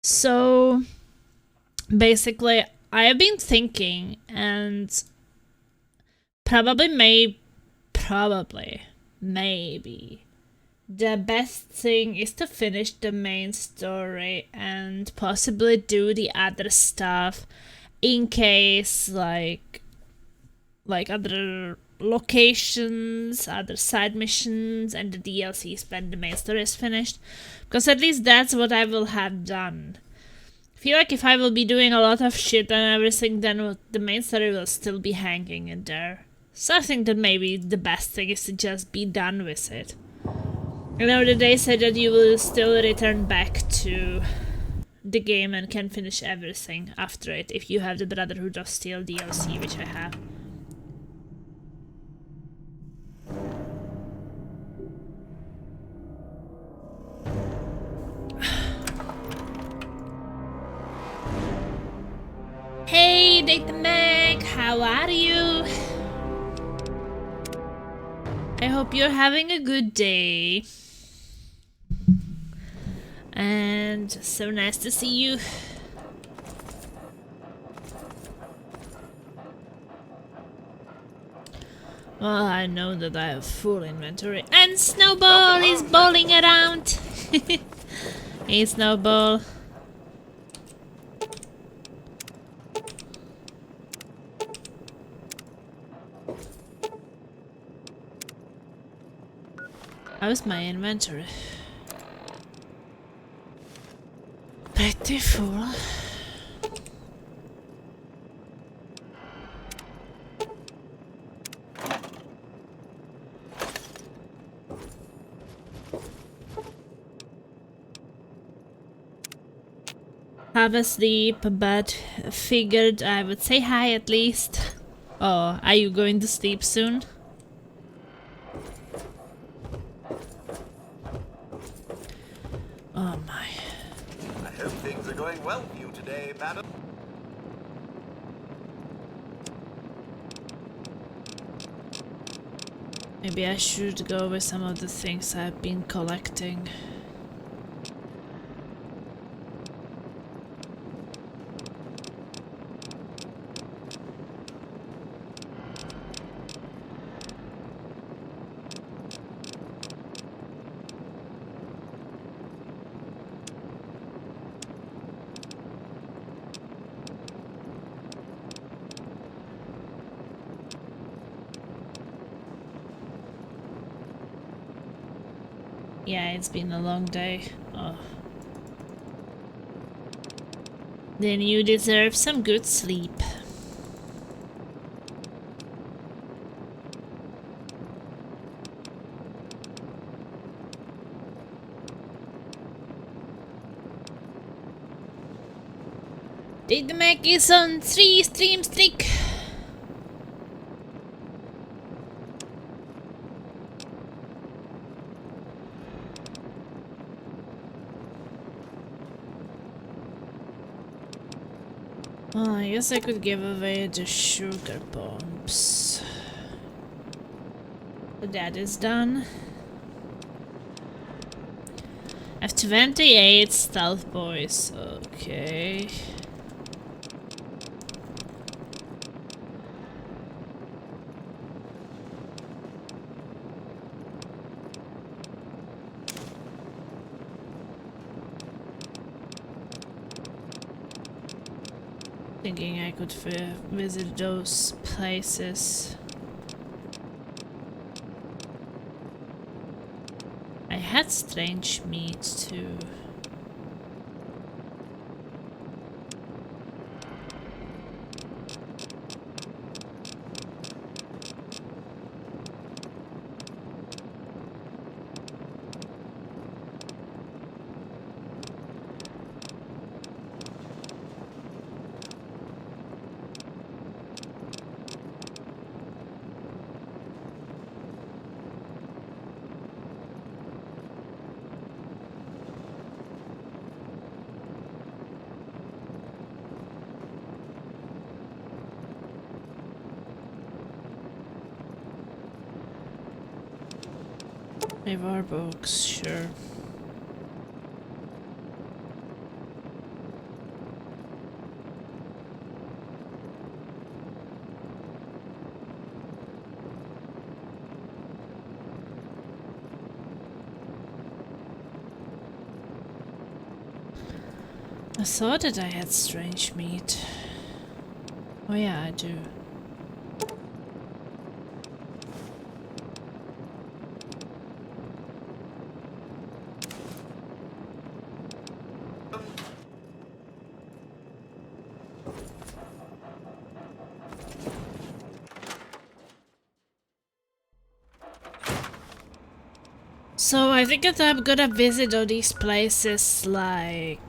So basically, I have been thinking, and maybe the best thing is to finish the main story and possibly do the other stuff in case like other locations, other side missions, and the DLCs when the main story is finished. Because at least that's what I will have done. I feel like if I will be doing a lot of shit and everything, then the main story will still be hanging in there. So I think that maybe the best thing is to just be done with it. You know that they said that you will still return back to the game and can finish everything after it if you have the Brotherhood of Steel DLC, which I have. Hey, Data Meg, how are you? I hope you're having a good day. And so nice to see you. Well, I know that I have full inventory. And Snowball is bowling around. Hey, Snowball. How's my inventory? Pretty full. Have a sleep, but figured I would say hi at least. Oh, are you going to sleep soon? Oh my. I hope things are going well for you today, madam. Maybe I should go with some of the things I've been collecting. Yeah, it's been a long day. Oh. Then you deserve some good sleep. Did the Mac is on 3 stream streak. Oh, I guess I could give away the sugar bombs. So that is done. I have 28 stealth boys. Okay. Thinking I could visit those places. I had strange meat too. My war books, sure. I thought that I had strange meat. Oh yeah, I do. So I think that I'm gonna visit all these places like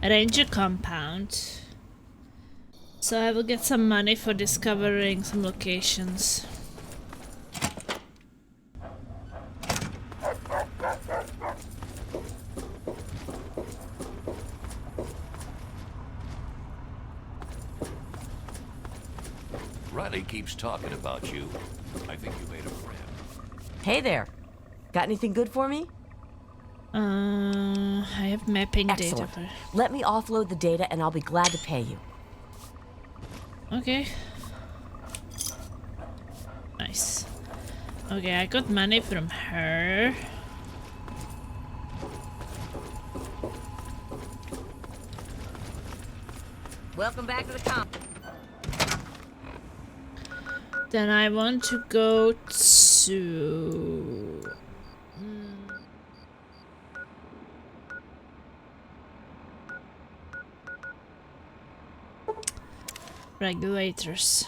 Ranger Compound. So I will get some money for discovering some locations. Riley keeps talking about you. I think you made a friend. Hey there. Got anything good for me? I have mapping Excellent. data. Let me offload the data and I'll be glad to pay you. Okay. Nice. Okay, I got money from her. Welcome back to the comp. Then I want to go to... regulators.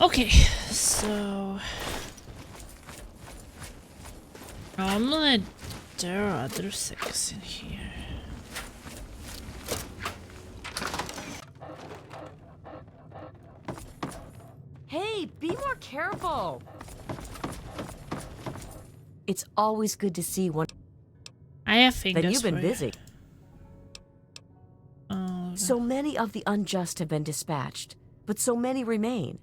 Okay, so normally there are other things in here. Hey, be more careful. It's always good to see one. I have fingers. Then you've been for busy. you. Oh, So many of the unjust have been dispatched, but so many remain.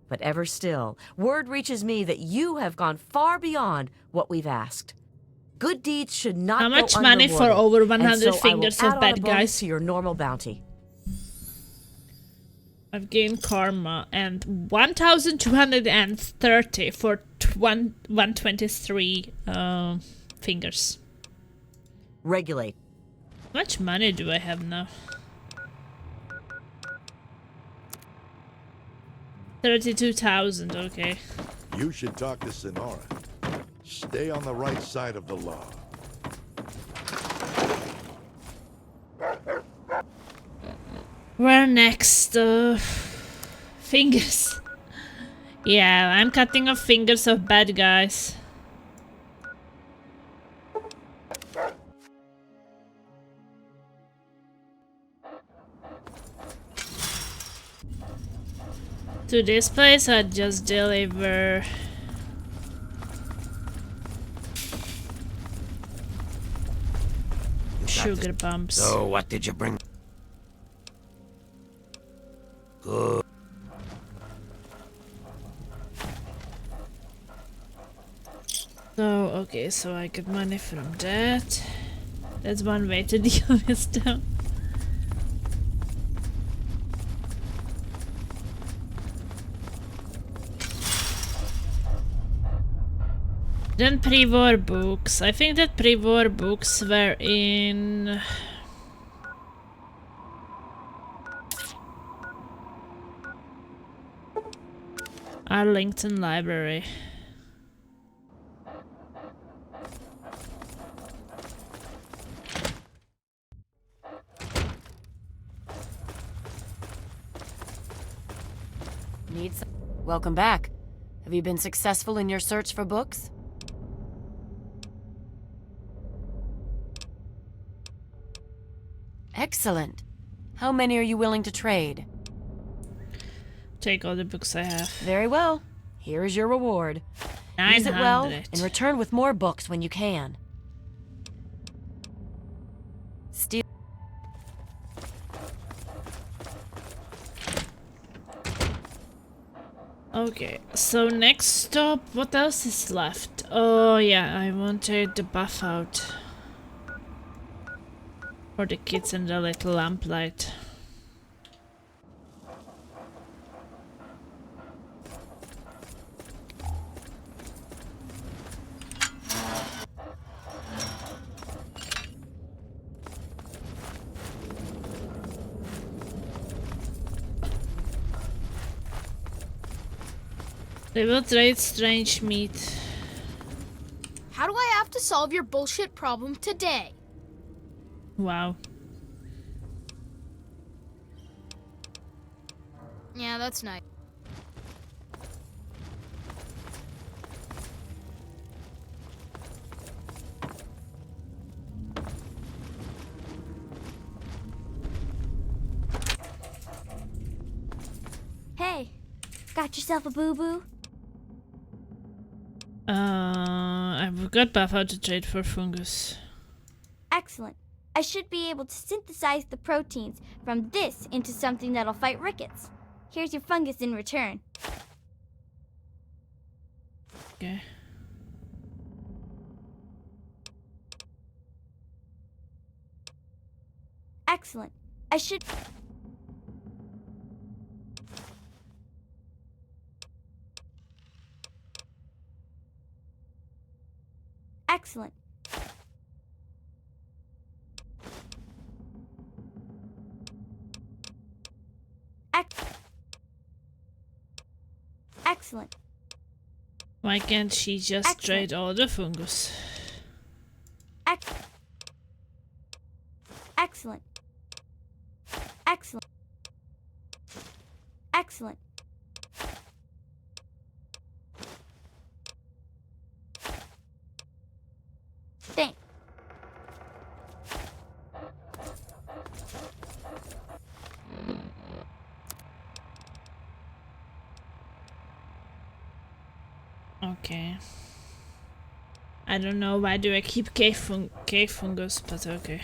But ever still, word reaches me that you have gone far beyond what we've asked. Good deeds should not how go much money for unrewarded, over and 100 so I will fingers add of on a bad bonus guys? to your normal bounty. I've gained karma and 1,230 for 123 fingers. Regulate. How much money do I have now? 32,000, okay. You should talk to Sonora. Stay on the right side of the law. Where next? Fingers. Yeah, I'm cutting off fingers of bad guys. To this place, I just deliver. Sugar bumps. So, what did you bring? Good. So, okay, so I get money from that. That's one way to deal with them. Then pre-war books. I think that pre-war books were in Arlington Library. Need some. Welcome back. Have you been successful in your search for books? Excellent. How many are you willing to trade? take all the books I have. Very well. Here is your reward. 900. Use it well and return with more books when you can. Steal. Okay, so next stop, what else is left? Oh yeah, I wanted the buff out. For the kids and the little lamplight. They will trade strange meat. How do I have to solve your bullshit problem today? Wow. Yeah, that's nice. Hey, got yourself a boo-boo? I've got buff out to trade for fungus. Excellent. I should be able to synthesize the proteins from this into something that'll fight rickets. Here's your fungus in return. Okay. Excellent. I should... Excellent. Excellent. Why can't she just Excellent. trade all the fungus? Excellent. Excellent. Excellent. Thanks. Okay. I don't know why do I keep cave fungus, but okay.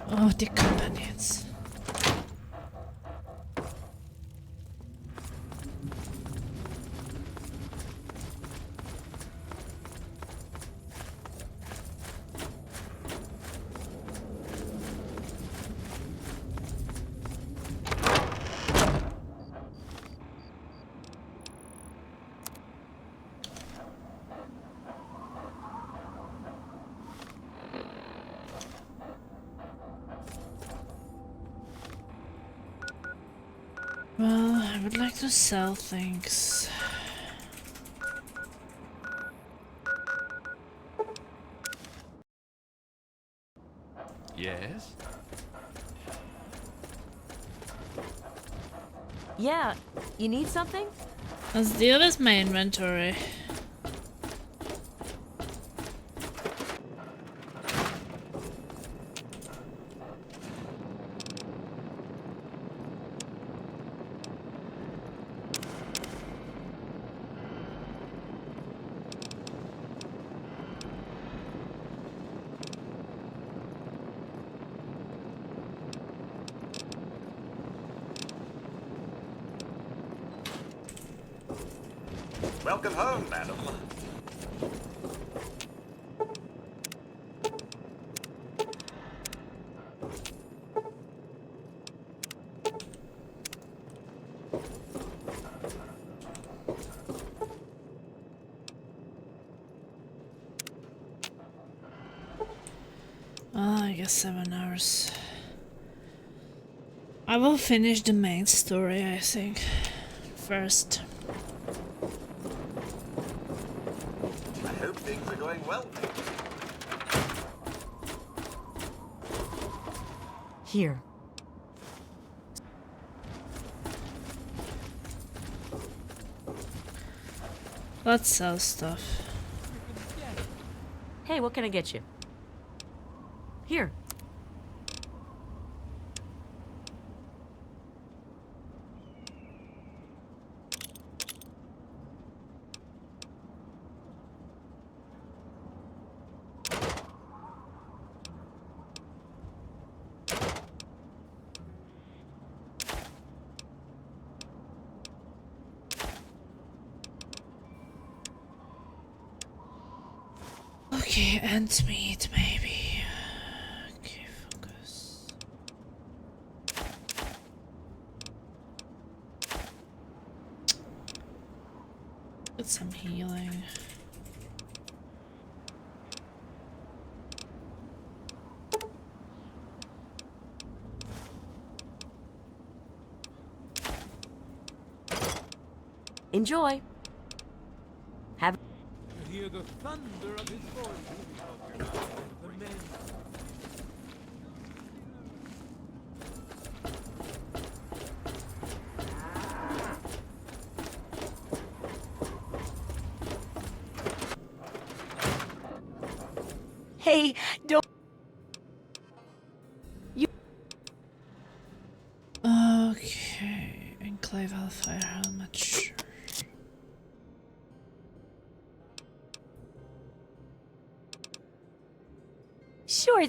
Oh, the companions. Well, I would like to sell things. Yes? Yeah, you need something? Let's deal with my inventory. Welcome home, madam. I guess 7 hours. I will finish the main story, I think, first. I hope things are going well for you. Here. Let's sell stuff. Hey, what can I get you? Here. Okay, ant meat maybe. Okay, focus. Get some healing. Enjoy. Have. Hear the thunder of his voice. The men. Hey, don't. Okay, Enclave Hellfire helmet. Sure. Sure.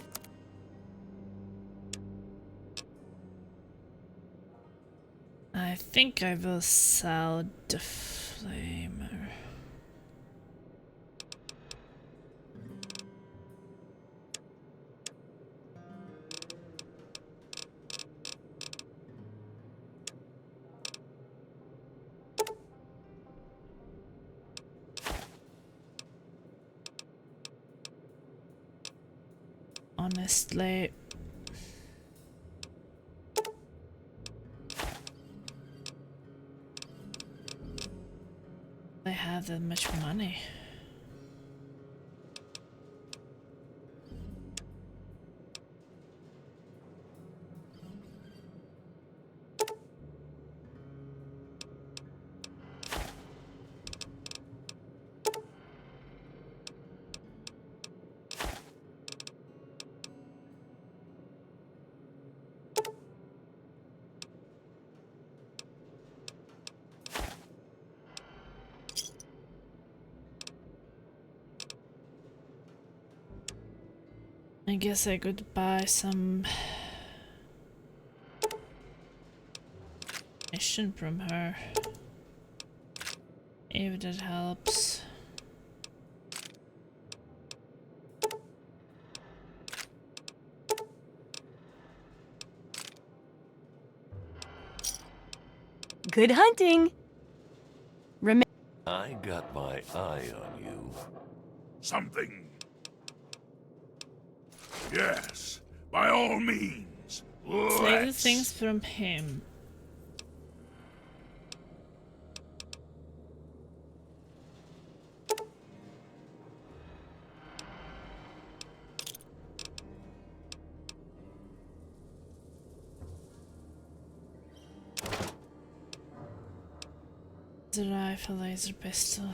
I think I will sell the flamer. Honestly, I have that much money. I guess I could buy some mission from her, if that helps. Good hunting. I got my eye on you. Something. Yes, by all means. Take the Let's. things from him. The rifle, laser pistol.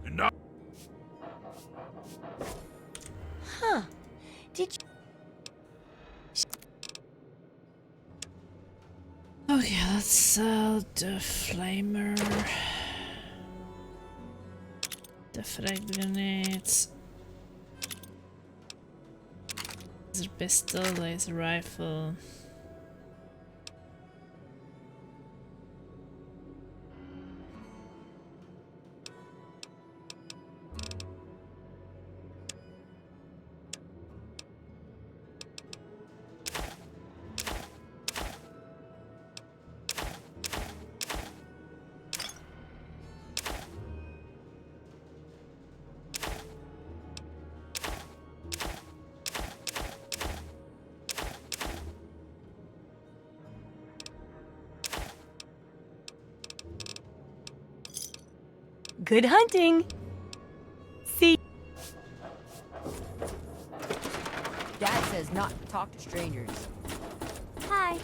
Enough. Huh. Did you... Okay, let's sell the flamer. The frag grenades. Laser pistol, laser rifle. Good hunting. See. Dad says not to talk to strangers. Hi.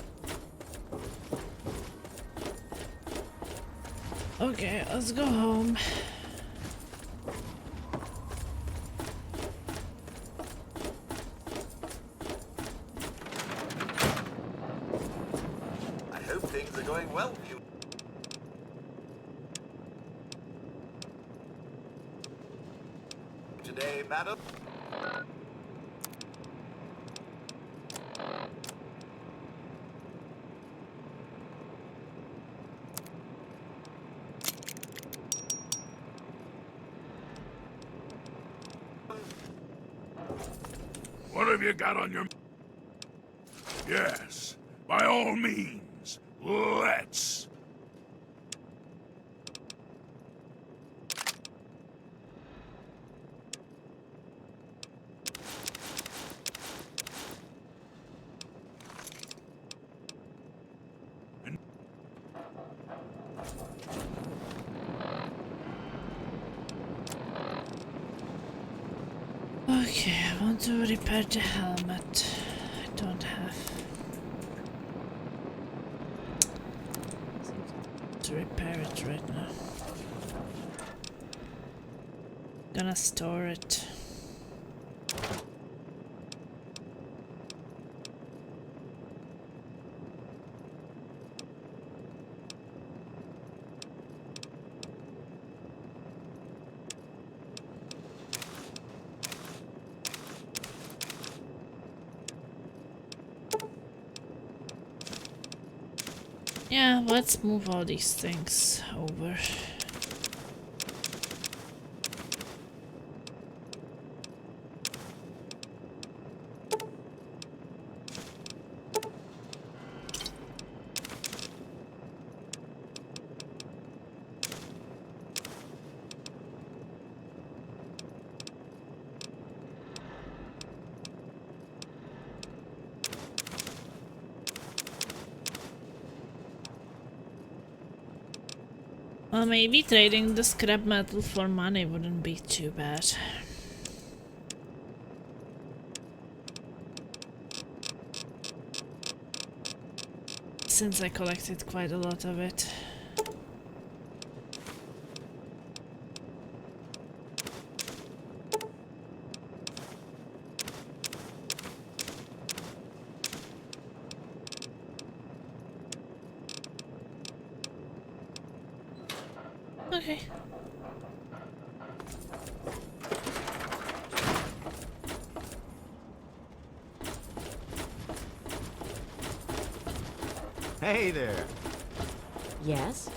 Okay, let's go home. I hope things are going well for you today, madam. What have you got on your... Yes, by all means, let's... Okay, I want to repair the helmet. I don't have to repair it right now. Gonna store it. Yeah, let's move all these things over. Well, maybe trading the scrap metal for money wouldn't be too bad. Since I collected quite a lot of it. Okay. Hey there. Yes?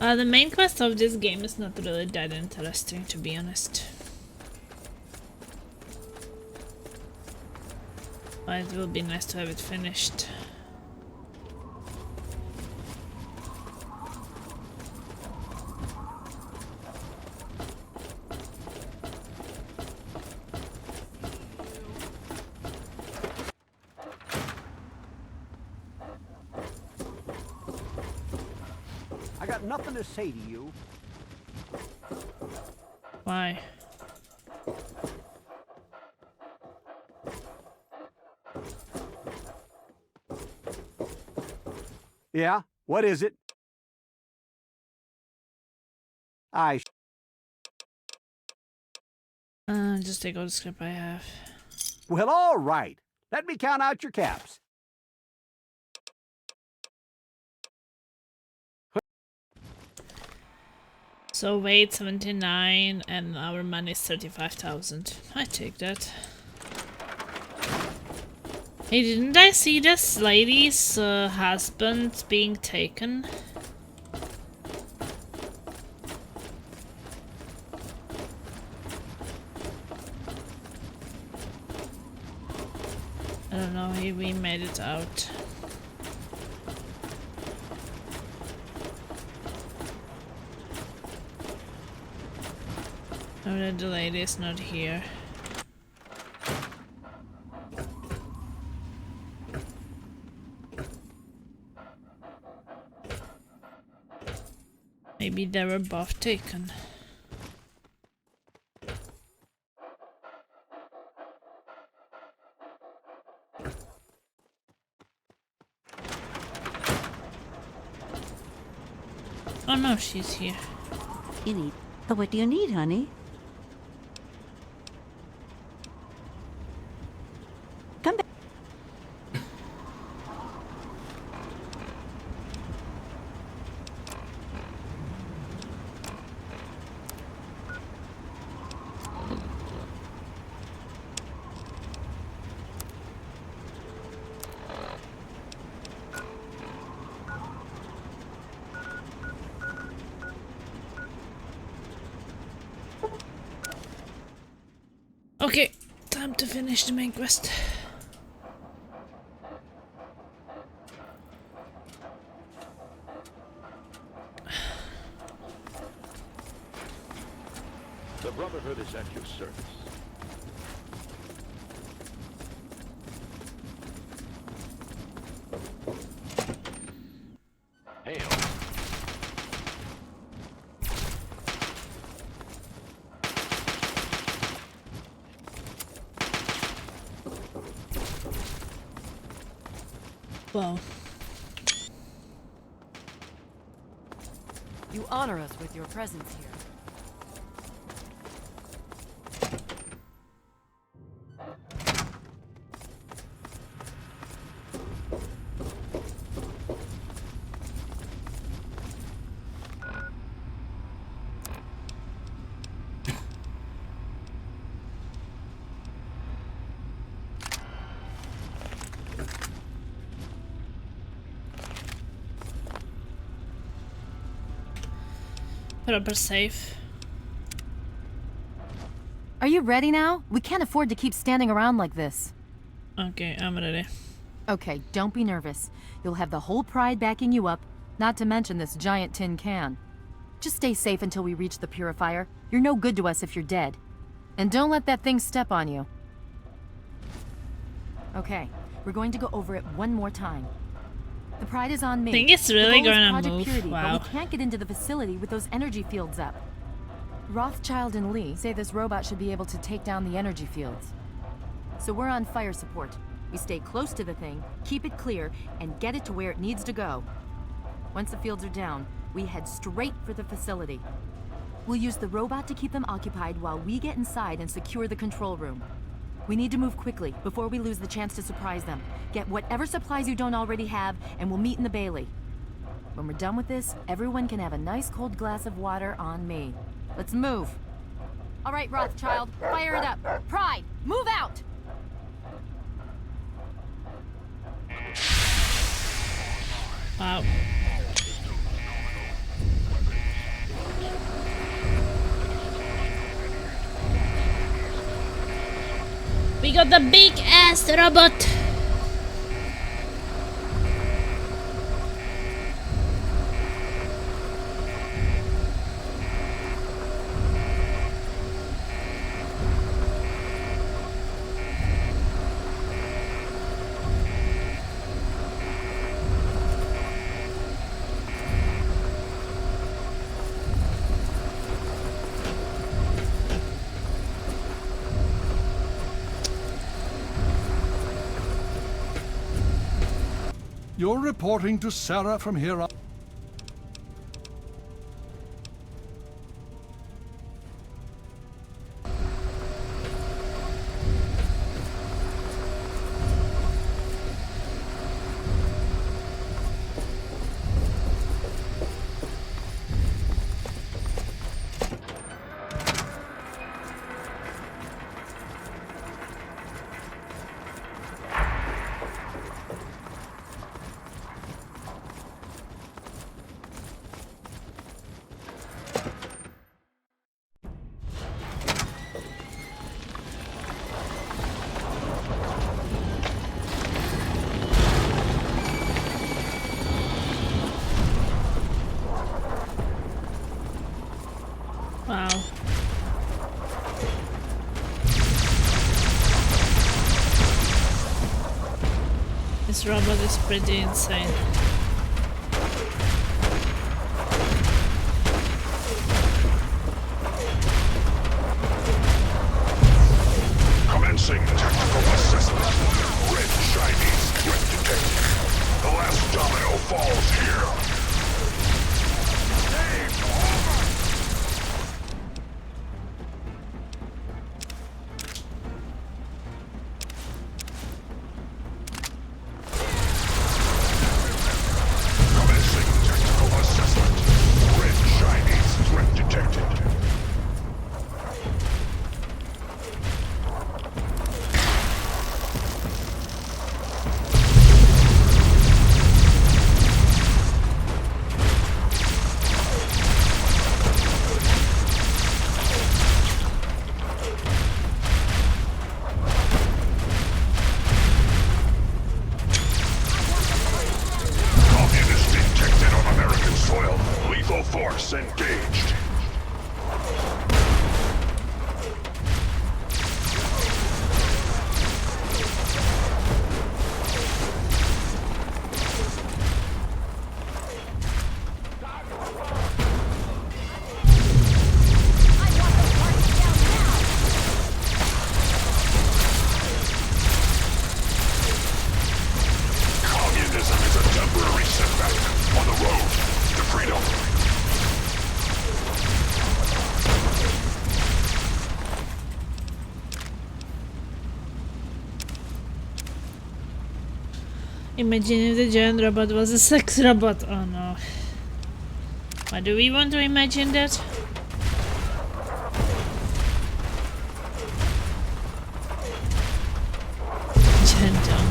The main quest of this game is not really that interesting, to be honest. But it will be nice to have it finished. I got nothing to say to you. Why? Yeah? What is it? Just take all the scrap I have. Well, all right. Let me count out your caps. So weight 79 and our money is 35,000. I take that. Hey, didn't I see this lady's husband being taken? I don't know, we made it out. Oh, the lady is not here. Maybe they were both taken. Oh no, she's here. You need. But what do you need, honey? Come back. Okay, time to finish the main quest. The Brotherhood is at your service. Hail. Wow. You honor us with your presence here. Proper safe. Are you ready now? We can't afford to keep standing around like this. Okay, I'm ready. Okay, don't be nervous. You'll have the whole Pride backing you up, not to mention this giant tin can. Just stay safe until we reach the purifier. You're no good to us if you're dead. And don't let that thing step on you. Okay, we're going to go over it one more time. The Pride is on me. I think it's really The goal is gonna Project move. Purity, Wow. but we can't get into the facility with those energy fields up. Rothschild and Lee say this robot should be able to take down the energy fields. So we're on fire support. We stay close to the thing, keep it clear, and get it to where it needs to go. Once the fields are down, we head straight for the facility. We'll use the robot to keep them occupied while we get inside and secure the control room. We need to move quickly before we lose the chance to surprise them. Get whatever supplies you don't already have, and we'll meet in the Bailey. When we're done with this, everyone can have a nice cold glass of water on me. Let's move. All right, Rothschild, fire it up. Pride, move out! Wow. We got the big ass robot. You're reporting to Sarah from here on. Wow. This robot is pretty insane. Imagine if the giant robot was a sex robot. Oh no. Why do we want to imagine that? Gentle.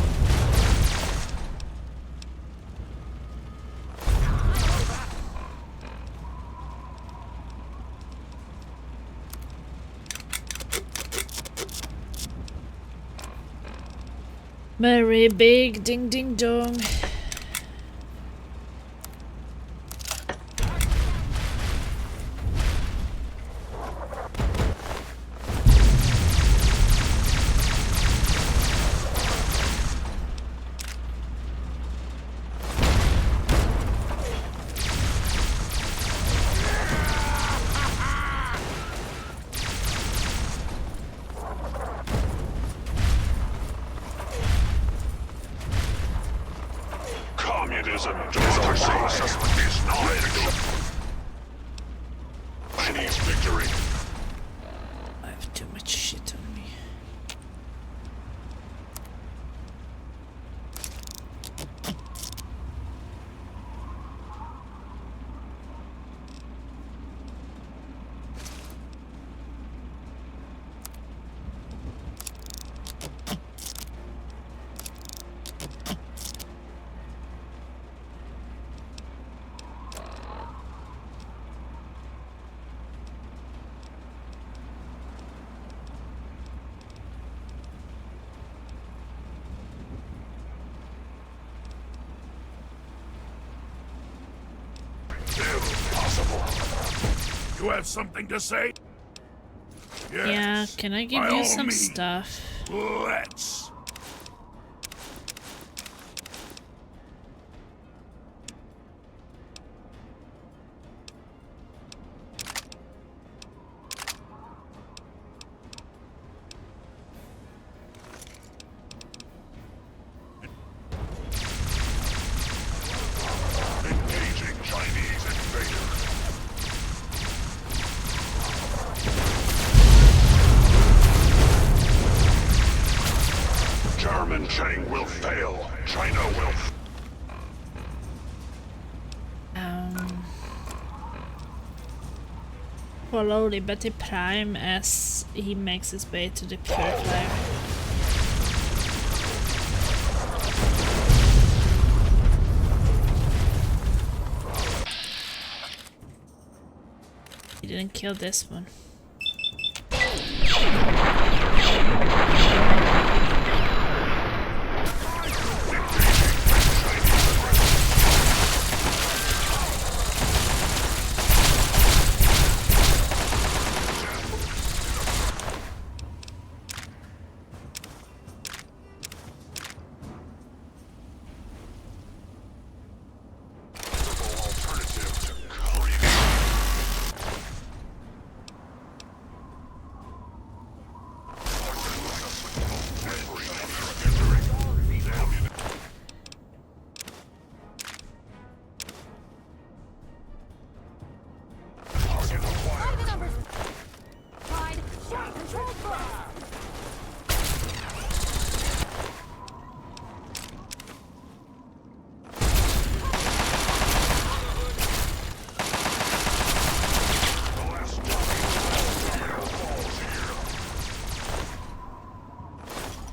Very big ding ding dong. Communism democracy is not Chinese victory. I have too much shit on me. Impossible. You have something to say? Yes. Yeah, can I give by you all some means. stuff? Let's. Engaging Chinese invader. German Chang will fail. China will. Follow Liberty Prime as he makes his way to the purifier. He didn't kill this one.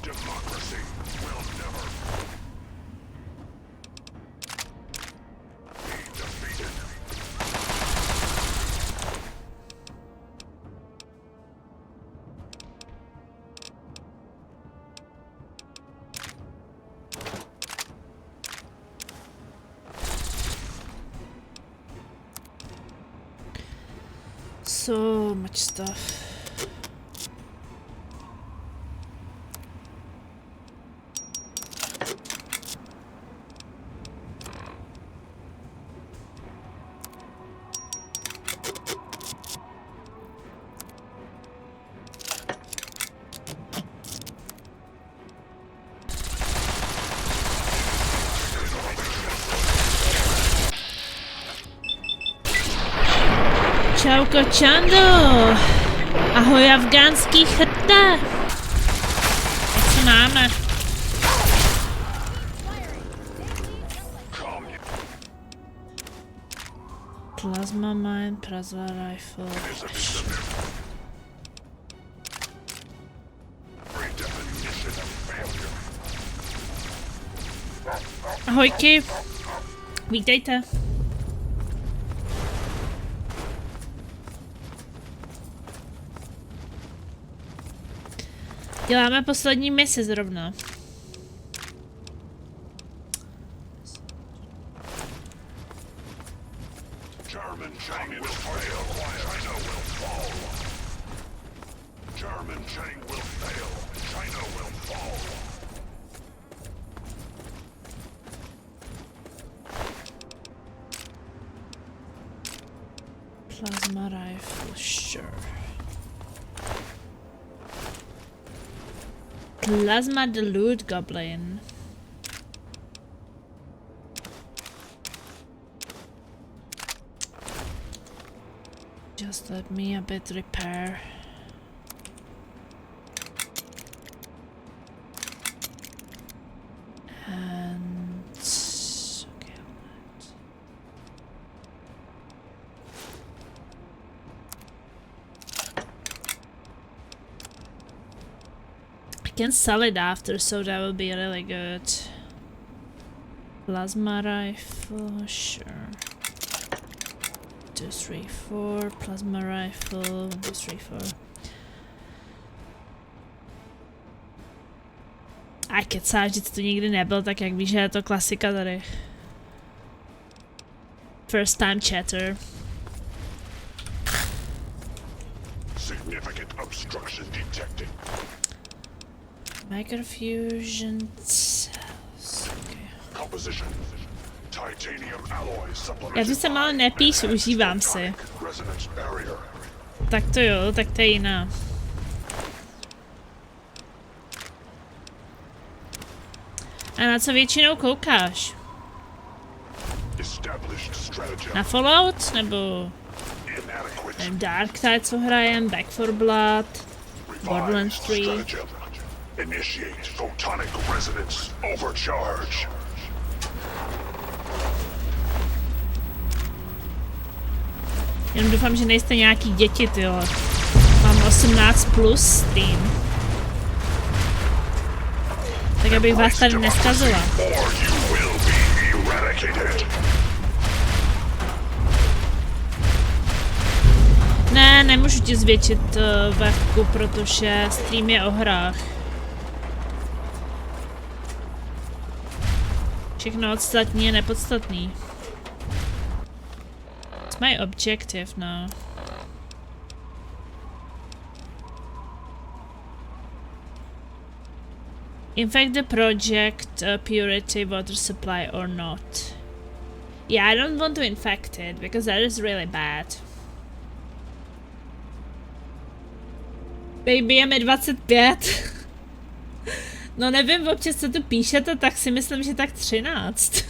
Democracy will never be defeated. So much stuff. Ciao kociando! Ahoj afgánský chrte! Jak se máme? Plasma mine, plasma rifle. Ahojky, vítejte. Děláme poslední misi zrovna. Plasma rifle, sure. Plasma the loot goblin. Just let me a bit repair. And okay, I can sell it after, so that will be really good. Plasma rifle, sure. 2, 3, 4. Plasma rifle, 1, 2, 3, 4. A kecáš, že to nikdy nebyl, tak jak víš, že je to klasika tady. First time chatter. Significant obstruction detected. Microfusion cells. Okay. Composition. Titanium alloy supplement. Já tu se ale nepíšu, užívám si. Tak to jo, tak to je jiná. A na co většinou koukáš? Na Fallout? Nebo nevím, Dark Tide, co hrajem? Back 4 Blood? Borderlands 3? Initiate photonic resonance overcharge. Jenom doufám, že nejste nějaký děti, tyjo. Mám 18 plus Steam. Tak abych vás tady neskazila. Ne, nemůžu ti zvětšit webku, protože stream je o hrách. Všechno ostatní je nepodstatný. What's my objective now? Infect the project, purity, water supply or not. Yeah, I don't want to infect it because that is really bad. Baby, je mi 25. No nevím, občas co tu píšete, tak si myslím, že tak 13.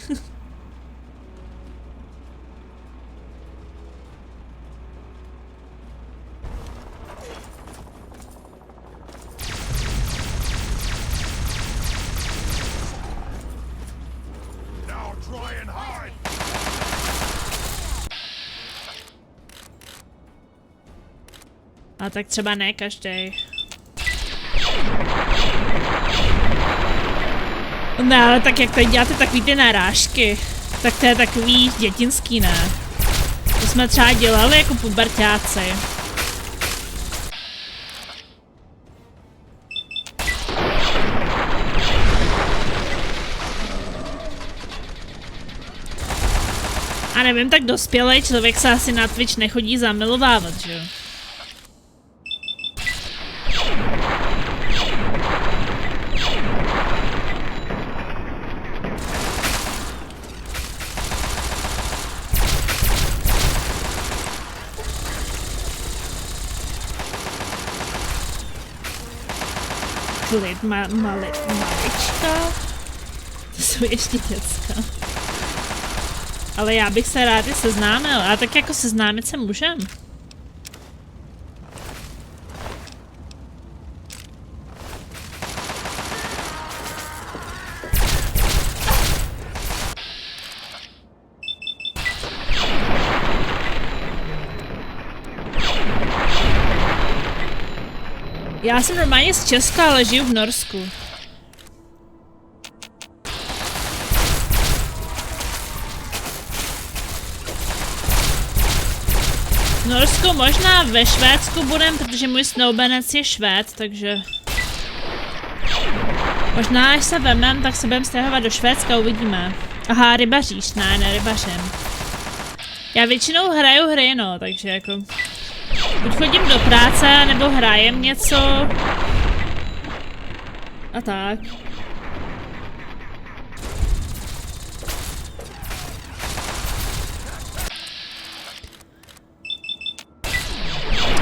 A tak třeba ne každý. Ne, ale tak jak tady děláte takový ty narážky, tak to je takový dětinský, ne? To jsme třeba dělali jako puberťáci. A nevím, tak dospělý člověk se asi na Twitch nechodí zamilovávat, že jo? Klid, malička. To jsou ještě děcka. Ale já bych se rád seznámil. A tak jako seznámit se můžem. Já jsem normálně z Česka, ale žiju v Norsku. V Norsku možná ve Švédsku budem, protože můj snoubenec je Švéd, takže... Možná až se vemem, tak se budem stěhovat do Švédska, uvidíme. Aha, rybaříš, ne, nerybařím. Já většinou hraju hry, no, takže jako... Buď chodím do práce, nebo hrajem něco. A tak.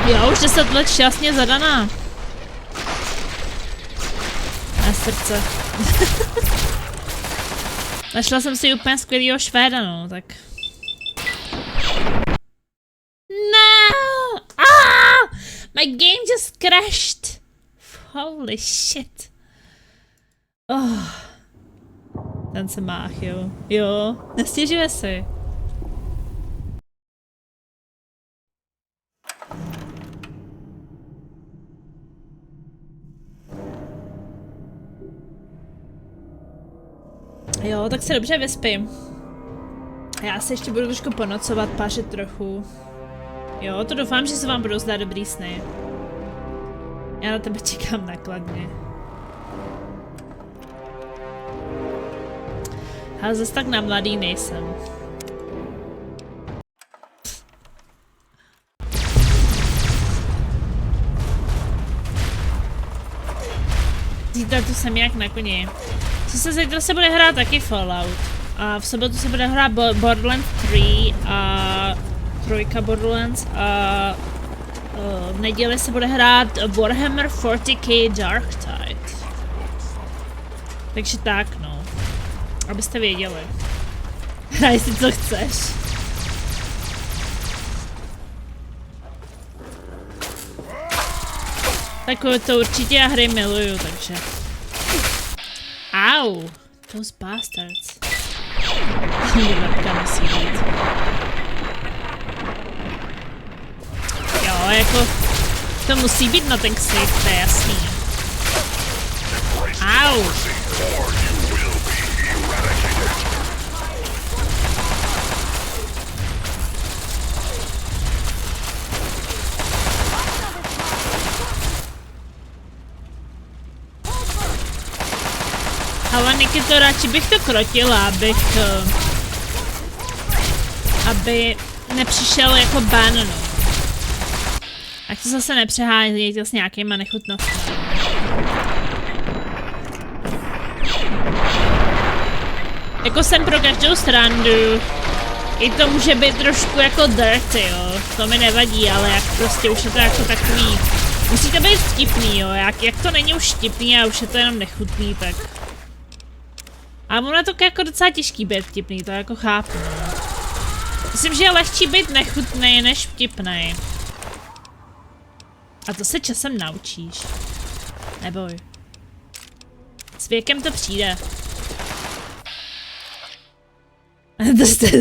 Jo, už 10 let šťastně zadaná. Na srdce. Našla jsem si úplně skvělýho Švéda, no, tak... No! Ah! My game just crashed! Holy shit. Oh. Ten se mách, jo. Jo, nestěžuje si. Jo, tak se dobře vyspím. Já se ještě budu trošku ponocovat, pášet trochu. Jo, to doufám, že se vám budou zdát dobrý sny. Já na tebe čekám nakladně. Ale zase tak na mladý nejsem. Zítra tu jsem jak na koni. Zítra se bude hrát taky Fallout. A v sobotu se bude hrát Borderlands 3 a trojka Borderlands a v neděli se bude hrát Warhammer 40k Dark Tide. Takže tak, no. Abyste věděli. Hraj si, co chceš. Takové to určitě já hry miluju, takže. Au! Those bastards. Webka musí být. Jo, jako... To musí být na ten ksicht, to je jasný. Au! Ale Niky, to radši bych to krotila, aby nepřišel jako ban, no. Ať to zase nepřehánějte s nějakýma nechutnostmi. Jako jsem pro každou srandu. I to může být trošku jako dirty, jo. To mi nevadí, ale jak prostě už je to jako takový... Musí to být vtipný, jo. Jak to není už vtipný a už je to jenom nechutný, tak... A ono je to jako docela těžký být vtipný, to jako chápu. Myslím, že je lehčí být nechutný než vtipný. A to se časem naučíš. Neboj. S věkem to přijde.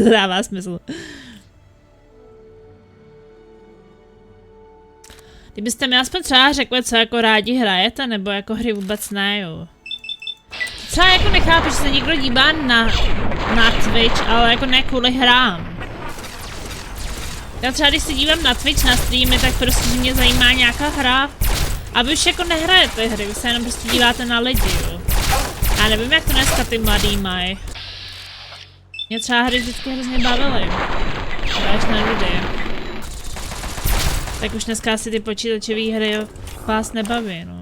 To dává smysl. Kdybyste mi aspoň třeba řekli, co jako rádi hrajete, nebo jako hry vůbec ne, jo. Třeba jako nechápu, že se někdo dívá na Twitch, ale jako ne kvůli hrám. Já třeba když se dívám na Twitch na streamy, tak prostě mě zajímá nějaká hra. A vy už jako nehrajete hry, vy se jenom prostě díváte na lidi, jo. Já nevím, jak to dneska ty mladý mají. Mě třeba hry vždycky hrozně bavily. Až na nudy. Tak už dneska asi ty počítačové hry vás nebaví, no.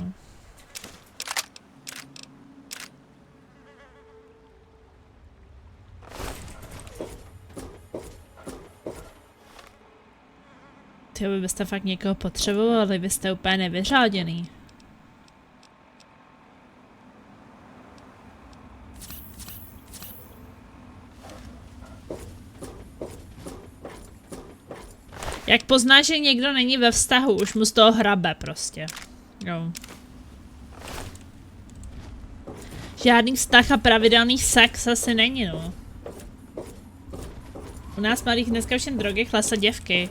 Vy byste fakt někoho potřebovali, vy jste úplně nevyřáděný. Jak poznáš, že někdo není ve vztahu, už mu z toho hrabe prostě. Jo. Žádný vztah a pravidelný sex asi není, no. U nás malých dneska už jen drogy, chlasa, děvky.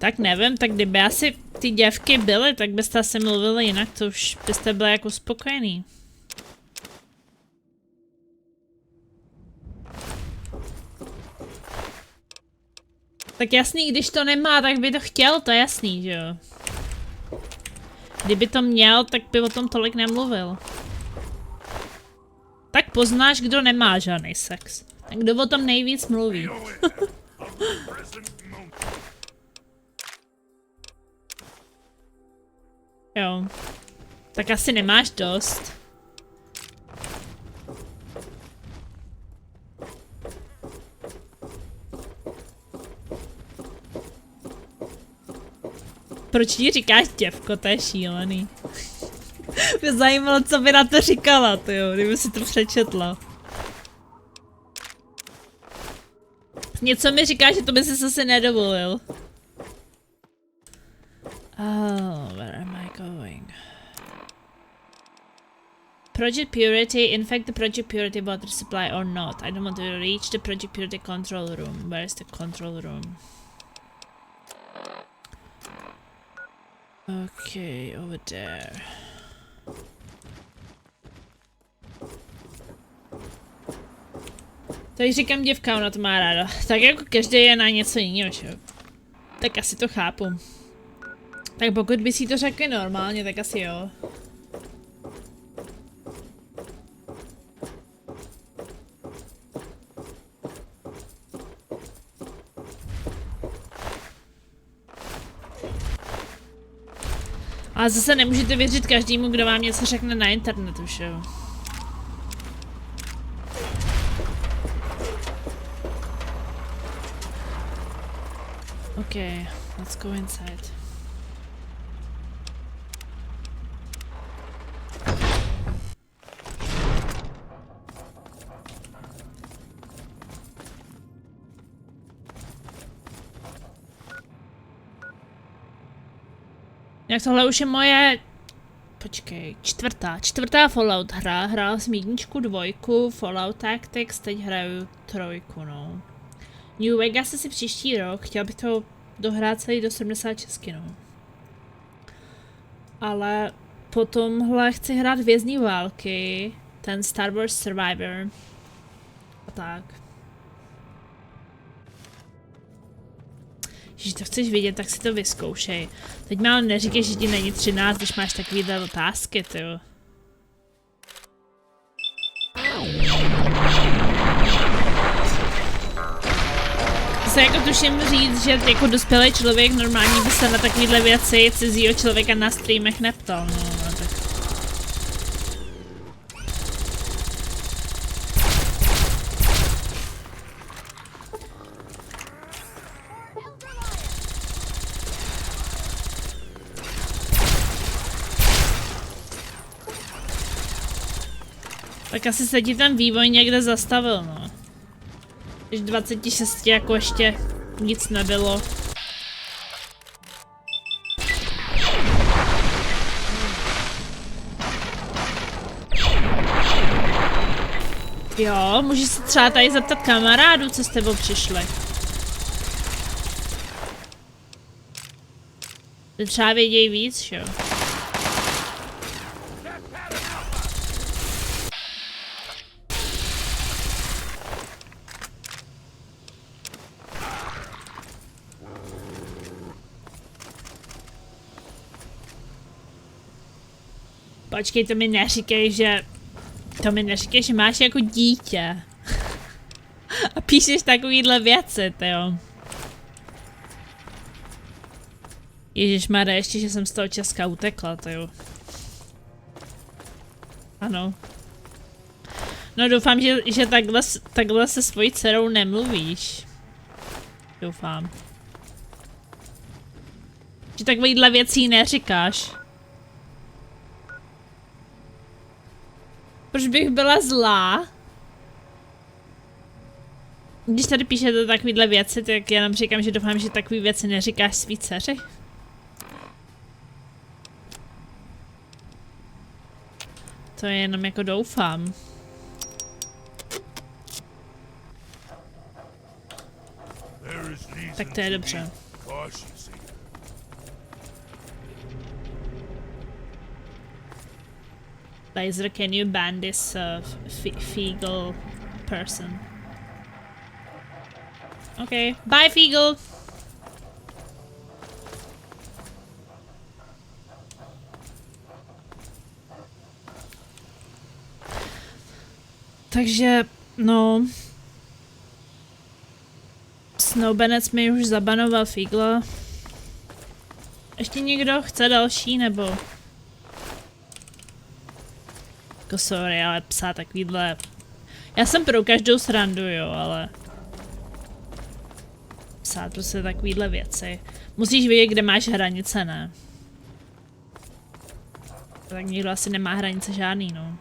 Tak nevím, tak kdyby asi ty děvky byly, tak byste asi mluvili jinak, to už byste byli jako spokojený. Tak jasný, když to nemá, tak by to chtěl, to je jasný, že jo. Kdyby to měl, tak by o tom tolik nemluvil. Tak poznáš, kdo nemá žádný sex. Tak kdo o tom nejvíc mluví. Jo. Tak asi nemáš dost. Proč ti říkáš děvko, to je šílený. Mě zajímalo, co by na to říkala, tyjo, kdyby si to přečetla. Něco mi říká, že to by si zase nedovolil. Oh, where am I going? Project Purity, infect the Project Purity water supply or not. I don't want to reach the Project Purity control room. Where is the control room? Okay, over there. Tak říkám děvka, ona to má ráda. Tak jako každý je na něco jiného, že? Tak asi to chápu. Tak pokud by si to řekli normálně, tak asi jo. Ale zase nemůžete věřit každému, kdo vám něco řekne na internetu, že jo? Okay, let's go inside. Jak tohle už je moje... Počkej, čtvrtá Fallout hra. Hrál jsem 1, 2, Fallout Tactics, teď hraju 3, no. New Vegas asi příští rok, chtěl bych to dohrát celý do 76, no. Ale po tomhle chci hrát Vězní války, ten Star Wars Survivor. A tak. Když to chceš vidět, tak si to vyzkoušej. Teď mi ale neříkej, že ti není 13, když máš takovýhle otázky, tyjo. Se jako tuším říct, že jako dospělý člověk normálně by se na takovýhle věci cizího člověka na streamech neptal, no tak. Tak asi se ti ten vývoj někde zastavil, no. Když 26 jako ještě nic nebylo. Jo, můžeš se třeba tady zeptat kamarádů, co s tebou přišli. Ty třeba vědějí víc, jo. Počkej, to mi neříkej, že... To mi neříkej, že máš jako dítě. A píšeš takovýhle věci, jo. Ježišmarja, ještě, že jsem z toho Česka utekla, jo. Ano. No doufám, že takhle se svojí dcerou nemluvíš. Doufám. Že takovýhle věcí neříkáš. Proč bych byla zlá? Když tady píšete takovýhle věci, tak já nám říkám, že doufám, že takový věci neříkáš svý dceři. To je jenom jako doufám. Tak to je dobře. Laser, can you ban this Feegle person? Okay, bye Feegle! Takže, no... Snowbanec mi už zabanoval Feegla. Ještě někdo chce další, nebo? Jako sorry, ale psát takovýhle... Já jsem pro každou srandu, jo, ale... Psát prostě takovýhle věci. Musíš vědět, kde máš hranice, ne? Tak někdo asi nemá hranice žádný, no.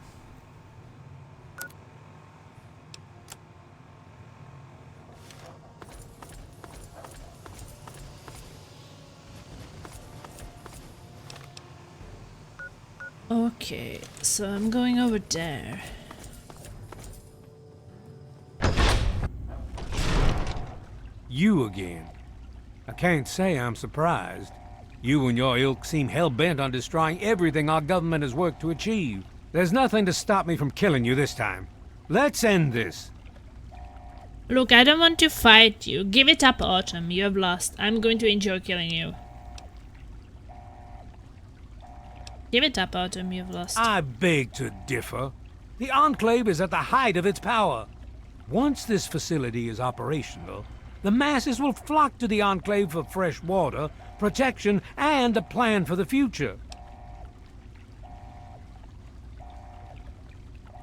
Okay, so I'm going over there. You again. I can't say I'm surprised. You and your ilk seem hell-bent on destroying everything our government has worked to achieve. There's nothing to stop me from killing you this time. Let's end this. Look, I don't want to fight you. Give it up, Autumn. You have lost. I'm going to enjoy killing you. Give it up, Autumn. You've lost. I beg to differ. The Enclave is at the height of its power. Once this facility is operational, the masses will flock to the Enclave for fresh water, protection, and a plan for the future.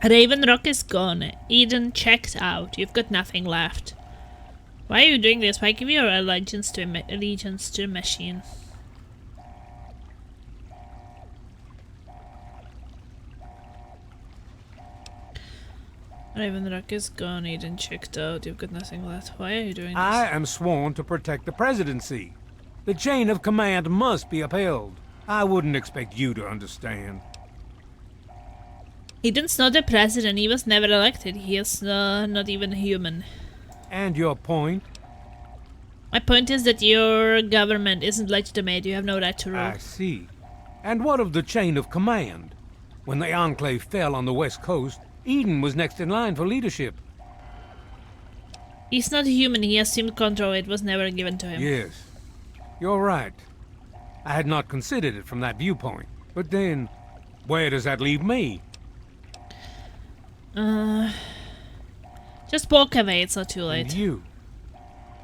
Raven Rock is gone. Eden checked out. You've got nothing left. Why are you doing this? Why give your allegiance to a machine? Raven Rock is gone. Eden checked out. You've got nothing left. Why are you doing this? I am sworn to protect the presidency. The chain of command must be upheld. I wouldn't expect you to understand. Eden's not the president. He was never elected. He is not even human. And your point? My point is that your government isn't legitimate. You have no right to rule. I see. And what of the chain of command? When the Enclave fell on the West Coast, Eden was next in line for leadership. He's not human. He assumed control. It was never given to him. Yes. You're right. I had not considered it from that viewpoint. But then, where does that leave me? Just walk away. It's not too late. And you?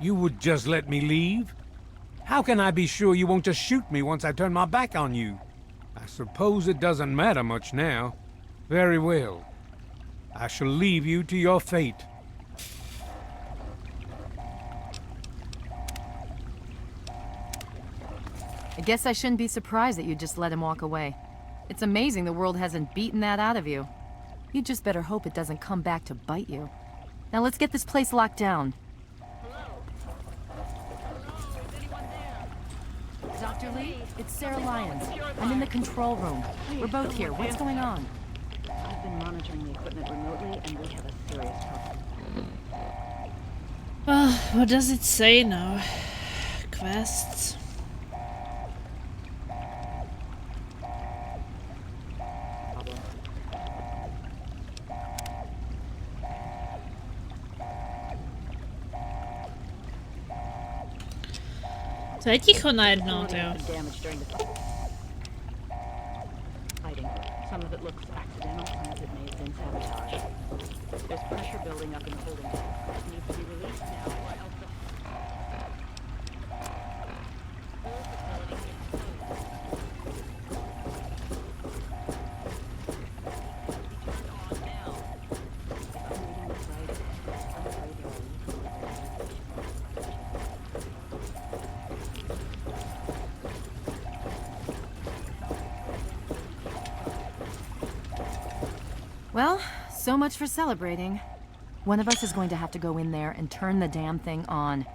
You would just let me leave? How can I be sure you won't just shoot me once I turn my back on you? I suppose it doesn't matter much now. Very well. I shall leave you to your fate. I guess I shouldn't be surprised that you just let him walk away. It's amazing the world hasn't beaten that out of you. You just better hope it doesn't come back to bite you. Now let's get this place locked down. Dr. Lee, it's Sarah Lyons. I'm in the control room. We're both here. What's going on? I've been monitoring the equipment remotely, and we have a serious problem. Well, what does it say now? Quests. To je ticho najednou, jo. Some of it looks accidental, some of it may have been sabotage. There's pressure building up in the holding tank. It needs to be released now, or else the whole facility is exposed. Be turned on now. If I'm reading this right, I'm afraid there are Well, so much for celebrating. One of us is going to have to go in there and turn the damn thing on.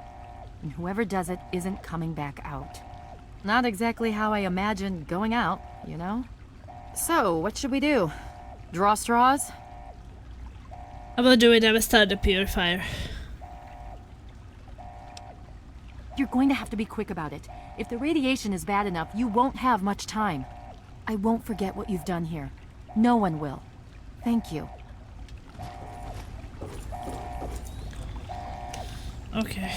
And whoever does it isn't coming back out. Not exactly how I imagined going out, you know? So, what should we do? Draw straws? I will do it. I will start the purifier. You're going to have to be quick about it. If the radiation is bad enough, you won't have much time. I won't forget what you've done here. No one will. Thank you. Okay.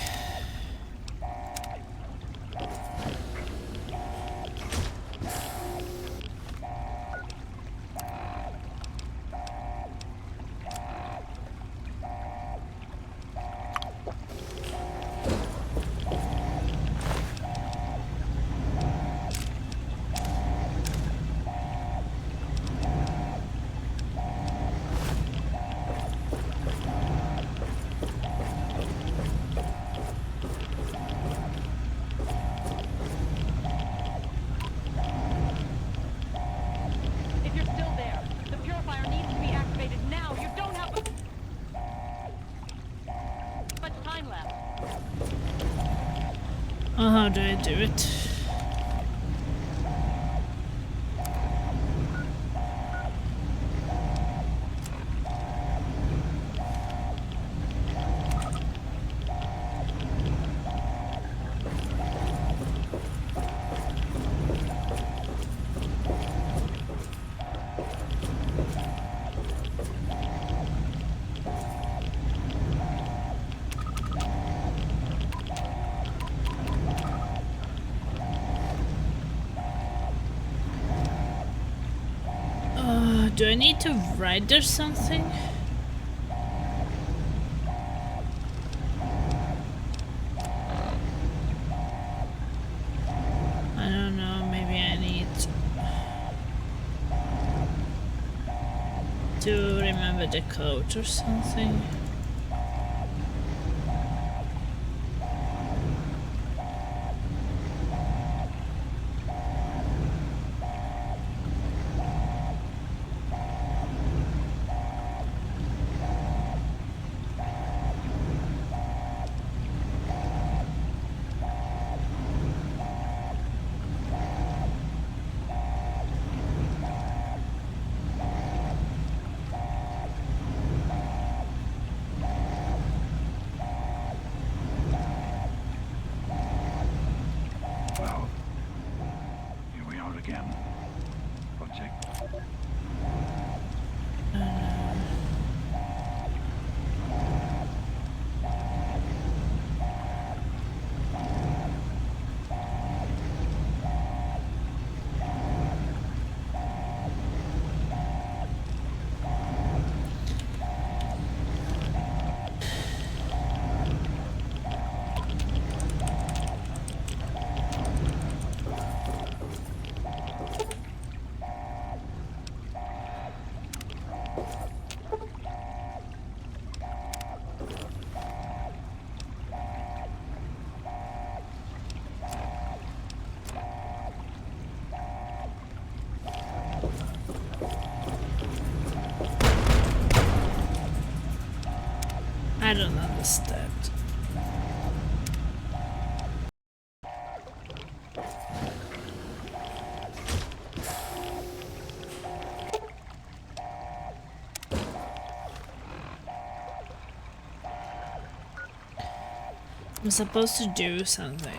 If you're still there, the purifier needs to be activated now. You don't have much time left. Oh, how do I do it? Do I need to write there something? I don't know, maybe I need to remember the code or something. Well, here we are again. Project. I don't understand. I'm supposed to do something.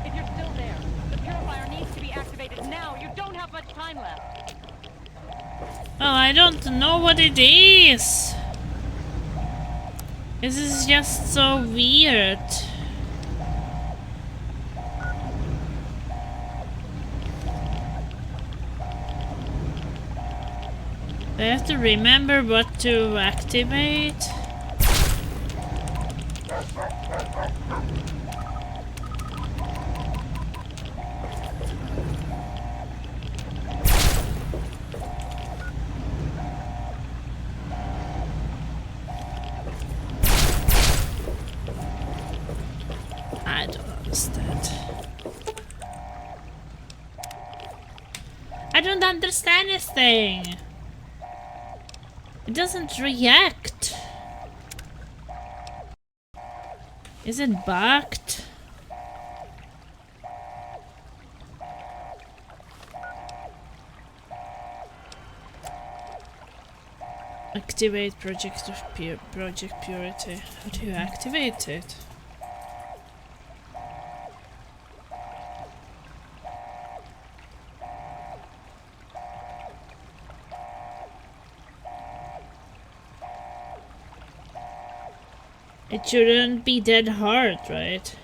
If you're still there, the purifier needs to be activated now. You don't have much time left. Well, I don't know what it is. This is just so weird. I have to remember what to activate. I don't understand. I don't understand this thing. It doesn't react. Is it bugged? Activate Project Purity. How do you activate it? It shouldn't be that hard, right?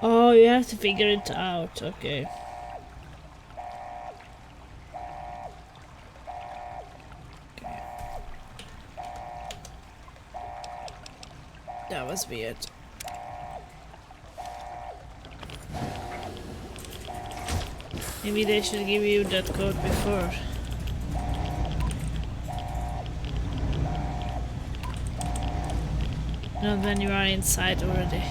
Oh, you have to figure it out, okay. That was weird. Maybe they should give you that code before. Not when you are inside already.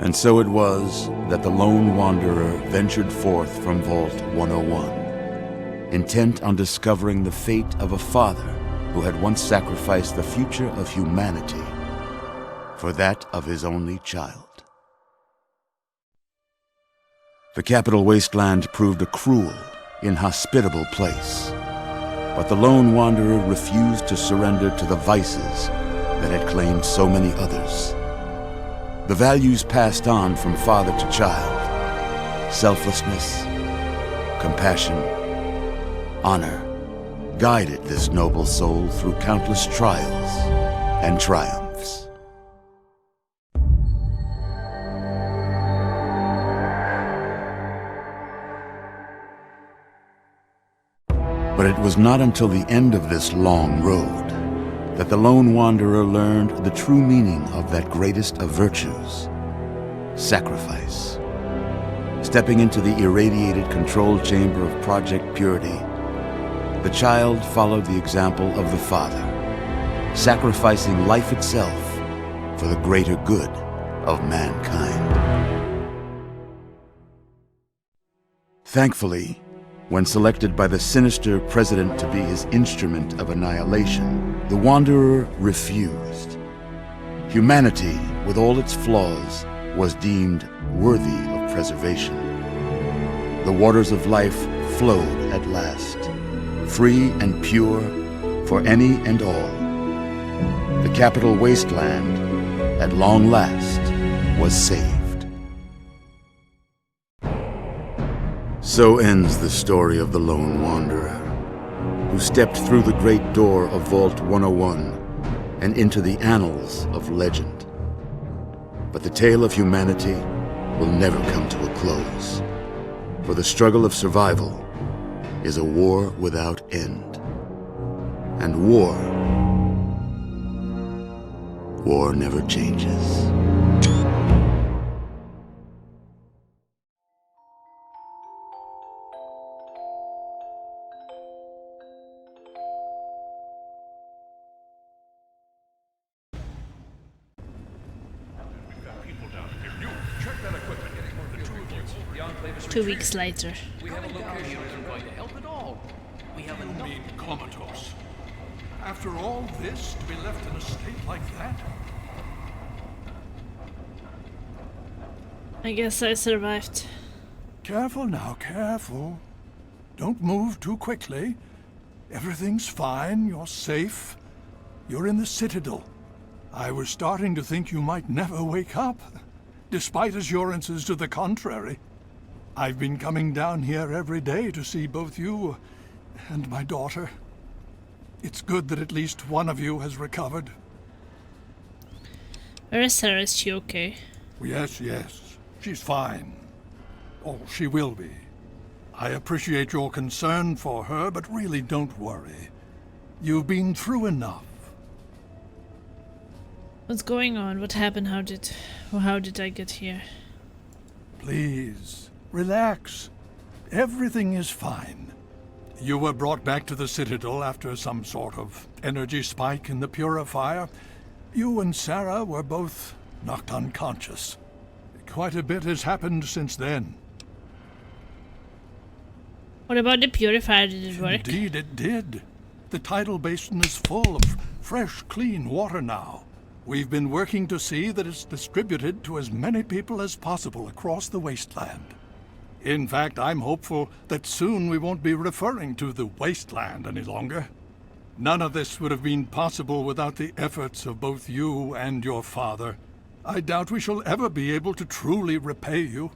And so it was that the lone wanderer ventured forth from Vault 101, intent on discovering the fate of a father who had once sacrificed the future of humanity for that of his only child. The capital wasteland proved a cruel, inhospitable place, but the lone wanderer refused to surrender to the vices that had claimed so many others. The values passed on from father to child, selflessness, compassion, honor, guided this noble soul through countless trials and triumphs. But it was not until the end of this long road that the lone wanderer learned the true meaning of that greatest of virtues, sacrifice. Stepping into the irradiated control chamber of Project Purity, the child followed the example of the father, sacrificing life itself for the greater good of mankind. Thankfully, when selected by the sinister president to be his instrument of annihilation, the Wanderer refused. Humanity, with all its flaws, was deemed worthy of preservation. The waters of life flowed at last, free and pure for any and all. The capital wasteland, at long last, was saved. So ends the story of the lone wanderer, who stepped through the great door of Vault 101 and into the annals of legend. But the tale of humanity will never come to a close, for the struggle of survival is a war without end. And war never changes. 2 weeks later. We have a location that isn't going to help at all. We have enough. You mean comatose? After all this, to be left in a state like that? I guess I survived. Careful now, careful. Don't move too quickly. Everything's fine, you're safe. You're in the Citadel. I was starting to think you might never wake up, despite assurances to the contrary. I've been coming down here every day to see both you and my daughter. It's good that at least one of you has recovered. Where is Sarah? Is she okay? Yes, yes. She's fine. Oh, she will be. I appreciate your concern for her, but really don't worry. You've been through enough. What's going on? What happened? How did I get here? Please, relax. Everything is fine. You were brought back to the Citadel after some sort of energy spike in the purifier. You and Sarah were both knocked unconscious. Quite a bit has happened since then. What about the purifier? Did it work? Indeed it did. The tidal basin is full of fresh, clean water now. We've been working to see that it's distributed to as many people as possible across the wasteland. In fact, I'm hopeful that soon we won't be referring to the wasteland any longer. None of this would have been possible without the efforts of both you and your father. I doubt we shall ever be able to truly repay you.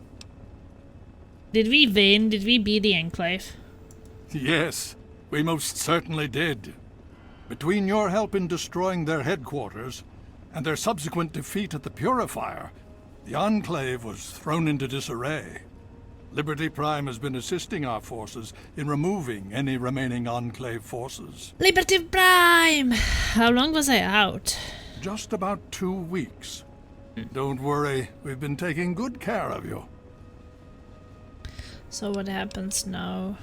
Did we win? Did we beat the Enclave? Yes, we most certainly did. Between your help in destroying their headquarters and their subsequent defeat at the Purifier, the Enclave was thrown into disarray. Liberty Prime has been assisting our forces in removing any remaining Enclave forces. Liberty Prime! How long was I out? Just about 2 weeks. Don't worry, we've been taking good care of you. So what happens now?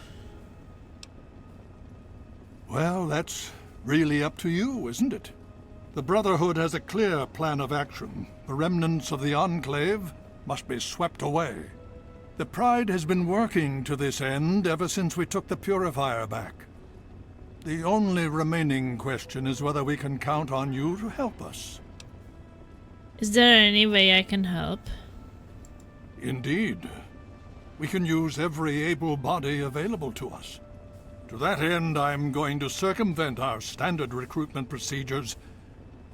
Well, that's really up to you, isn't it? The Brotherhood has a clear plan of action. The remnants of the Enclave must be swept away. The Pride has been working to this end ever since we took the Purifier back. The only remaining question is whether we can count on you to help us. Is there any way I can help? Indeed. We can use every able body available to us. To that end, I'm going to circumvent our standard recruitment procedures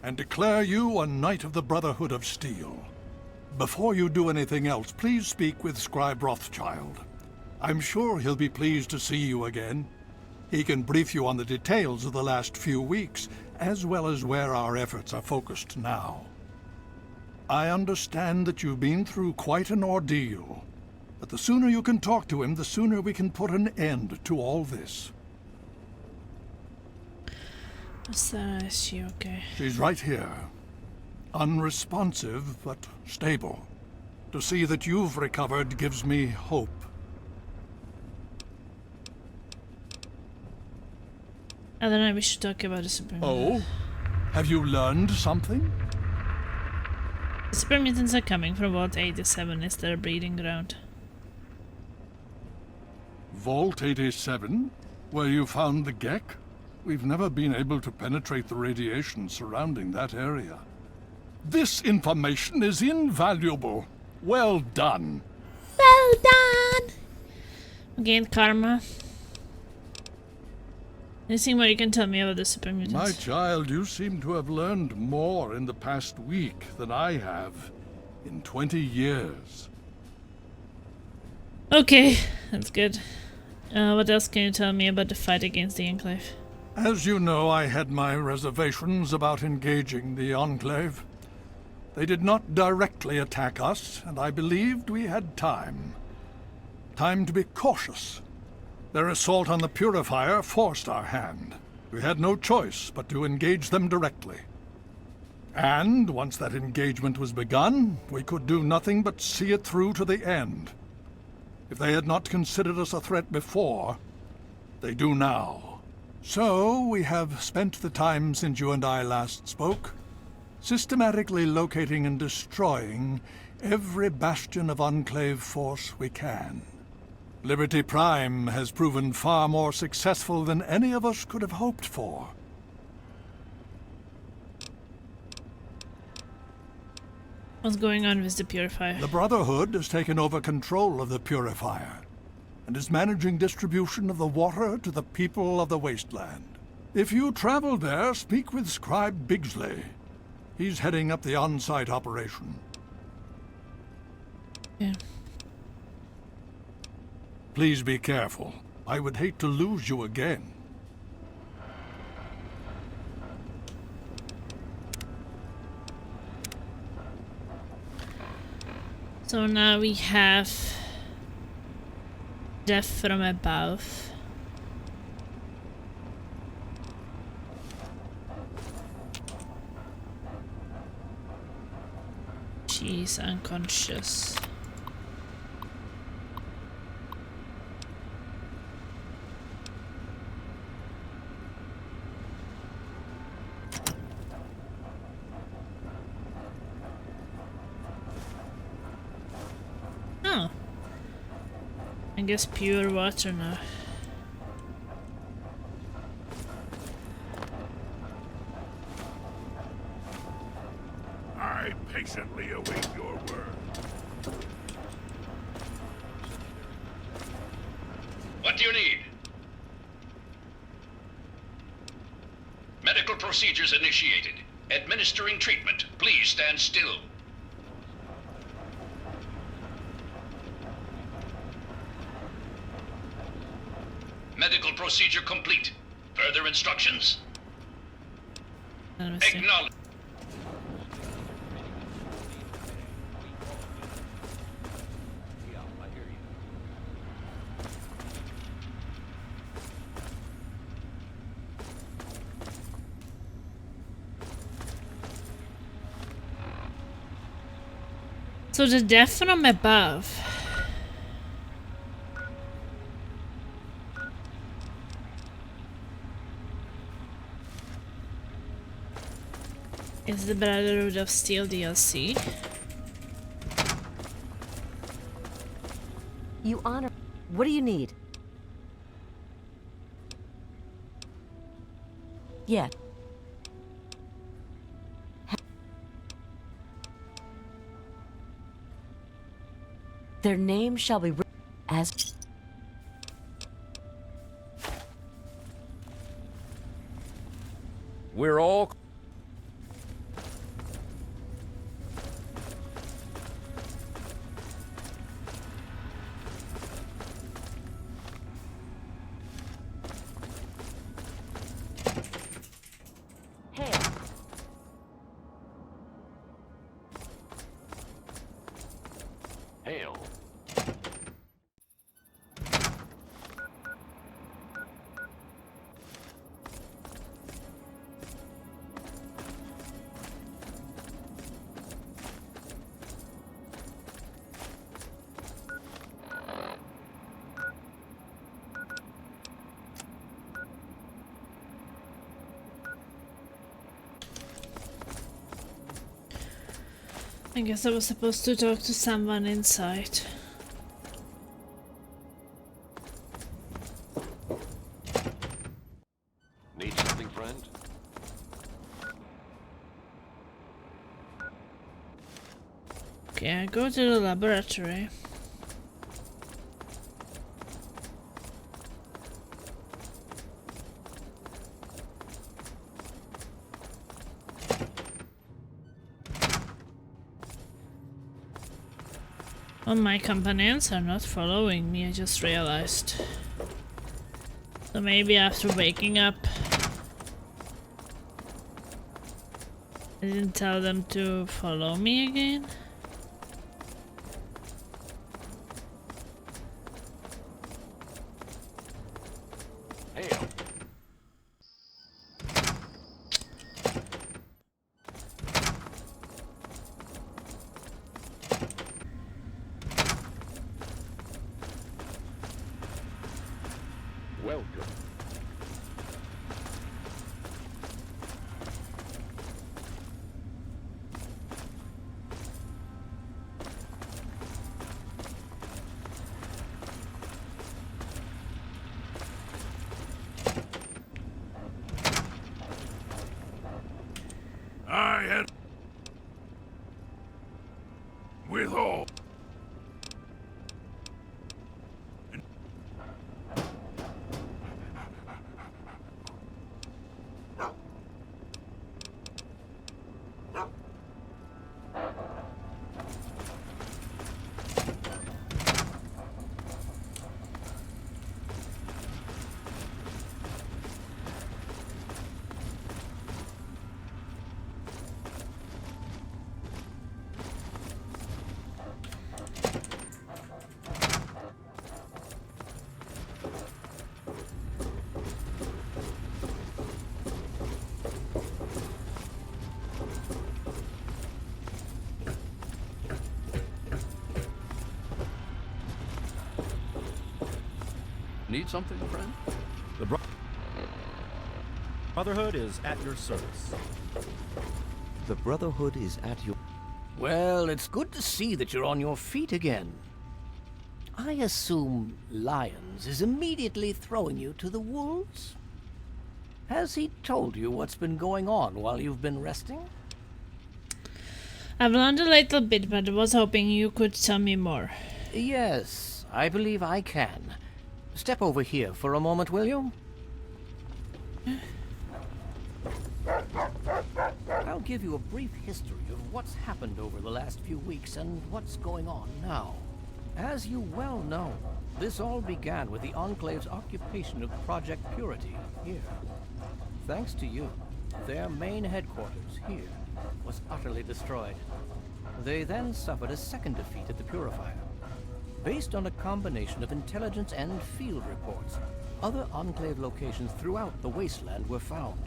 and declare you a Knight of the Brotherhood of Steel. Before you do anything else, please speak with Scribe Rothschild. I'm sure he'll be pleased to see you again. He can brief you on the details of the last few weeks, as well as where our efforts are focused now. I understand that you've been through quite an ordeal, but the sooner you can talk to him, the sooner we can put an end to all this. Is she okay? She's right here. Unresponsive, but stable. To see that you've recovered gives me hope. I don't know, we should talk about the Super Mutants. Oh? Have you learned something? The Super Mutants are coming from Vault 87. Is their breeding ground? Vault 87? Where you found the Gek? We've never been able to penetrate the radiation surrounding that area. This information is invaluable. Well done. Well done! Gained karma. Anything more you can tell me about the Super Mutants? My child, you seem to have learned more in the past week than I have in 20 years. Okay, that's good. What else can you tell me about the fight against the Enclave? As you know, I had my reservations about engaging the Enclave. They did not directly attack us, and I believed we had time. Time to be cautious. Their assault on the Purifier forced our hand. We had no choice but to engage them directly. And once that engagement was begun, we could do nothing but see it through to the end. If they had not considered us a threat before, they do now. So, we have spent the time since you and I last spoke, systematically locating and destroying every bastion of Enclave force we can. Liberty Prime has proven far more successful than any of us could have hoped for. What's going on with the Purifier? The Brotherhood has taken over control of the Purifier and is managing distribution of the water to the people of the wasteland. If you travel there, speak with Scribe Bigsley. He's heading up the on-site operation. Yeah. Please be careful. I would hate to lose you again. So now we have death from above. She's unconscious. Oh. I guess pure water now. I patiently await your word. What do you need? Medical procedures initiated. Administering treatment. Please stand still. Medical procedure complete. Further instructions? Acknowledge. So the death from above. Is the Brotherhood of Steel DLC? You honor. What do you need? Yeah. Their name shall be written as... We're all... Hail. I guess I was supposed to talk to someone inside. Need something, friend? Okay, I go to the laboratory. Oh, my companions are not following me, I just realized. So maybe after waking up, I didn't tell them to follow me again. Hail. Welcome. I had... with all... need something, friend? The Brotherhood is at your service. The Brotherhood is at your... Well, it's good to see that you're on your feet again. I assume Lyons is immediately throwing you to the wolves? Has he told you what's been going on while you've been resting? I've learned a little bit, but I was hoping you could tell me more. Yes, I believe I can. Step over here for a moment, will you? I'll give you a brief history of what's happened over the last few weeks and what's going on now. As you well know, this all began with the Enclave's occupation of Project Purity here. Thanks to you, their main headquarters here was utterly destroyed. They then suffered a second defeat at the Purifier. Based on a combination of intelligence and field reports, other Enclave locations throughout the wasteland were found.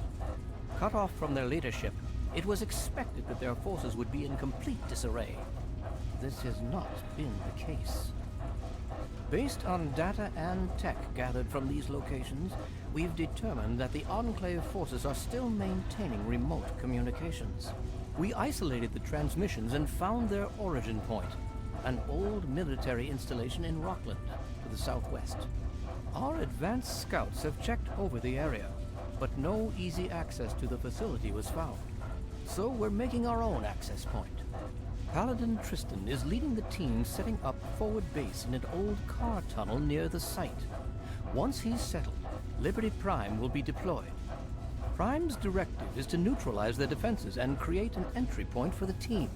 Cut off from their leadership, it was expected that their forces would be in complete disarray. This has not been the case. Based on data and tech gathered from these locations, we've determined that the Enclave forces are still maintaining remote communications. We isolated the transmissions and found their origin point, an old military installation in Rockland, to the southwest. Our advanced scouts have checked over the area, but no easy access to the facility was found. So we're making our own access point. Paladin Tristan is leading the team setting up forward base in an old car tunnel near the site. Once he's settled, Liberty Prime will be deployed. Prime's directive is to neutralize their defenses and create an entry point for the team.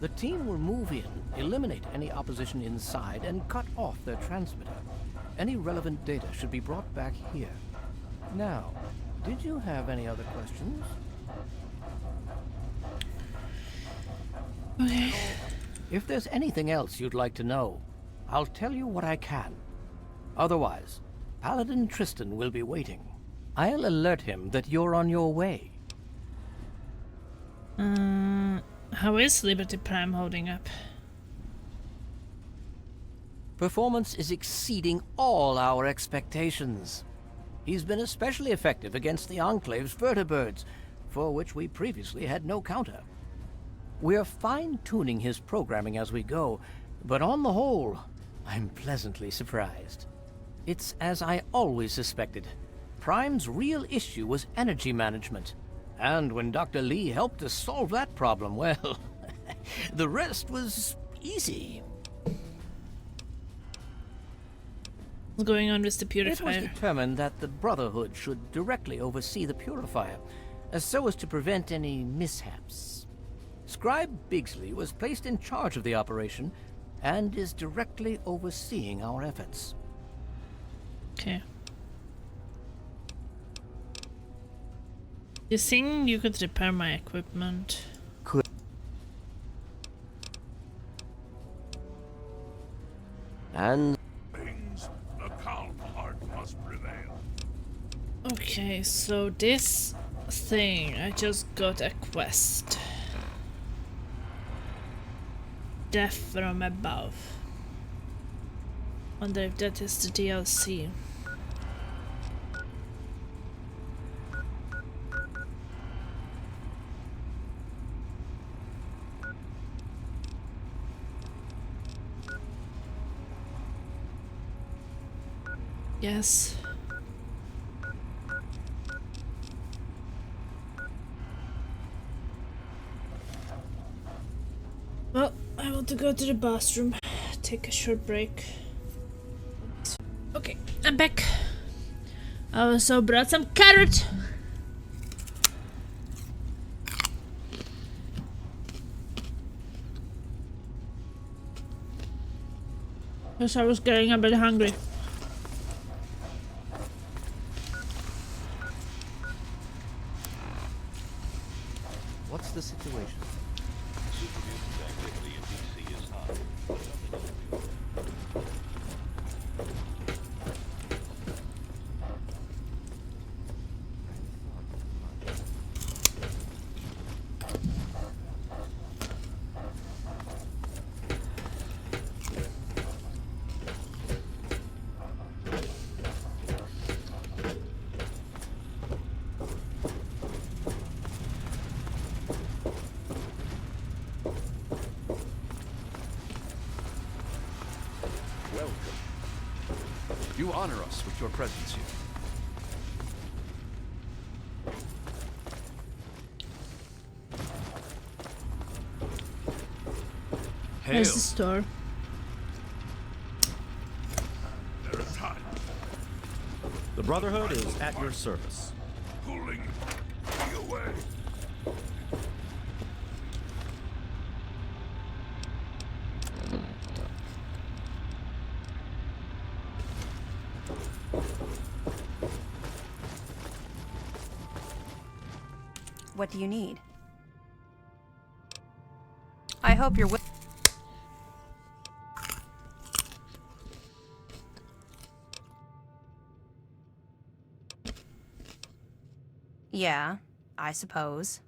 The team will move in, eliminate any opposition inside, and cut off their transmitter. Any relevant data should be brought back here. Now, did you have any other questions? Okay. If there's anything else you'd like to know, I'll tell you what I can. Otherwise, Paladin Tristan will be waiting. I'll alert him that you're on your way. How is Liberty Prime holding up? Performance is exceeding all our expectations. He's been especially effective against the Enclave's vertibirds, for which we previously had no counter. We're fine-tuning his programming as we go, but on the whole, I'm pleasantly surprised. It's as I always suspected. Prime's real issue was energy management. And when Dr. Lee helped us solve that problem, well, the rest was easy. What's going on with the Purifier? It was determined that the Brotherhood should directly oversee the Purifier, so as to prevent any mishaps. Scribe Bigsley was placed in charge of the operation and is directly overseeing our efforts. Okay. You think you could repair my equipment? Could. And things, the calm heart must prevail. Okay, so this thing, I just got a quest. Death from above. Wonder if that is the DLC. Yes. Well, I want to go to the bathroom, take a short break. Okay, I'm back. I also brought some carrot. Because I was getting a bit hungry. What's the situation? Supermutants activity in DC is high. you honor us with your presence here? There's the store. The Brotherhood is at your service. Pulling me away. What do you need? I hope you're with. Yeah, I suppose.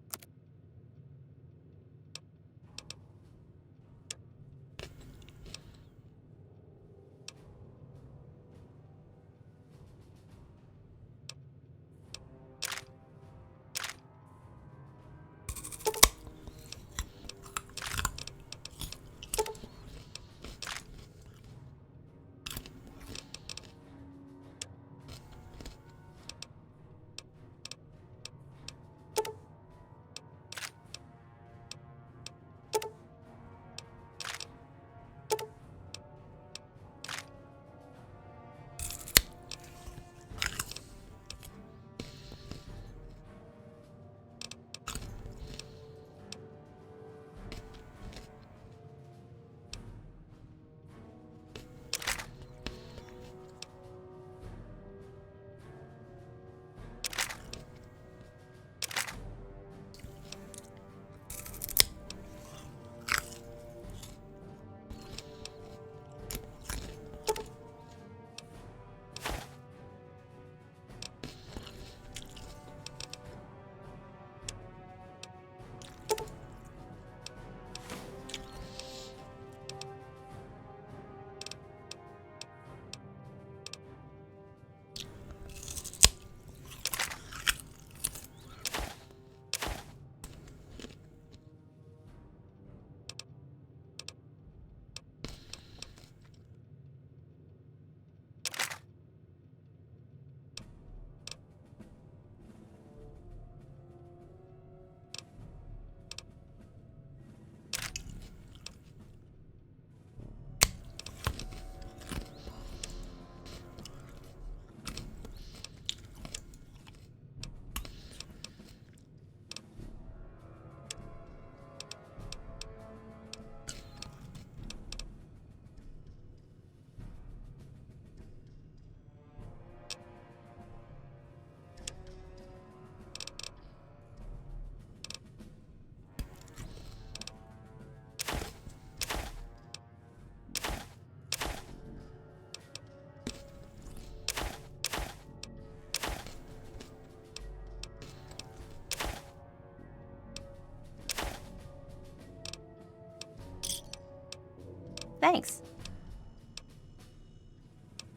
Thanks.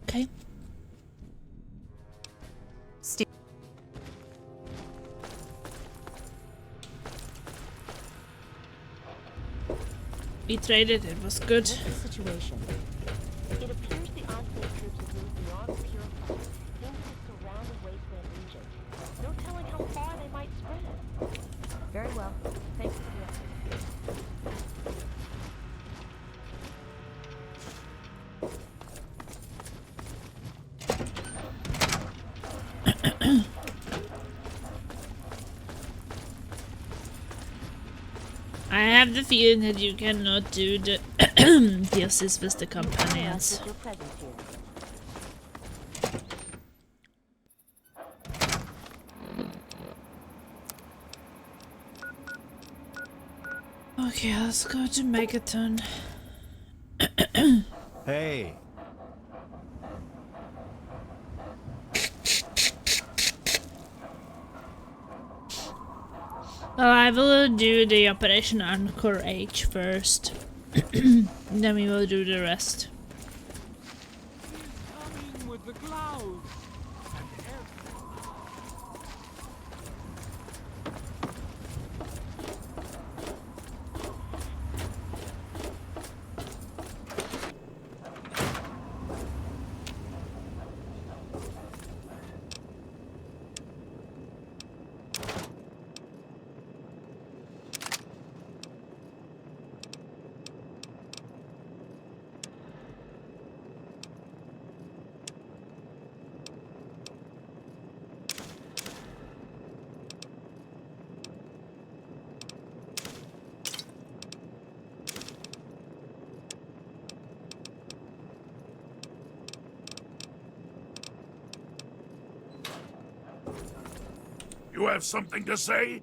Okay. We traded, it was good. What's the situation? It appears the Enclave troops have moved beyond the Purified into the surrounding wasteland region. No telling how far they might spread. Very well. Thanks for the update. I have the feeling that you cannot do the DLCs with the companions. Okay, let's go to Megaton. Hey. Well, I will do the Operation Anchor H first. Then we will do the rest. Coming with the clouds. You have something to say?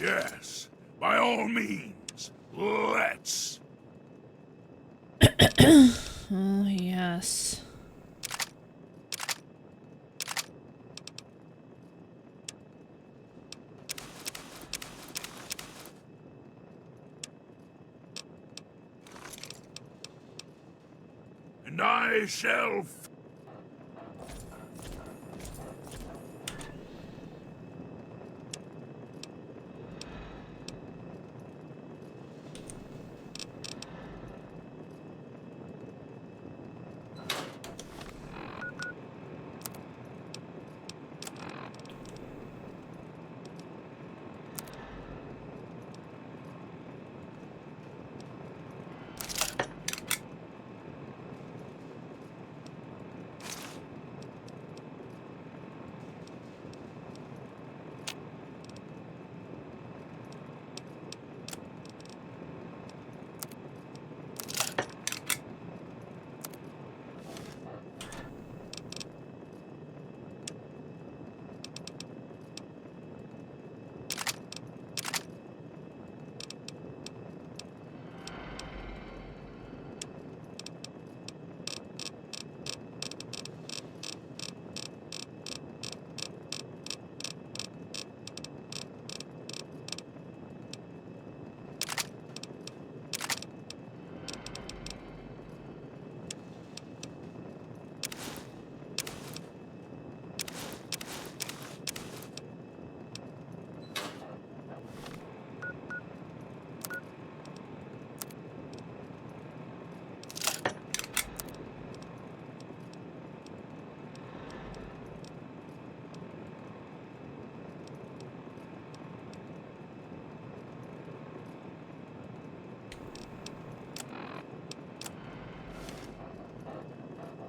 Yes, by all means. Let's. Oh, yes. And I shall.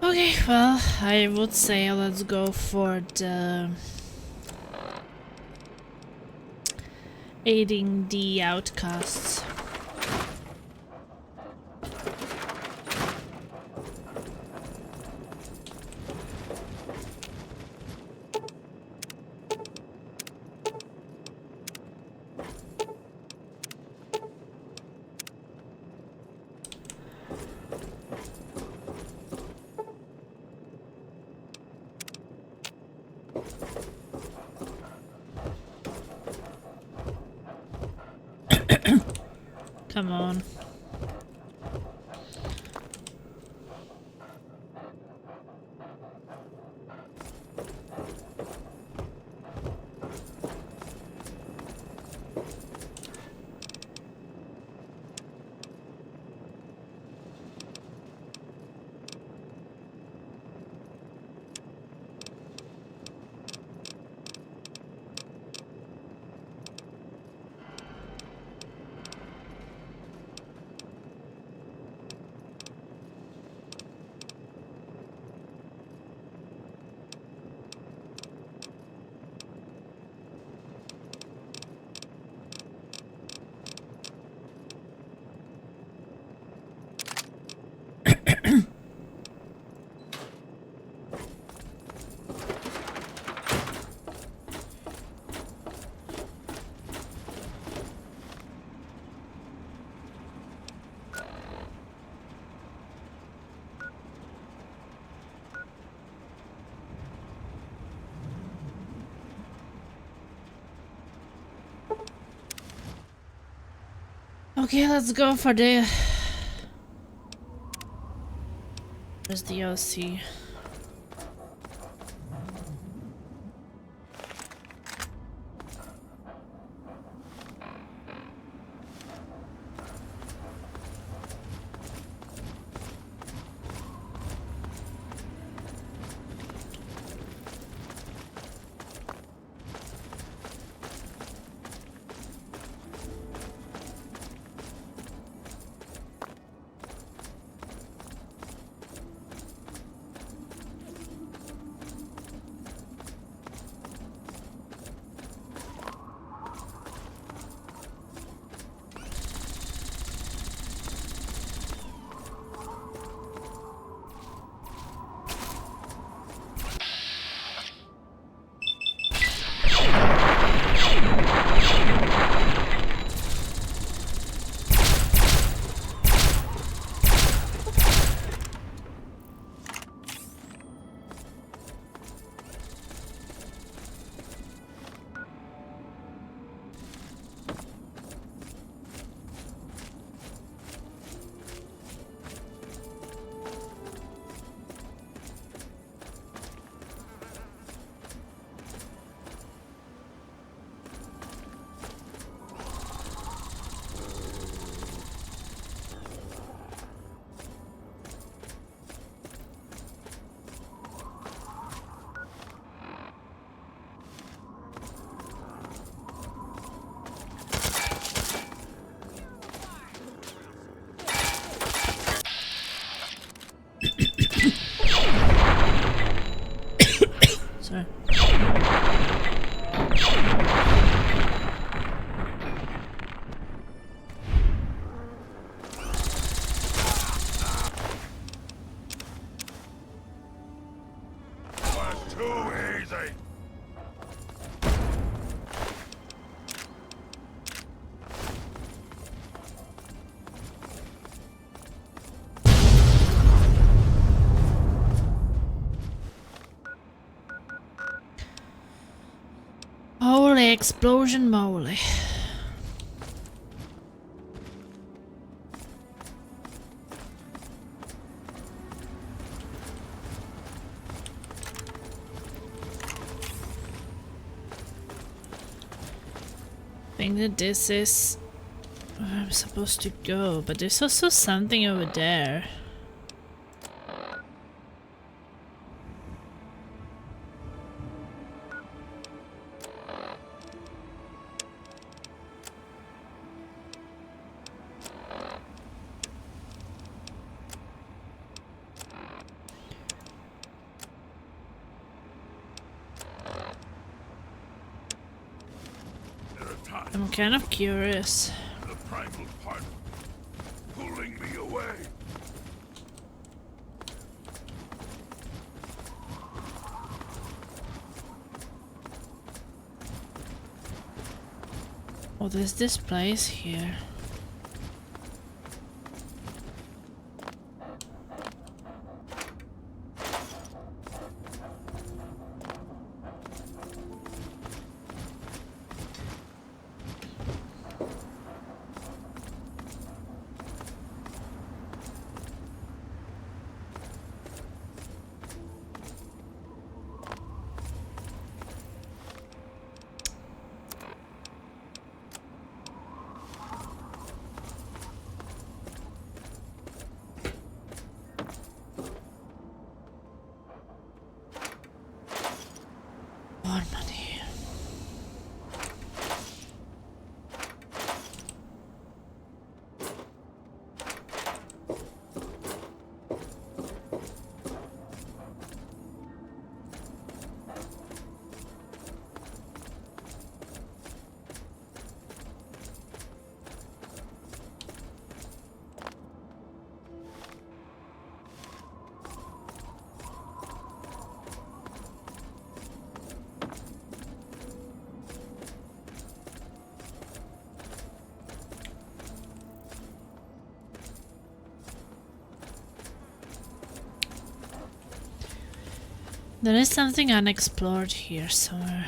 Okay, well, I would say let's go for the aiding the outcasts. Come on. Okay, let's go for the... Where's the OC? Holy explosion moly. I think that this is where I'm supposed to go, but there's also something over there. I'm kind of curious. The primal part pulling me away. Oh, there's this place here. More money. There is something unexplored here somewhere.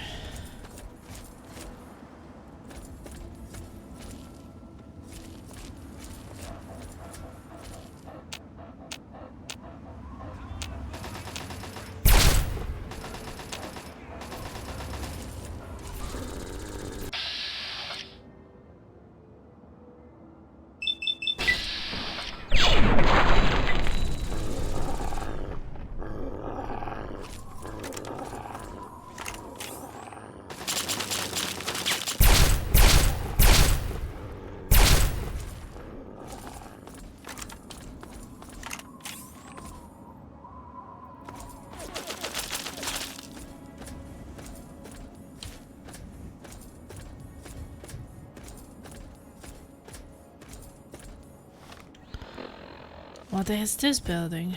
What is this building?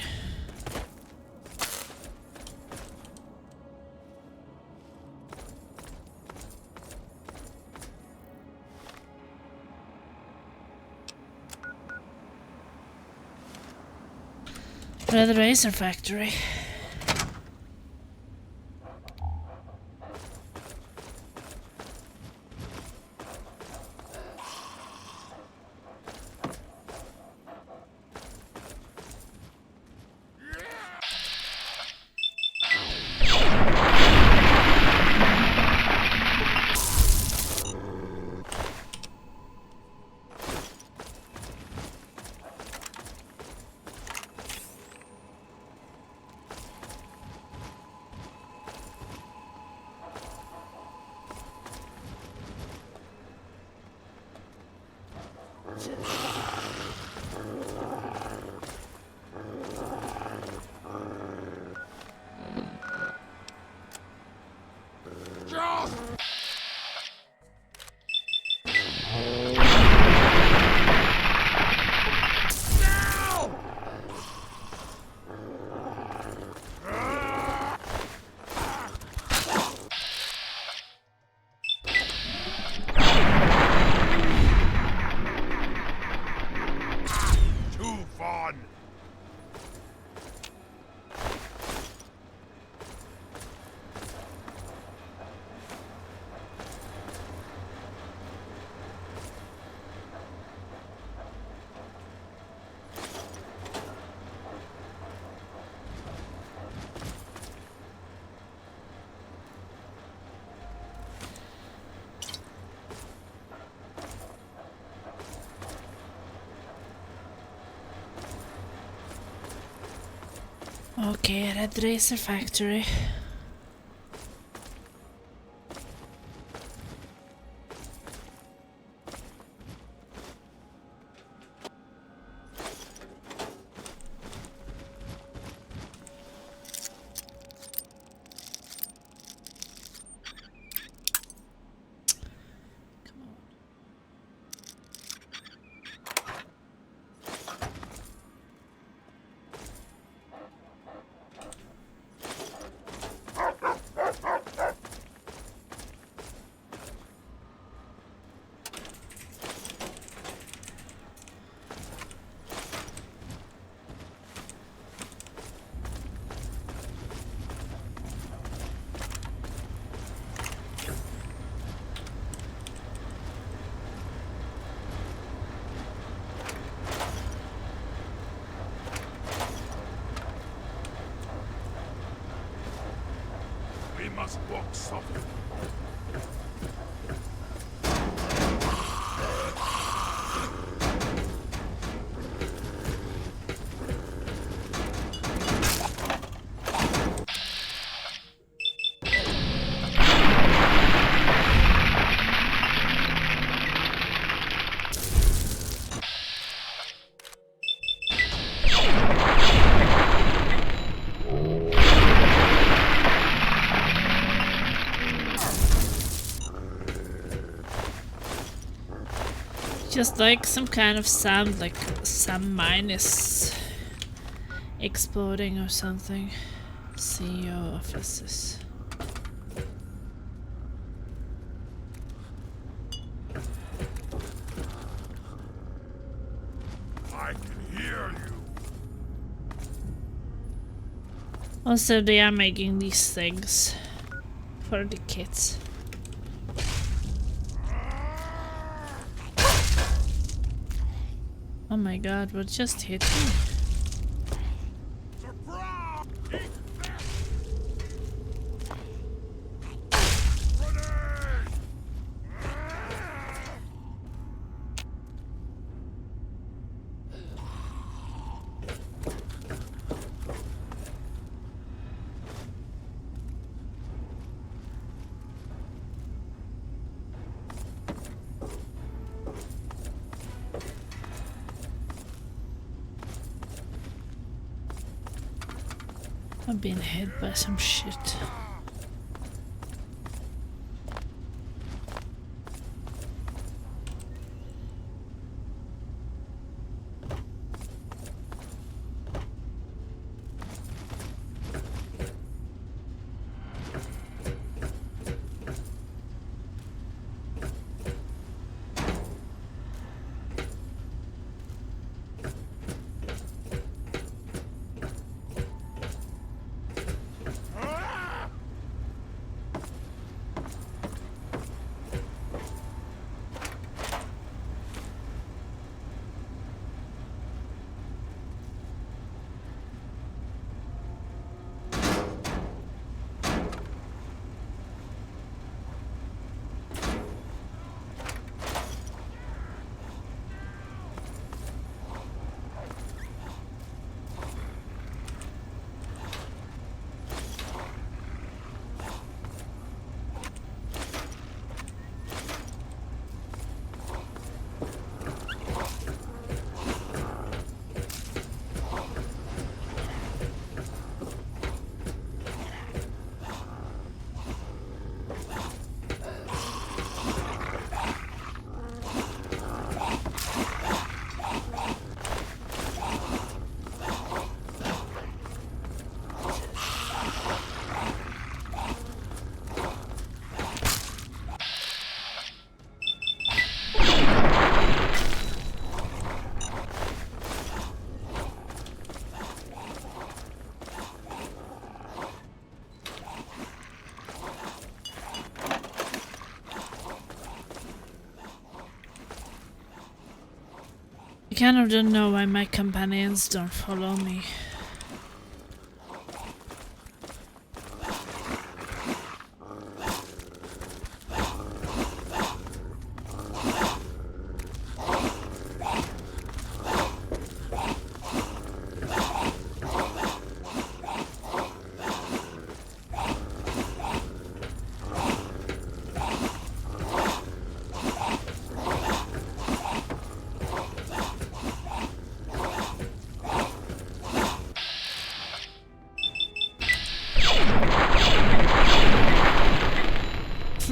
Red Razor Factory. Okay, Red Racer Factory. We must walk softly. Just like some kind of sound, like some mine is exploding or something. CEO offices. I can hear you. Also, they are making these things for the kids. Oh my god, what just hit me? I've been hit by some shit. I kind of don't know why my companions don't follow me.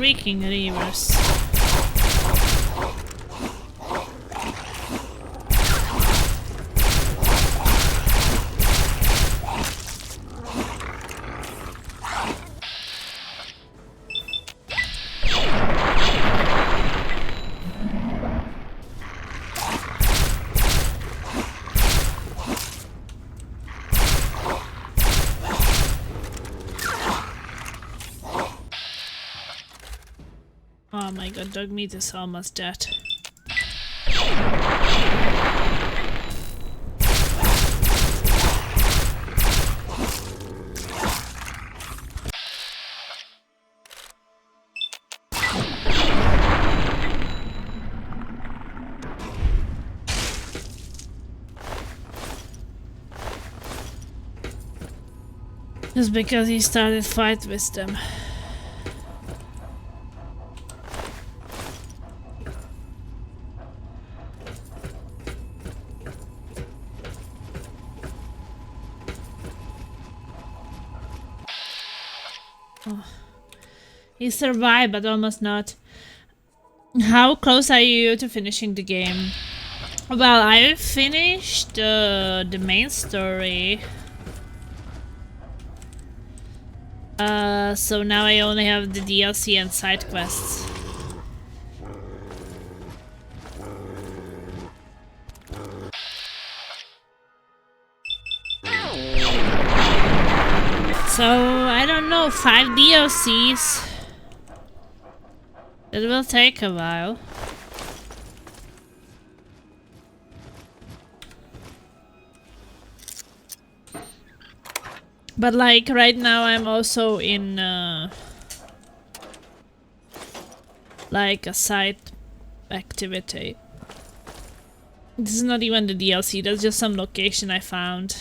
freaking reavers. Oh my god, dog meat is almost dead. Just because he started fight with them. Oh. He survived, but almost not. How close are you to finishing the game? Well, I finished the main story. So now I only have the DLC and side quests. So, I don't know, 5 DLCs. It will take a while. But like right now I'm also in like a side activity. This is not even the DLC, that's just some location I found.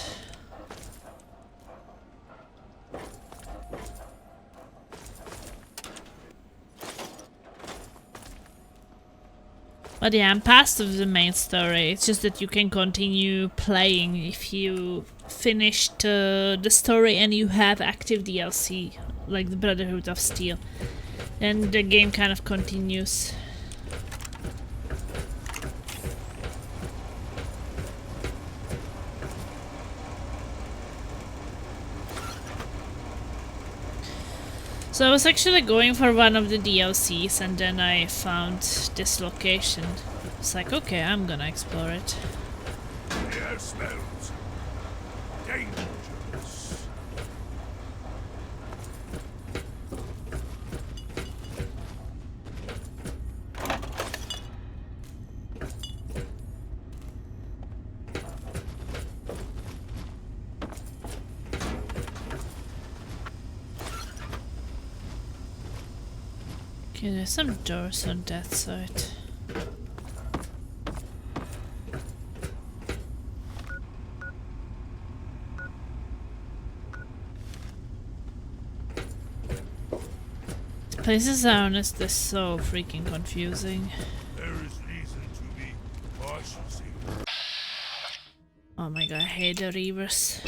But yeah, I'm past of the main story. It's just that you can continue playing if you finished the story and you have active DLC, like the Brotherhood of Steel. Then the game kind of continues. So I was actually going for one of the DLCs and then I found this location. It's like, okay, I'm gonna explore it. The air smells dangerous. Okay, there's some doors on that side. Places are honestly so freaking confusing. There is reason to be cautious here. Oh my god, I hate the reavers.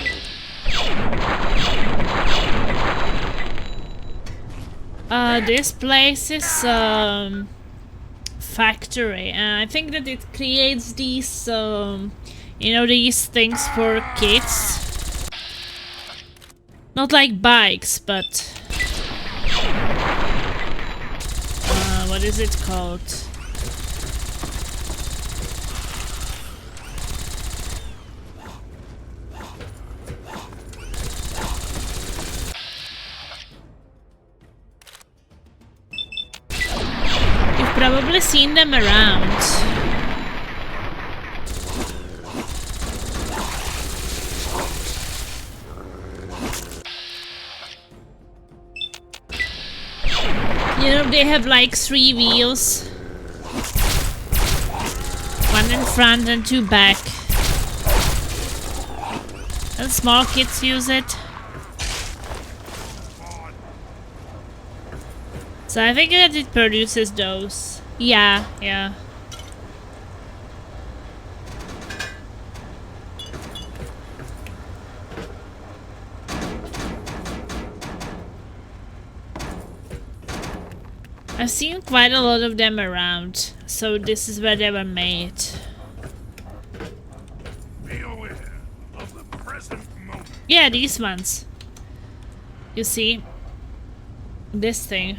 This place is factory, and I think that it creates these you know, these things for kids. Not like bikes, but what is it called? You've probably seen them around. You know, they have like 3 wheels. One in front and 2 back. And small kids use it. So I think that it produces those. Yeah, yeah. I've seen quite a lot of them around, so this is where they were made. Be aware of the present moment. Yeah, these ones. You see, this thing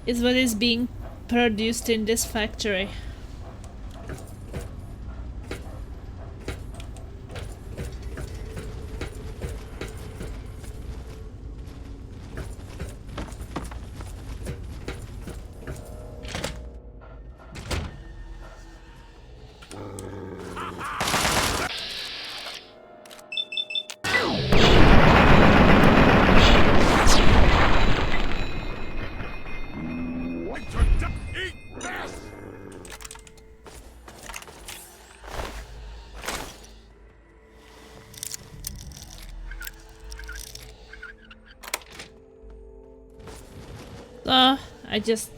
is what is being produced in this factory. Oh,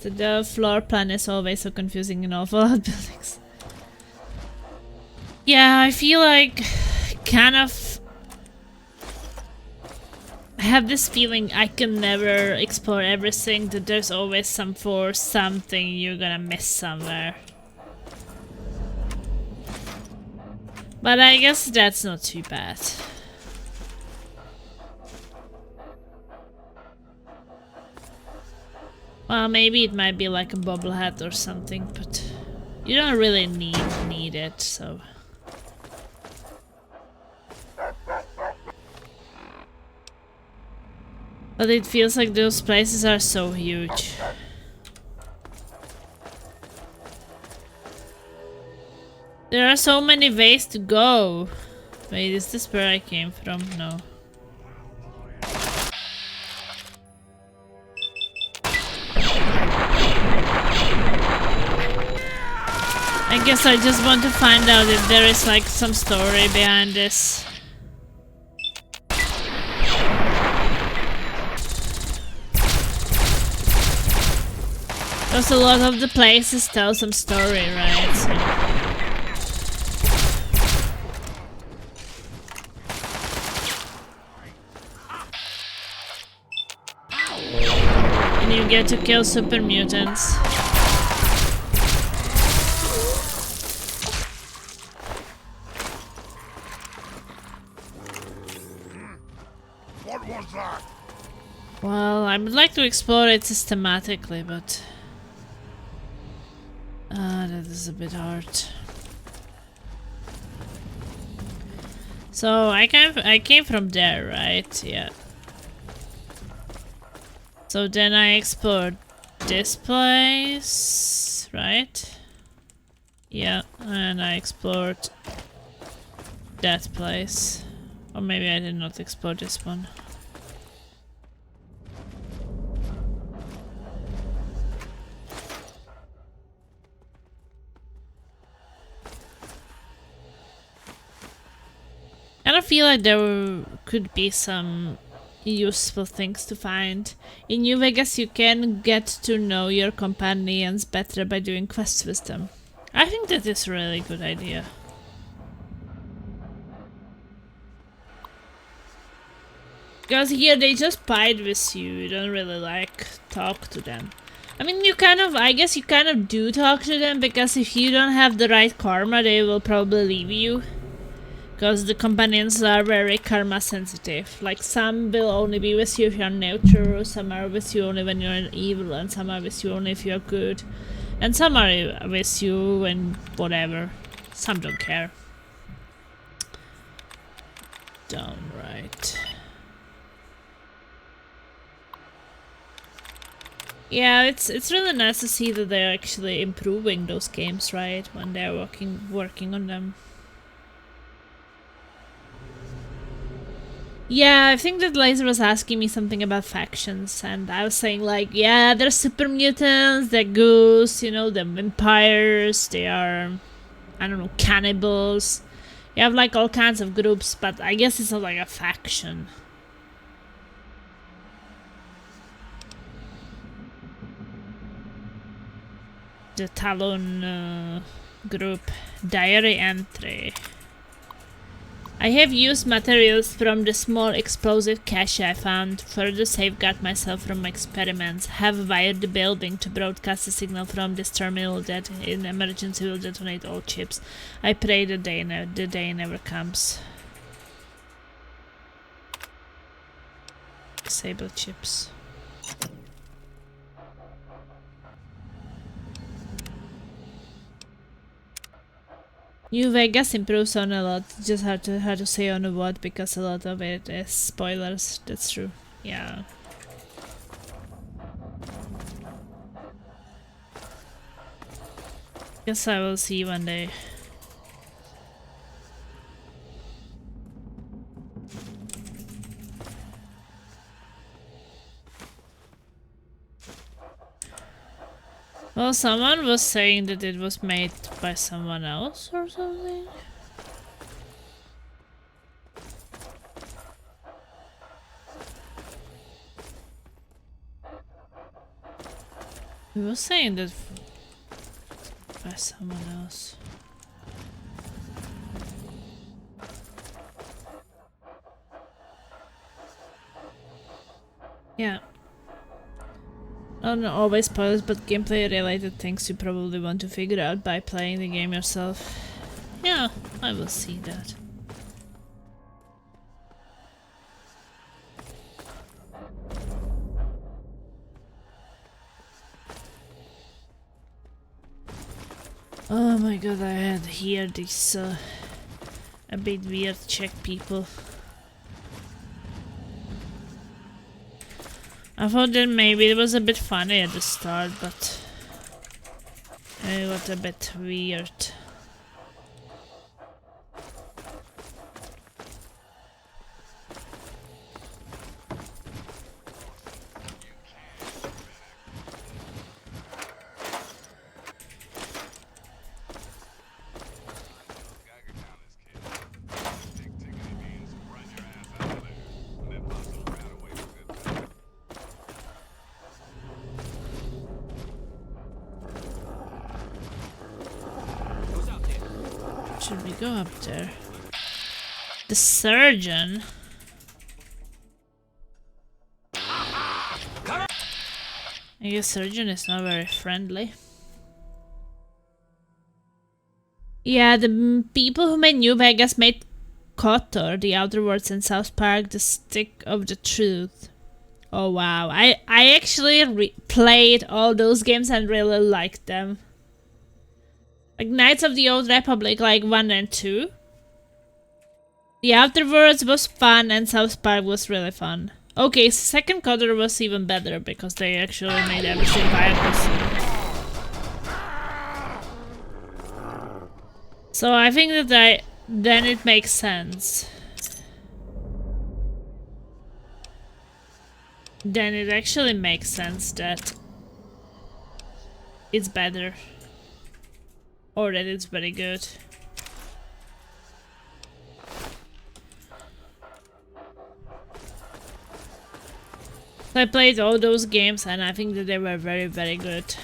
the floor plan is always so confusing in all Fallout buildings. Yeah, I feel like kind of I have this feeling I can never explore everything, that there's always something you're gonna miss somewhere. But I guess that's not too bad. Well, maybe it might be like a bobblehead or something, but you don't really need it, so. But it feels like those places are so huge. There are so many ways to go. Wait, is this where I came from? No. I guess I just want to find out if there is like some story behind this. Because a lot of the places tell some story, right? So. And you get to kill super mutants. What was that? Well, I would like to explore it systematically, but that is a bit hard. So I came from there, right? Yeah. So then I explored this place, right? Yeah, and I explored that place. Or maybe I did not explore this one. I feel like there could be some useful things to find. In New Vegas you can get to know your companions better by doing quests with them. I think that is a really good idea. Because here they just bite with you, you don't really like talk to them. I mean, I guess you kind of do talk to them, because if you don't have the right karma they will probably leave you. Because the companions are very karma sensitive. Like, some will only be with you if you're neutral, some are with you only when you're evil, and some are with you only if you're good. And some are with you and whatever. Some don't care. Downright. Yeah, it's really nice to see that they're actually improving those games, right? When they're working on them. Yeah, I think that Laser was asking me something about factions, and I was saying like, yeah, they're super mutants, they're ghosts, you know, they're vampires, they are, I don't know, cannibals. You have like all kinds of groups, but I guess it's not like a faction. The Talon group, diary entry. I have used materials from the small explosive cache I found to further safeguard myself from experiments. Have wired the building to broadcast a signal from this terminal that in emergency will detonate all chips. I pray the day never comes. Disable chips. New Vegas improves on a lot. Just have to say on what, because a lot of it is spoilers. That's true. Yeah. Guess I will see one day. Well, someone was saying that it was made by someone else or something. He was saying that by someone else. Yeah. Not always spoilers, but gameplay related things you probably want to figure out by playing the game yourself. Yeah, I will see that. Oh my god, I had here these a bit weird Czech people. I thought that maybe it was a bit funny at the start, but it got a bit weird. Should we go up there? The surgeon? I guess surgeon is not very friendly. Yeah, the people who made New Vegas made KOTOR, The Outer Worlds, and South Park, The Stick of the Truth. Oh wow, I actually played all those games and really liked them. Like Knights of the Old Republic, like 1 and 2. The Outer Worlds was fun and South Park was really fun. Okay, second KOTOR was even better because they actually made everything viable. So I think that then it makes sense. Then it actually makes sense that it's better. Or that it's very good. So I played all those games and I think that they were very, very good.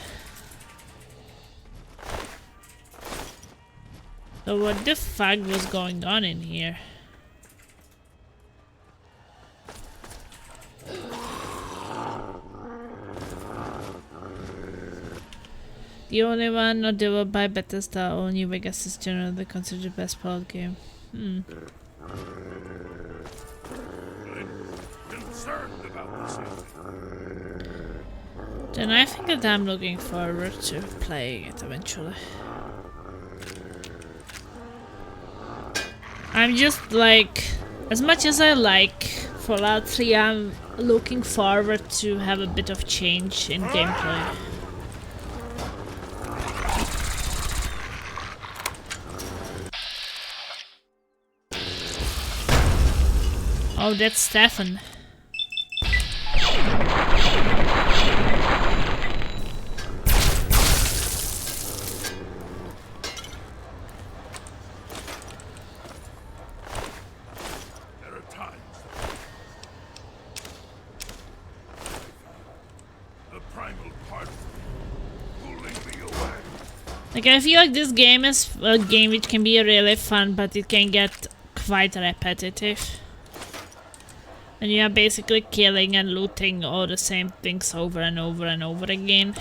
So what the fuck was going on in here? The only one not developed by Bethesda or New Vegas is generally considered the best Fallout game. I'm concerned about this. Then I think that I'm looking forward to playing it eventually. I'm just like, as much as I like Fallout 3, I'm looking forward to have a bit of change in gameplay. Oh, that's Stefan. There are times the primal part pulling me away. Like, I feel like this game is a game which can be really fun, but it can get quite repetitive. And you are basically killing and looting all the same things over and over and over again.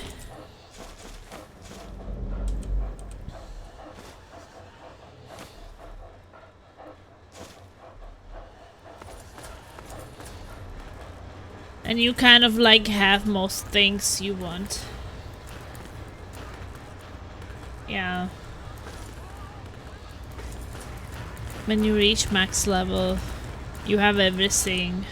And you kind of like have most things you want. Yeah. When you reach max level, you have everything.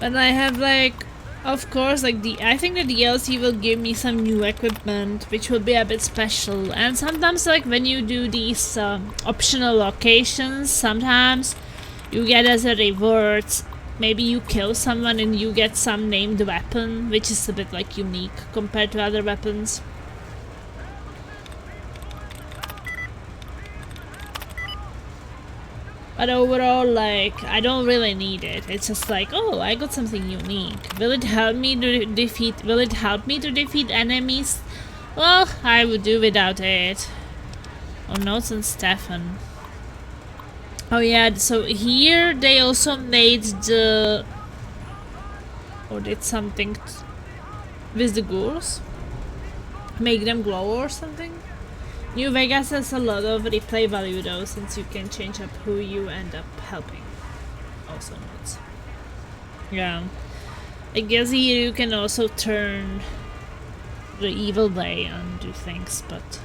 And I have like, of course, like I think the DLC will give me some new equipment, which will be a bit special. And sometimes, like when you do these optional locations, sometimes you get as a reward, maybe you kill someone and you get some named weapon, which is a bit like unique compared to other weapons. But overall, like, I don't really need it. It's just like, oh, I got something unique. Will it help me to defeat enemies? Well, I would do without it. Oh, notes on Stefan. Oh yeah, so here they also made the... or did something with the ghouls? Make them glow or something? New Vegas has a lot of replay value though, since you can change up who you end up helping. Also notes. Yeah. I guess here you can also turn the evil way and do things, but...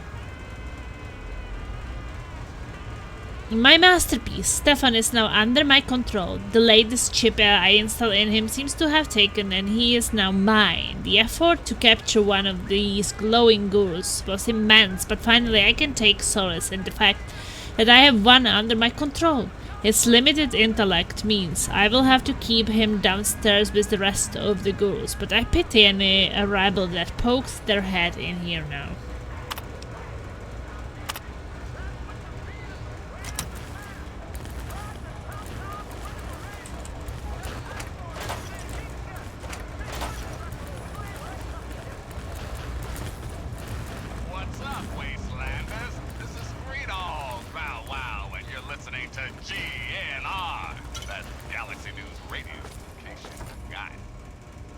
My masterpiece, Stefan, is now under my control. The latest chip I installed in him seems to have taken, and he is now mine. The effort to capture one of these glowing ghouls was immense, but finally I can take solace in the fact that I have one under my control. His limited intellect means I will have to keep him downstairs with the rest of the ghouls, but I pity any rebel that pokes their head in here now.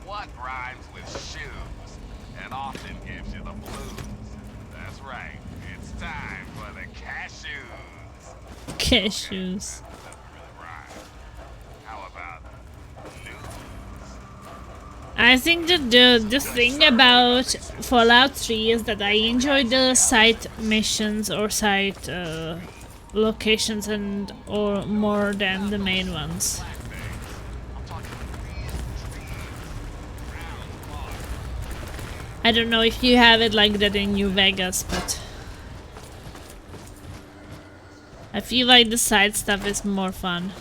What rhymes with shoes and often gives you the blues? That's right, it's time for the cashews. Cashews. How about I think that the thing about Fallout 3 is that I enjoy the side missions or side locations and or more than the main ones. I don't know if you have it like that in New Vegas, but I feel like the side stuff is more fun.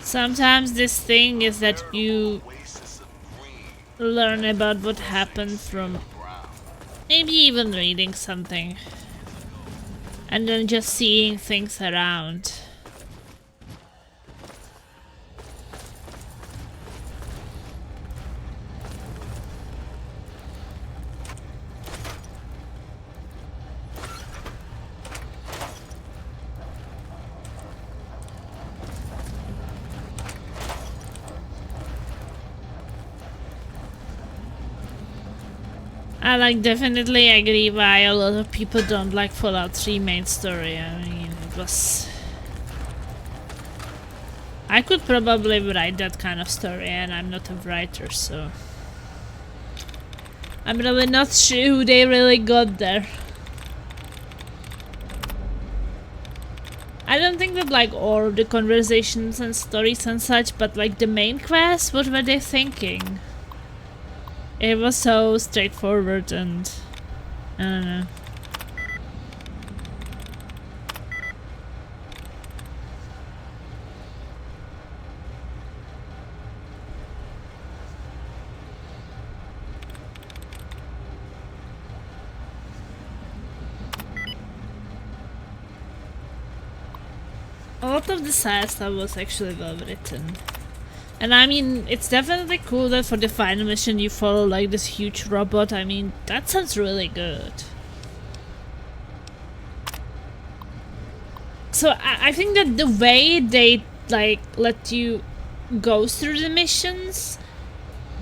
Sometimes this thing is that you learn about what happened from maybe even reading something. And then just seeing things around. I like definitely agree why a lot of people don't like Fallout 3 main story. I mean, it was... I could probably write that kind of story, and I'm not a writer, so... I'm really not sure who they really got there. I don't think that like all of the conversations and stories and such, but like the main quest, what were they thinking? It was so straightforward and I don't know. a lot of the side stuff was actually well written. And I mean, it's definitely cool that for the final mission you follow like this huge robot. I mean, that sounds really good. So I think that the way they like let you go through the missions,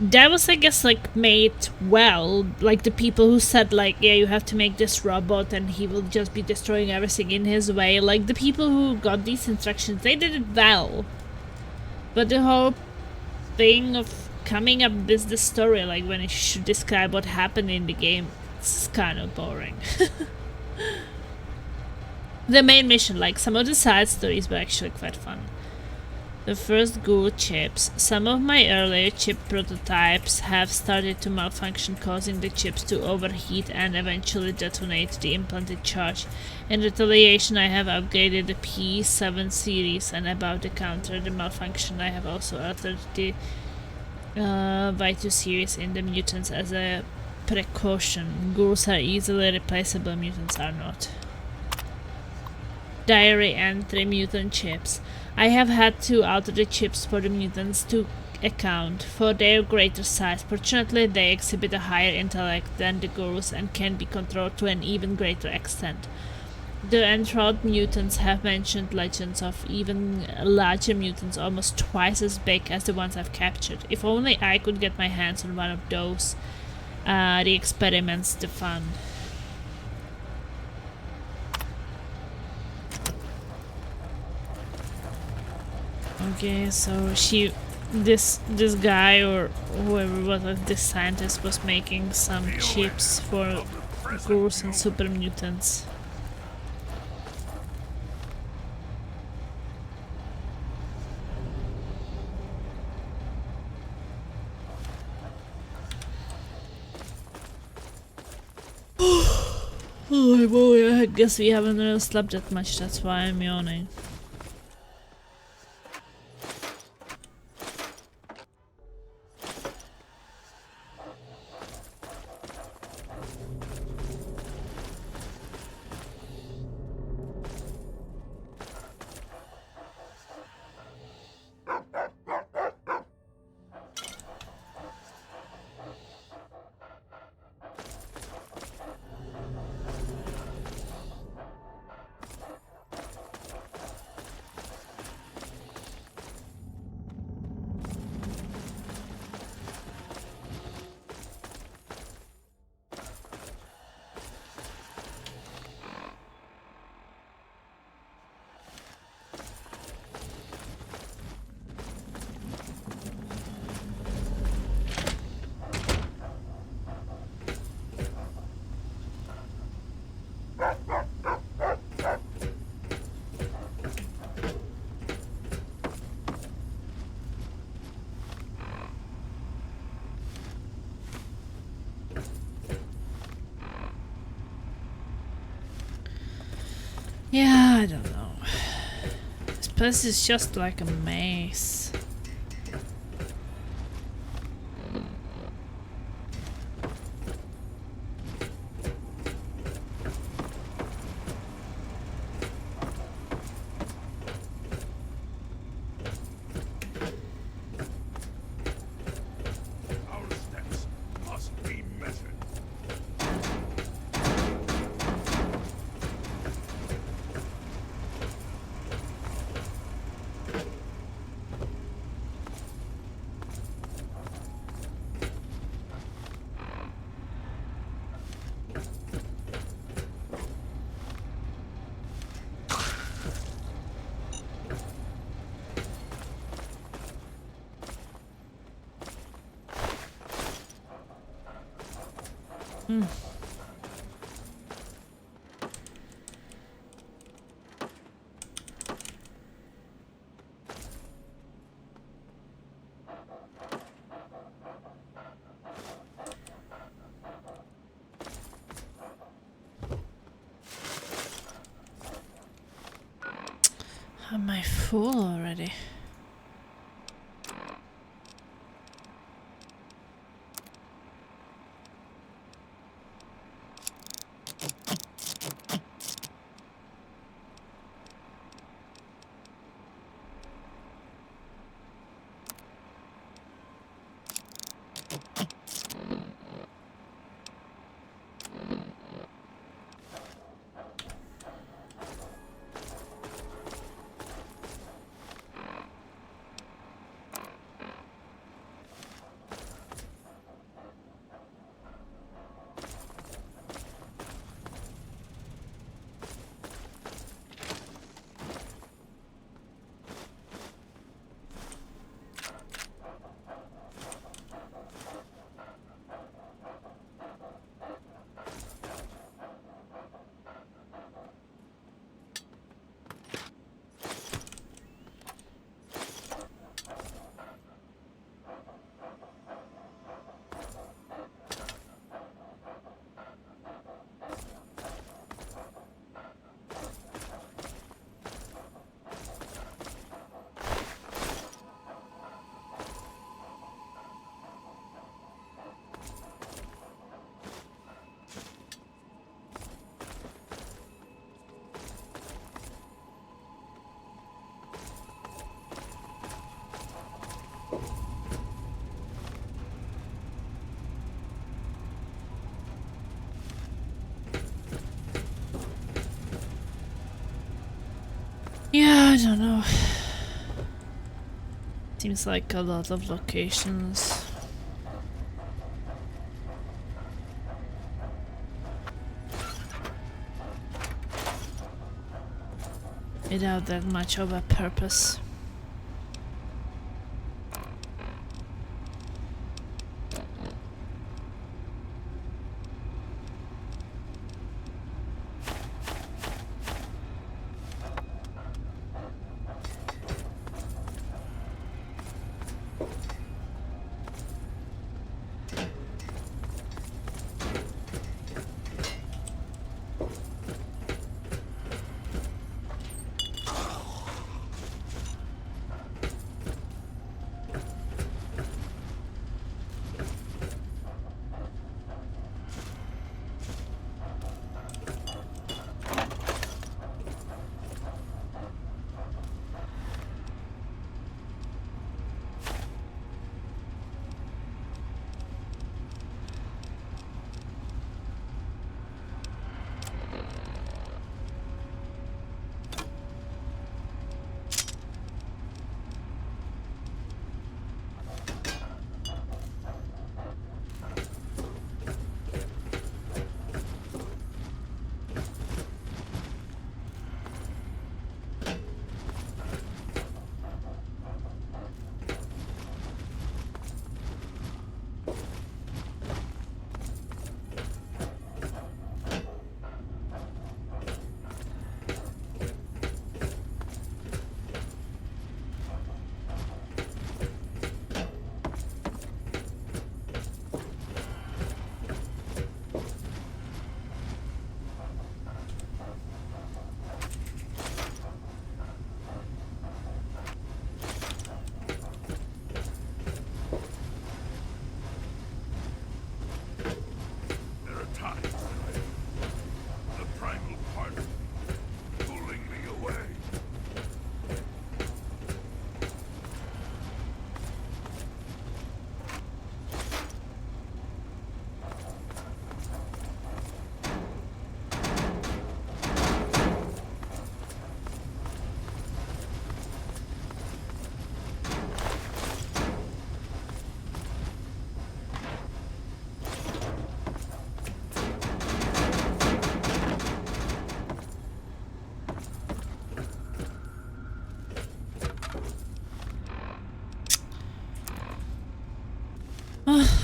that was, I guess, like made well. Like the people who said like, yeah, you have to make this robot and he will just be destroying everything in his way. Like the people who got these instructions, they did it well. But the whole thing of coming up with the story, like when it should describe what happened in the game, it's kind of boring. The main mission, like some of the side stories, were actually quite fun. The first ghoul chips. Some of my earlier chip prototypes have started to malfunction, causing the chips to overheat and eventually detonate the implanted charge. In retaliation, I have upgraded the P7 series, and about to counter the malfunction, I have also altered the Y2 series in the mutants as a precaution. Ghouls are easily replaceable, mutants are not. Diary entry: mutant chips. I have had to alter the chips for the mutants to account for their greater size. Fortunately, they exhibit a higher intellect than the ghouls and can be controlled to an even greater extent. The enthralled mutants have mentioned legends of even larger mutants, almost twice as big as the ones I've captured. If only I could get my hands on one of those. The experiments, the fun. Okay, so this guy or whoever was this scientist was making some chips for ghouls and super mutants. Oh boy, I guess we haven't really slept that much, that's why I'm yawning. Yeah, I don't know. This place is just like a maze. Our steps must be measured. Am I full already? Yeah, I don't know. Seems like a lot of locations. Without that much of a purpose.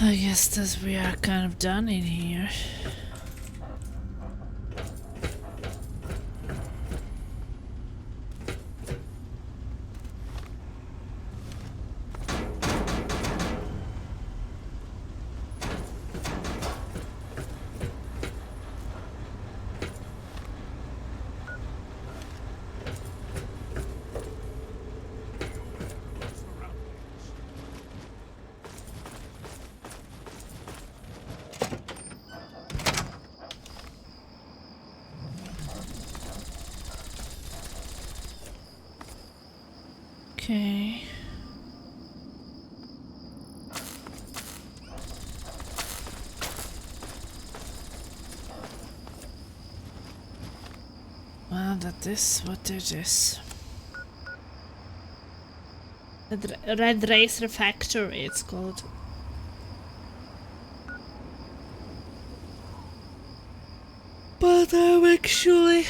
I guess that we are kind of done in here. Okay. Well, that is what it is. Red Racer Factory, it's called. But I'm actually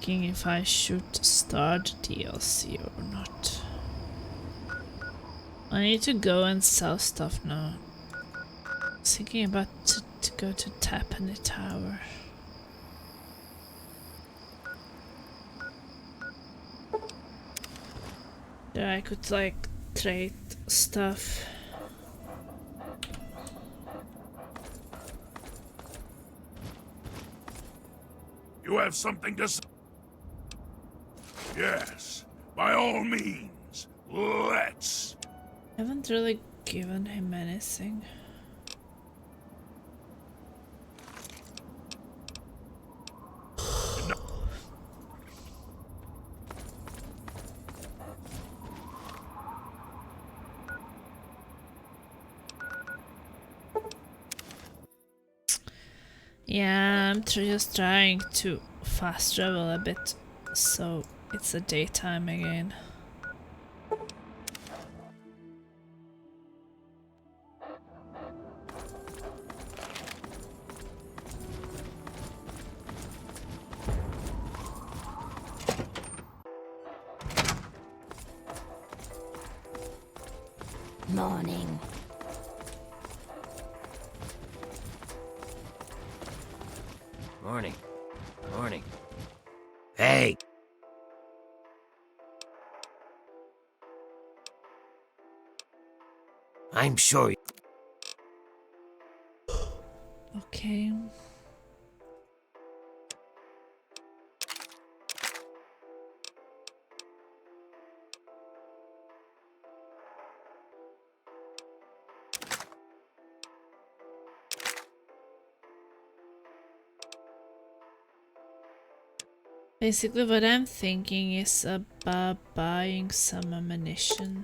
thinking if I should start DLC or not. I need to go and sell stuff now. I was thinking about to go to Tapany Tower. There I could like trade stuff. You have something to say? Yes, by all means, let's. I haven't really given him anything. Yeah, I'm just trying to fast travel a bit so it's a daytime again. Morning. Morning. Morning. Hey! I'm sure. Okay. Basically what I'm thinking is about buying some ammunition.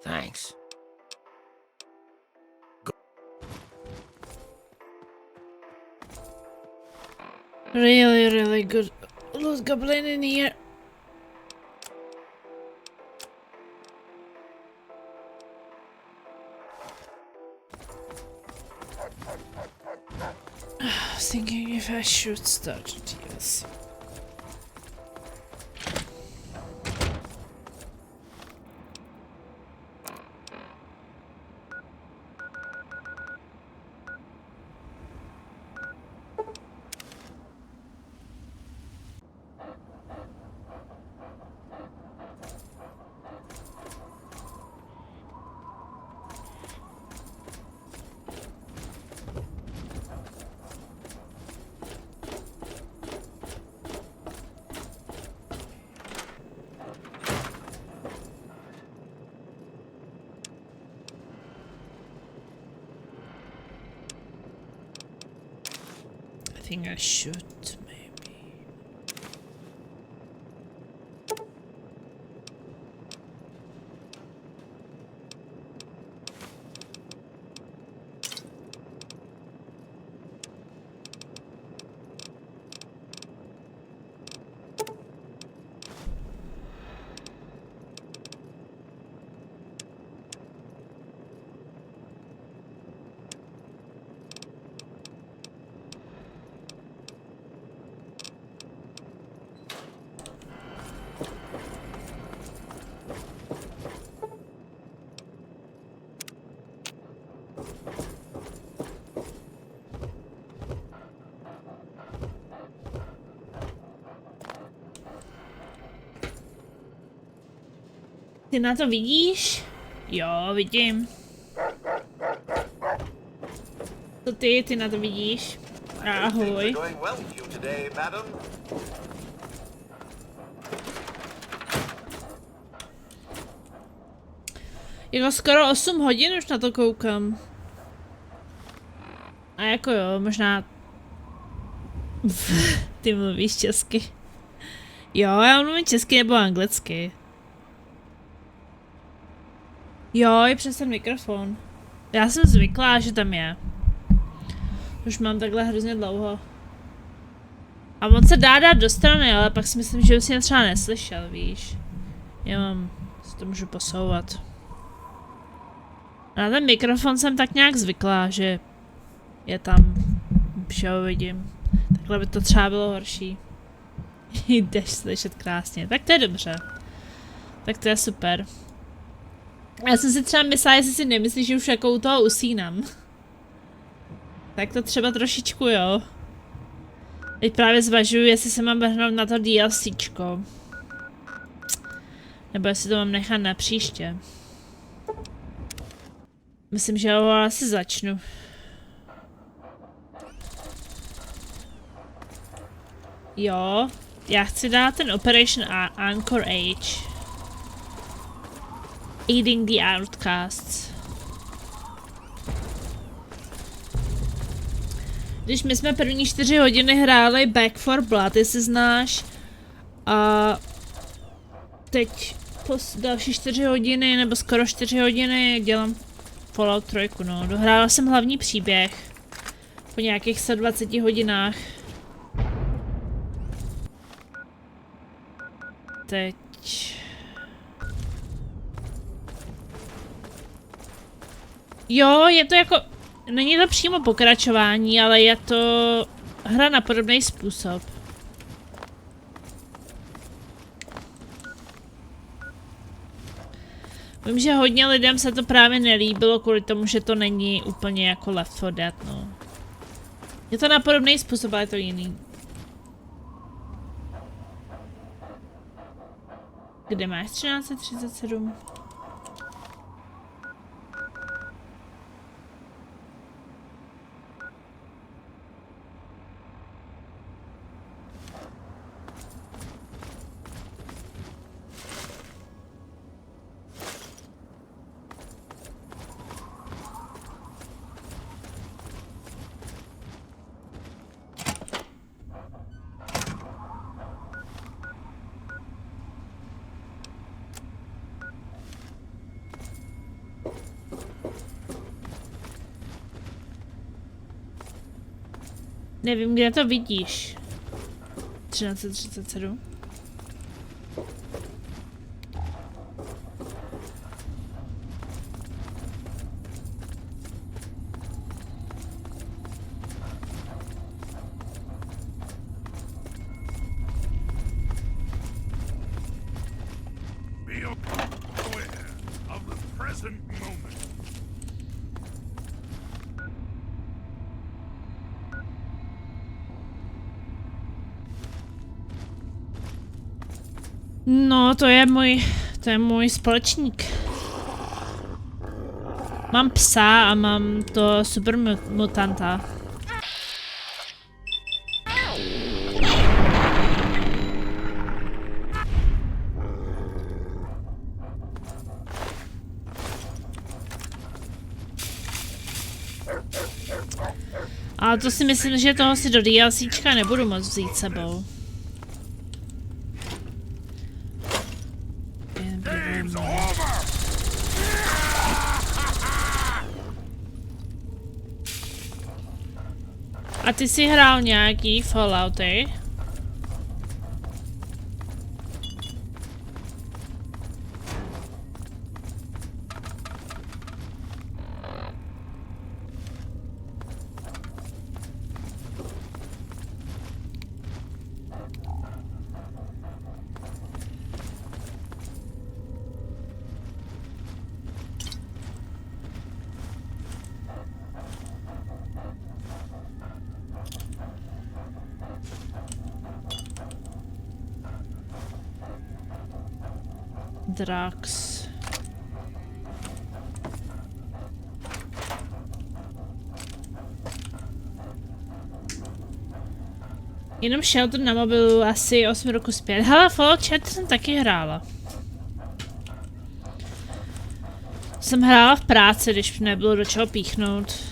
Thanks. Really good loot goblin in here. I was thinking if I should start it, yes. think I should, maybe. Ty na to vidíš? Jo, vidím. To ty na to vidíš? Ahoj. Jako skoro 8 hodin už na to koukám. A jako jo, možná... Ty mluvíš česky. Jo, já mluvím česky nebo anglicky. Jo, je přes ten mikrofon. Já jsem zvyklá, že tam je. Už mám takhle hrozně dlouho. A on se dá dát do strany, ale pak si myslím, že už si třeba neslyšel, víš. Já mám, si to můžu posouvat. Na ten mikrofon jsem tak nějak zvyklá, že je tam, že ho vidím. Takhle by to třeba bylo horší. Jdeš slyšet krásně, tak to je dobře. Tak to je super. Já jsem si třeba myslela, jestli si nemyslíš, že už jako u toho usínám. Tak to třeba trošičku, jo. Teď právě zvažuju, jestli se mám vrhnout na to DLCčko. Nebo jestli to mám nechat na příště. Myslím, že ho asi začnu. Jo, já chci dát ten Operation Anchor Age. Aiding the Outcasts. Když my jsme první 4 hodiny hráli Back 4 Blood, jestli znáš. A teď po další 4 hodiny, nebo skoro 4 hodiny dělám Fallout 3, no. Dohrála jsem hlavní příběh. Po nějakých 120 hodinách. Teď... Jo, je to jako... Není to přímo pokračování, ale je to hra na podobný způsob. Vím, že hodně lidem se to právě nelíbilo kvůli tomu, že to není úplně jako Left 4 Dead, no. Je to na podobný způsob, ale je to jiný. Kde máš 1337? Nevím, kde to vidíš. 1337. Be aware of the present moment. No, to je můj společník. Mám psa a mám to super mutanta. Ale to si myslím, že toho si do DLCčka nebudu moc vzít sebou. A ty jsi hrál nějaký Fallouty? Drax. Jenom Shelter na mobilu asi 8 roku zpět. Hele, Fallout 4 jsem taky hrála. Jsem hrála v práci, když nebylo do čeho píchnout.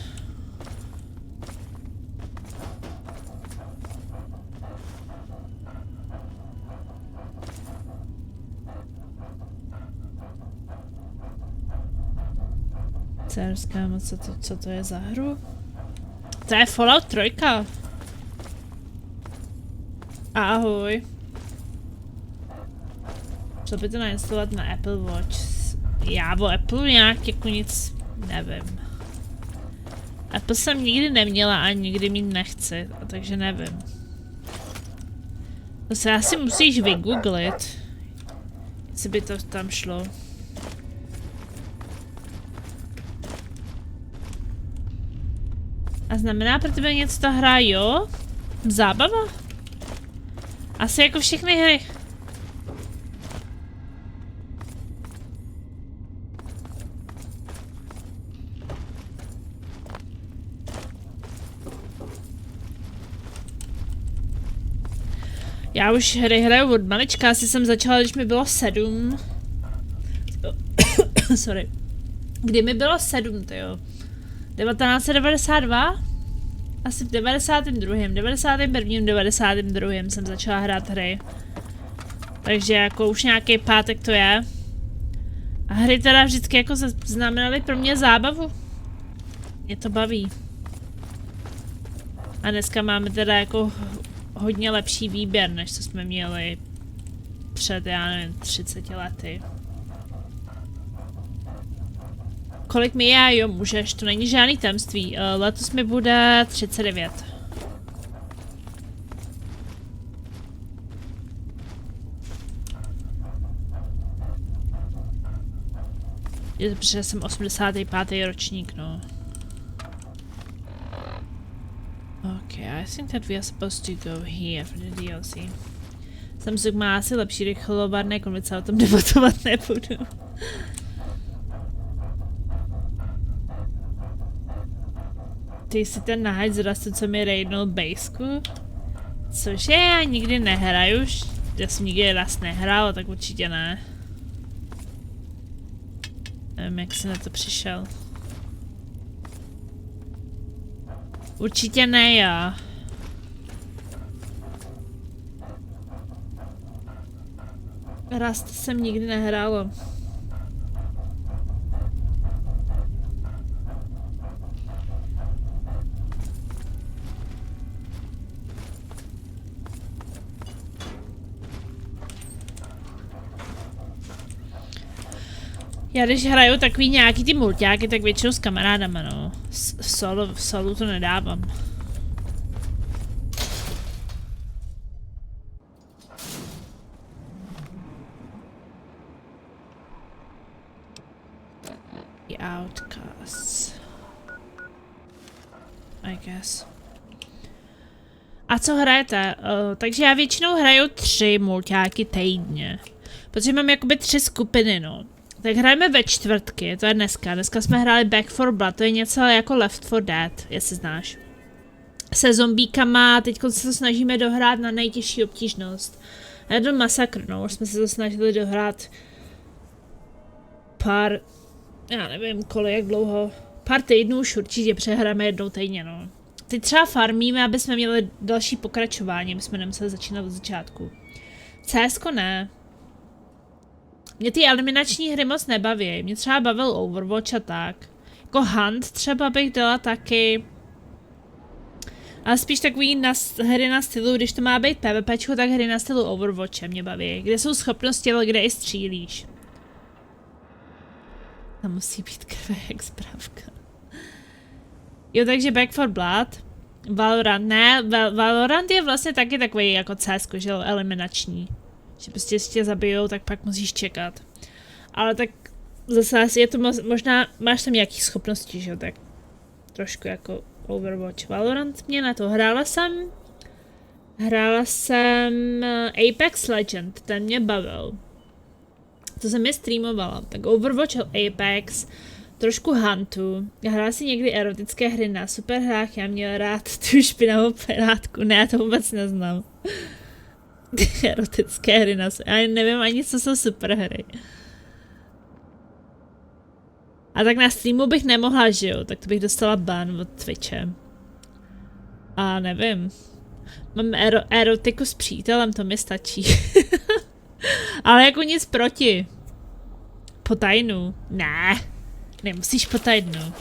Cerská, co to je za hru? To je Fallout 3. Ahoj. Šlo by to nainstalovat na Apple Watch. Já o Apple nějak jako nic nevím. Apple jsem nikdy neměla a nikdy mít nechci, takže nevím. To se asi musíš vygooglit, jestli by to tam šlo. A znamená pro tebe něco ta hra, jo? Zábava? Asi jako všechny hry. Já už hry hraju od malička, asi jsem začala, když mi bylo 7. Sorry. Kdy mi bylo 7, tyjo. 1992? Asi v 92. 91. 92. jsem začala hrát hry. Takže jako už nějaký pátek to je. A hry teda vždycky jako znamenaly pro mě zábavu. Mě to baví. A dneska máme teda jako hodně lepší výběr, než co jsme měli před, já nevím, 30 lety. Kolik mi je? Jo, můžeš, to není žádný tajemství. Letos mi bude 39. Je to protože jsem 85. ročník, no. Okay, I think that we are supposed to go here for the DLC. Samsung má asi lepší rychlovarné konvice, o tom debatovat nebudu. Ty jsi ten nahač zrastu, co mi raidnul basku? Cože, já nikdy nehraju, já jsem nikdy raz nehrál, tak určitě ne. Nevím, jak jsi na to přišel. Určitě ne já. Rast jsem nikdy nehrála. Já když hraju takový nějaký ty mulťáky, tak většinou s kamarádama, no. V solu to nedávám. The Outcast. I guess. A co hrajete? Takže já většinou hraju 3 mulťáky týdně. Protože mám jakoby 3 skupiny, no. Tak hrajeme ve čtvrtky, to je dneska. Dneska jsme hráli Back 4 Blood, to je něco jako Left 4 Dead, jestli znáš. Se zombíkama, teď se to snažíme dohrát na nejtěžší obtížnost. A je to masakr, no, už jsme se to snažili dohrát pár, já nevím kolik, jak dlouho, pár týdnů už určitě přehráme jednou týdně, no. Teď třeba farmíme, aby jsme měli další pokračování, aby jsme nemuseli začínat od začátku. CSko ne. Mě ty eliminační hry moc nebaví. Mě třeba bavil Overwatch a tak. Jako Hunt třeba bych dala taky. Ale spíš takový hry na stylu, když to má být PvPčko, tak hry na stylu Overwatche mě baví. Kde jsou schopnosti, ale kde i střílíš. Tam musí být krve jak zprávka. Jo, takže Back 4 Blood. Valorant, ne, Valorant je vlastně taky takový jako CSko, že jo, eliminační. Že prostě si tě zabijou, tak pak musíš čekat. Ale tak zase je to možná, máš tam nějaký schopnosti, že jo, tak trošku jako Overwatch. Valorant mě na to. Hrála jsem Apex Legend, ten mě bavil. To jsem je streamovala. Tak Overwatch, Apex, trošku Huntu. Hrála si někdy erotické hry na superhrách, já měla rád tu špinavou pirátku, ne, já to vůbec neznám. Erotické hry na superhrách, já nevím ani, co jsou superhry. A tak na streamu bych nemohla, že jo, tak to bych dostala ban od Twitche. A nevím. Mám erotiku s přítelem, to mi stačí. Ale jako nic proti. Po tajnu. Ne. Nemusíš po tajnu.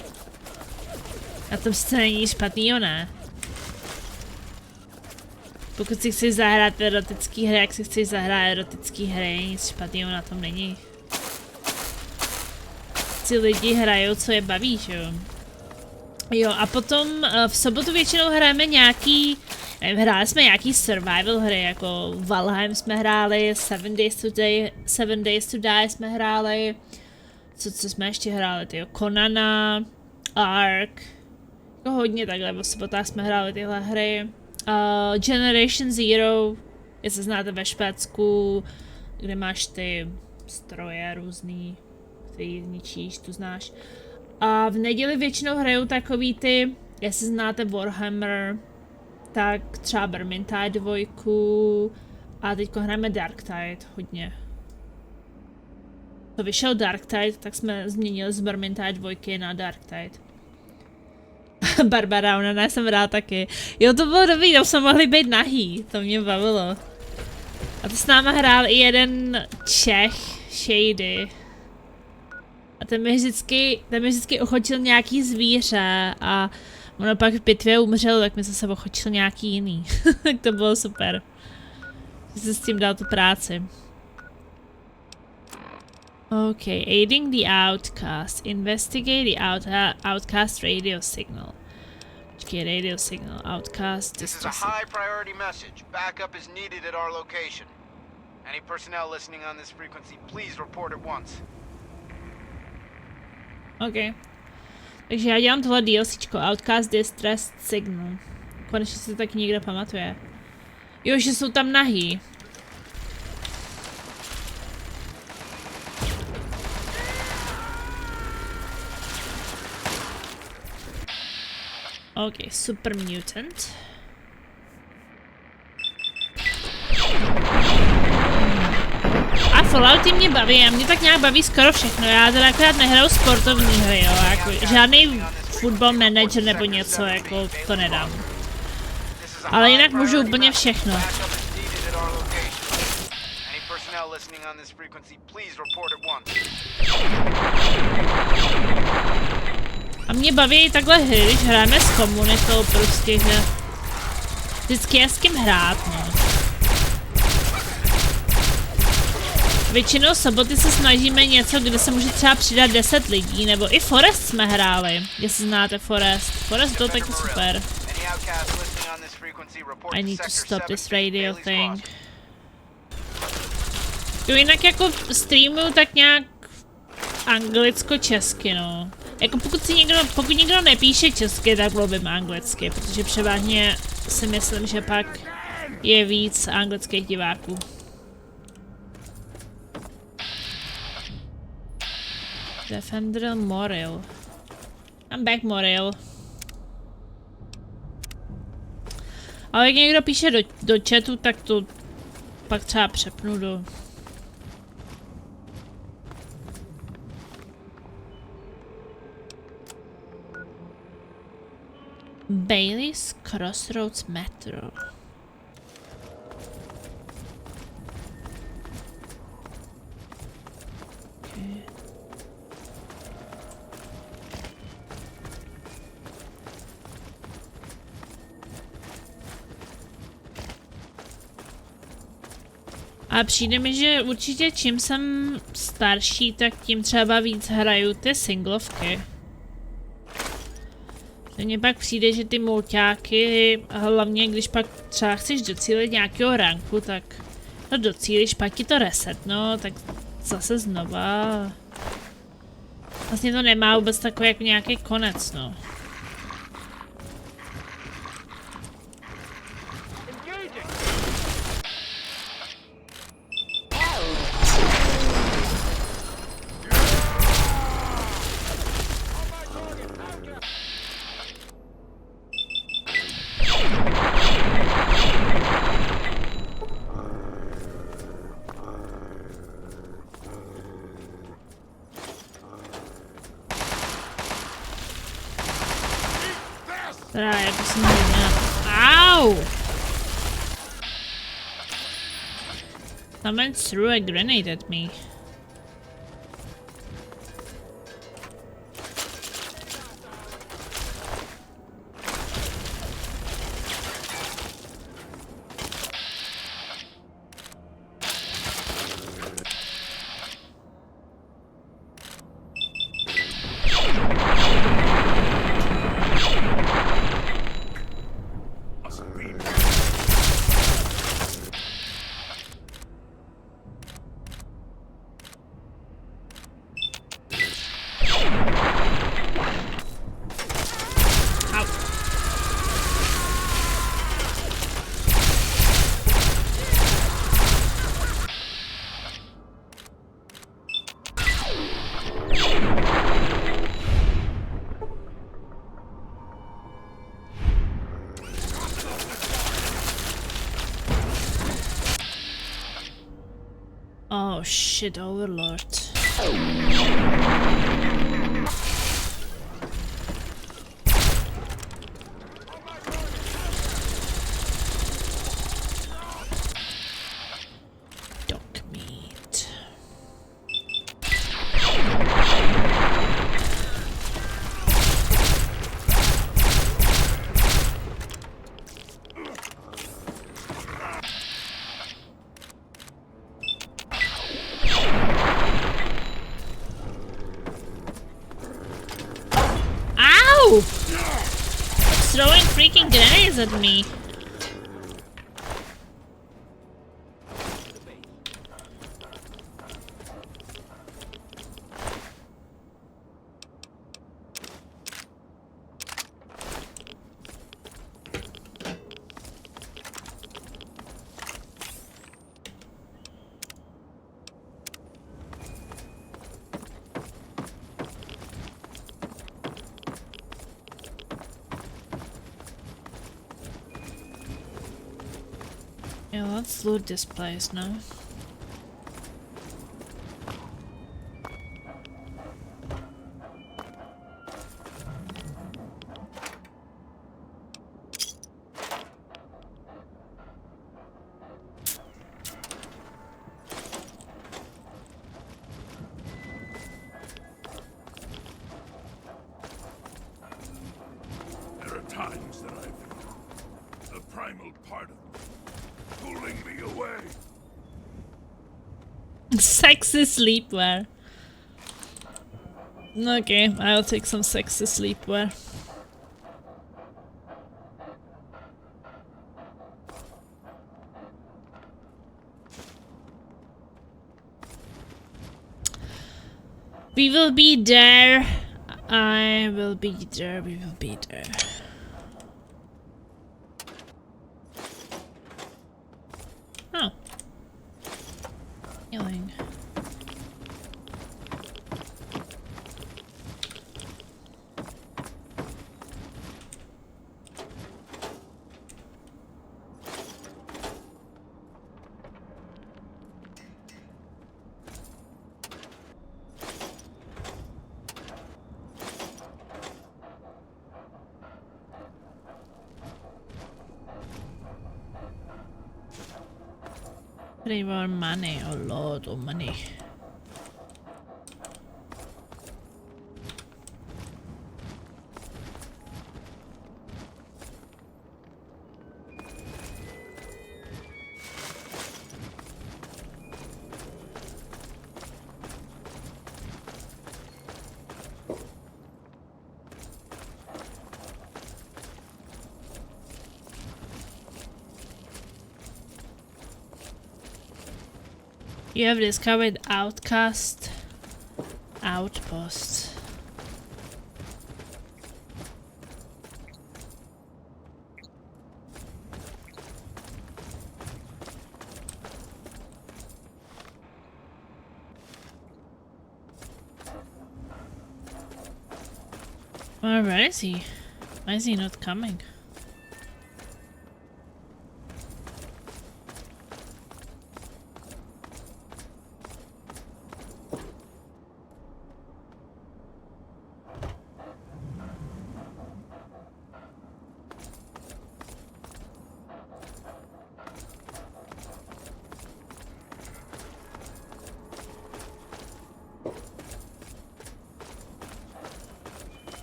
Na tom sice není špatnýho, ne. Pokud si chceš zahrát erotický hry, jak si chceš zahrát erotický hry, nic špatného na tom není. Si lidi hrajou, co je baví, že jo. Jo, a potom v sobotu většinou hrajeme nějaký, nevím, hráli jsme nějaký survival hry, jako Valheim jsme hráli, 7 Days to Die jsme hráli, co jsme ještě hráli, tyjo, Conana, Ark, jako hodně takhle, v sobotách jsme hráli tyhle hry. Generation Zero, jestli znáte ve Švédsku, kde máš ty stroje různý, ty zničíš, tu znáš. A v neděli většinou hrajou takový ty, jestli znáte Warhammer, tak třeba Vermintide 2 a teďko hrajeme Darktide hodně. To vyšel Darktide, tak jsme změnili z Vermintide 2 na Darktide. Barbara, ona ne, jsem rád taky. Jo, to bylo dobrý, tam jsme mohli být nahý, to mě bavilo. A to s náma hrál i jeden Čech, Shady. A ten mi vždycky ochočil nějaký zvíře a ono pak v bitvě umřel, tak mi zase ochočil nějaký jiný. Tak to bylo super. Že se s tím dal tu práci. OK, aiding the Outcast. Investigate the Outcast radio signal. Počkej, radio signal. Outcast. This is a high priority message. Backup is needed at our location. Any personnel listening on this frequency, please report at once. OK. Takže já dělám tohle DLCčko. Outcast Distress Signal. Konečně si to taky někdo pamatuje. Jo, že jsou tam nahý. OK, Super Mutant. A Fallouty mě baví, a mě tak nějak baví skoro všechno, já teda akorát nehraju sportovní hry, jo, jako žádný football manager nebo něco, jako to nedám. Ale jinak můžu úplně všechno. A mě baví takhle hry, když hrajeme s komunitou, prostě, že vždycky je s kým hrát, no. Většinou soboty se snažíme něco, kde se může třeba přidat 10 lidí, nebo i Forest jsme hráli, jestli znáte Forest. Forest byl taky super. I need to stop this radio thing. Jo, jinak jako streamuju tak nějak anglicko-česky, no. Jako pokud někdo nepíše česky, tak mluvím anglicky, protože převážně si myslím, že pak je víc anglických diváků. Defender Moril. I'm back, Moril. Ale jak někdo píše do chatu, tak to pak třeba přepnu do... Bailey's Crossroads Metro. Okay. A přijde mi, že určitě čím jsem starší, tak tím třeba víc hraju ty singlovky. Mně pak přijde, že ty mulťáky, hlavně když pak třeba chceš docílit nějakého ranku, tak to docílíš, pak ti to resetno, tak zase znova. Vlastně to nemá vůbec takový jako nějaký konec, no. Teda, jako jsem neměla. Au! Someone threw a grenade at me. Oh shit, Overlord. Dog meat. It's throwing freaking grenades at me. Yeah, let's loot this place now. There are times that I feel the primal part of me pulling me away. Sexy sleepwear. Okay, I'll take some sexy sleepwear. We will be there. I will be there. We will be there. Oh. Healing. Pretty more money, a lot of money. You have discovered Outcast. Outpost. Well, where is he? Why is he not coming?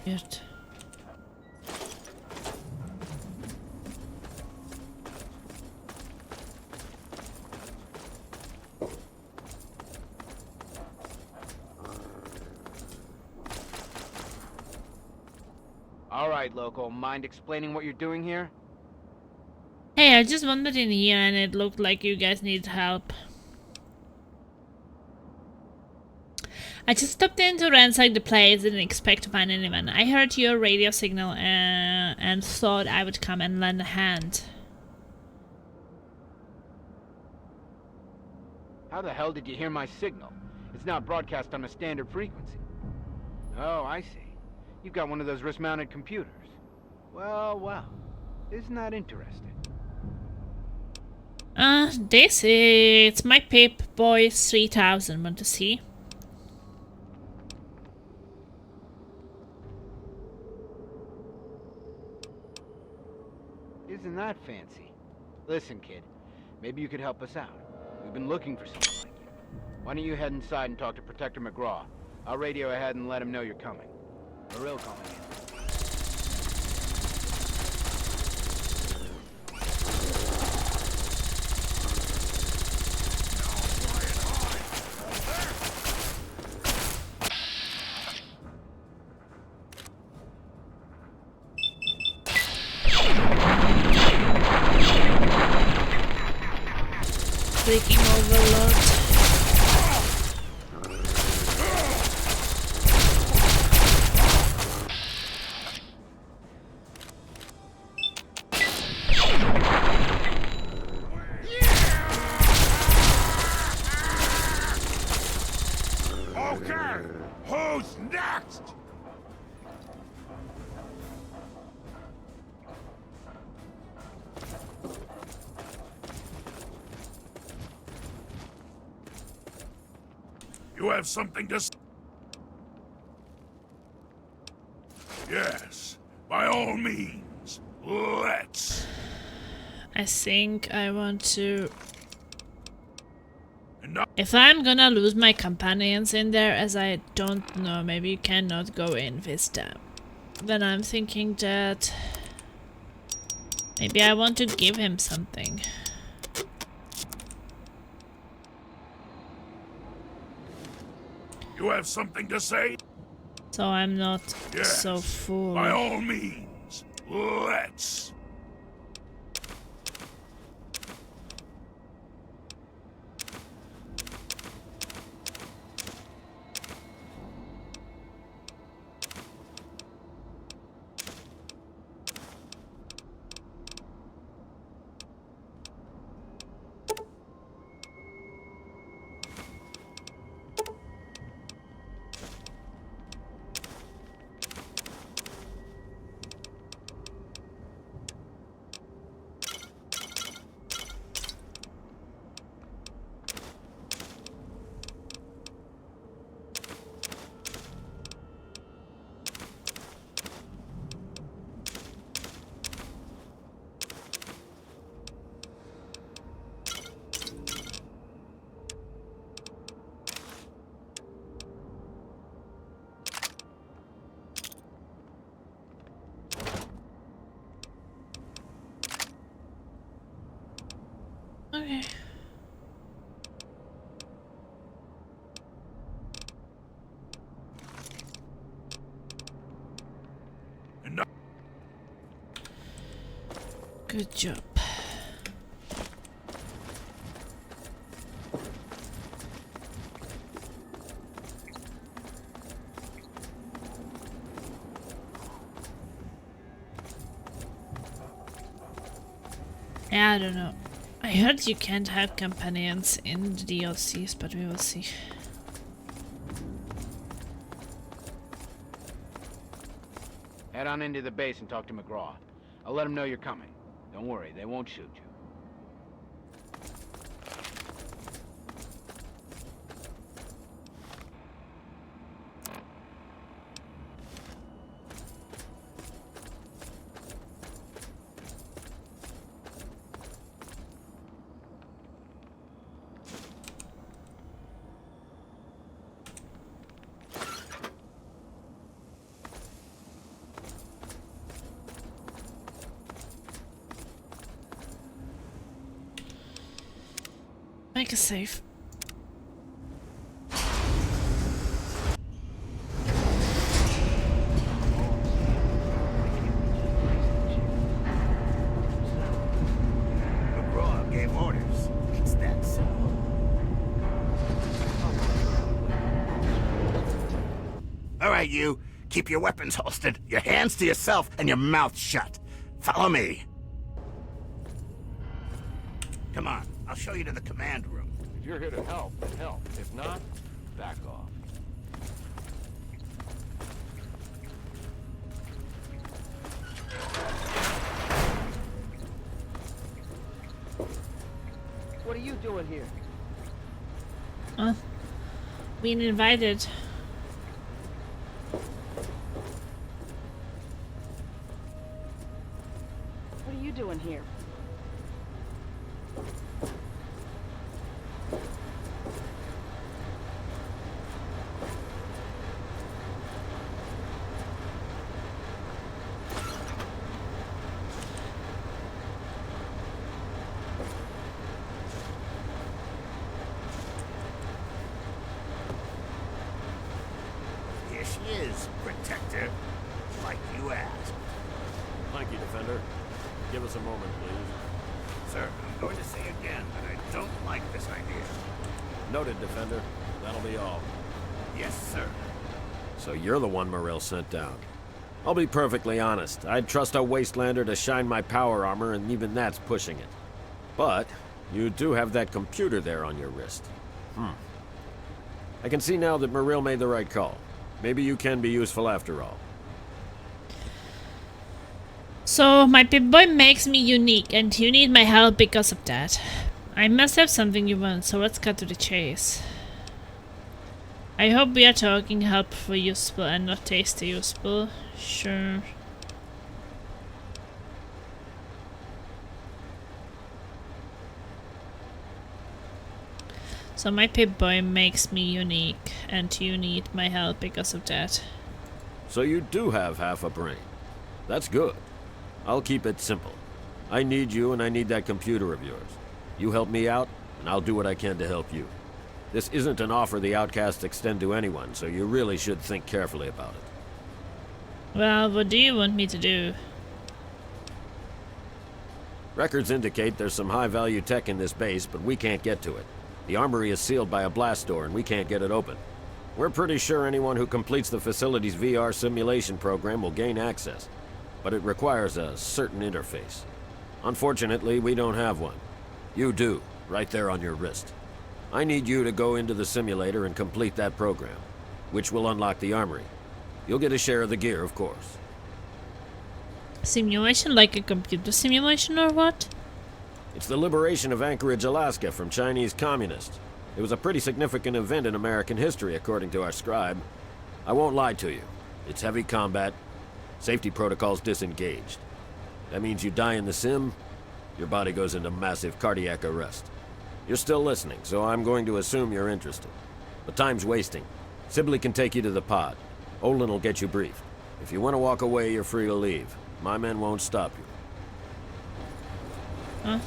Weird. All right, local. Mind explaining what you're doing here? Hey, I just wandered in here and it looked like you guys needed help. I just stopped in to ransack the place, didn't expect to find anyone. I heard your radio signal and thought I would come and lend a hand. How the hell did you hear my signal? It's not broadcast on a standard frequency. Oh, I see. You've got one of those wrist-mounted computers. Well, well. Isn't that interesting? This is my Pip Boy 3000. Want to see? Isn't that fancy? Listen, kid. Maybe you could help us out. We've been looking for someone like you. Why don't you head inside and talk to Protector McGraw? I'll radio ahead and let him know you're coming. Maril calling in. Breaking overload. Okay, who's next? You have something to say? Yes, by all means, let's. I think I want to... If I'm gonna lose my companions in there, as I don't know, maybe you cannot go in with them. Then I'm thinking that... maybe I want to give him something. You have something to say? So I'm not Yes, so full. by all means, let's. Okay. Good job. Yeah, I don't know. I heard you can't have companions in the DLCs, but we will see. Head on into the base and talk to McGraw. I'll let him know you're coming. Don't worry, they won't shoot you. Make a save. McGraw gave orders. It's that simple. All right, you. Keep your weapons holstered, your hands to yourself, and your mouth shut. Follow me. Come on, I'll show you to the command room. If you're here to help, then help. If not, back off. What are you doing here? Being invited. What are you doing here? Here she is, Protector. Like you asked. Thank you, Defender. Give us a moment, please. Sir, I'm going to say again that I don't like this idea. Noted, Defender. That'll be all. Yes, sir. So you're the one Morell sent down. I'll be perfectly honest. I'd trust a Wastelander to shine my power armor, and even that's pushing it. But you do have that computer there on your wrist. I can see now that Morell made the right call. Maybe you can be useful after all. So my Pip-Boy makes me unique, and you need my help because of that. I must have something you want, so let's cut to the chase. I hope we are talking helpful, useful, and not tasty useful. Sure. So my Pip-Boy makes me unique, and you need my help because of that. So you do have half a brain. That's good. I'll keep it simple. I need you, and I need that computer of yours. You help me out, and I'll do what I can to help you. This isn't an offer the Outcasts extend to anyone, so you really should think carefully about it. Well, what do you want me to do? Records indicate there's some high-value tech in this base, but we can't get to it. The armory is sealed by a blast door, and we can't get it open. We're pretty sure anyone who completes the facility's VR simulation program will gain access, but it requires a certain interface. Unfortunately, we don't have one. You do, right there on your wrist. I need you to go into the simulator and complete that program, which will unlock the armory. You'll get a share of the gear, of course. Simulation like a computer simulation or what? It's the liberation of Anchorage, Alaska from Chinese communists. It was a pretty significant event in American history, according to our scribe. I won't lie to you. It's heavy combat. Safety protocols disengaged. That means you die in the sim, your body goes into massive cardiac arrest. You're still listening, so I'm going to assume you're interested. But time's wasting. Sibley can take you to the pod. Olin will get you briefed. If you want to walk away, you're free to leave. My men won't stop you. Huh?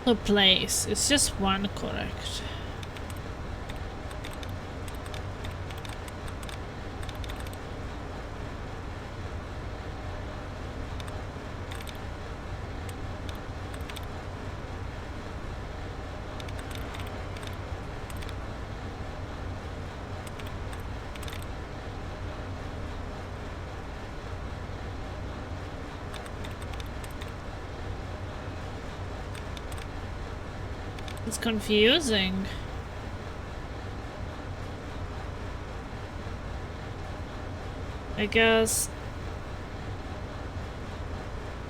No place. It's just one correct. It's confusing. I guess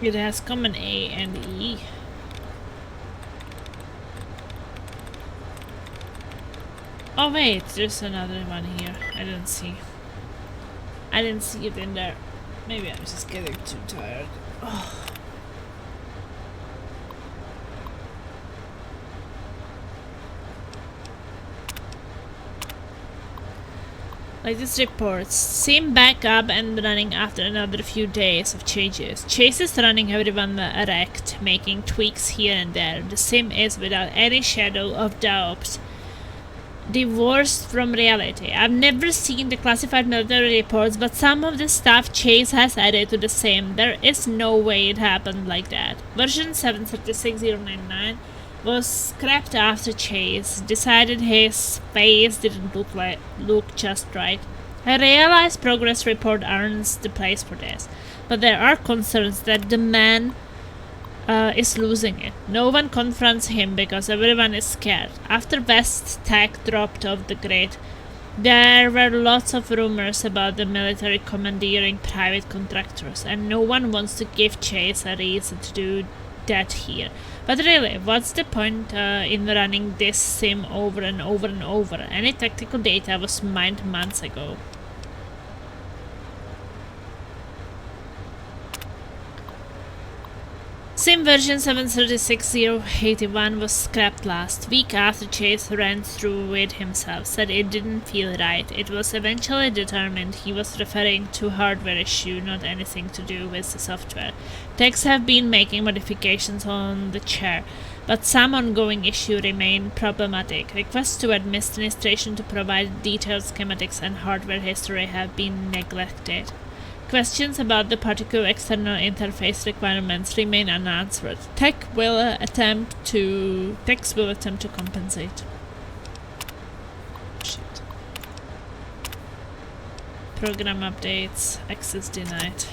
it has common A and E. Oh wait, there's another one here. I didn't see. I didn't see it in there. Maybe I'm just getting too tired. Oh. Like this reports, seem back up and running after another few days of changes. Chase is running everyone erect, making tweaks here and there. The sim is without any shadow of doubt divorced from reality. I've never seen the classified military reports, but some of the stuff Chase has added to the sim, there is no way it happened like that. Version 736.099 was scrapped after Chase decided his face didn't look just right. I realize progress report earns the place for this, but there are concerns that the man is losing it. No one confronts him because everyone is scared. After West Tech dropped off the grid, there were lots of rumors about the military commandeering private contractors, and no one wants to give Chase a reason to do that here. But really, what's the point in running this sim over and over and over? Any tactical data was mined months ago. Sim version 736.081 was scrapped last week after Chase ran through it himself, said it didn't feel right. It was eventually determined he was referring to hardware issue, not anything to do with the software. Techs have been making modifications on the chair, but some ongoing issues remain problematic. Requests to administration to provide detailed schematics and hardware history have been neglected. Questions about the particular external interface requirements remain unanswered. Techs will attempt to compensate. Shit. Program updates. Access denied.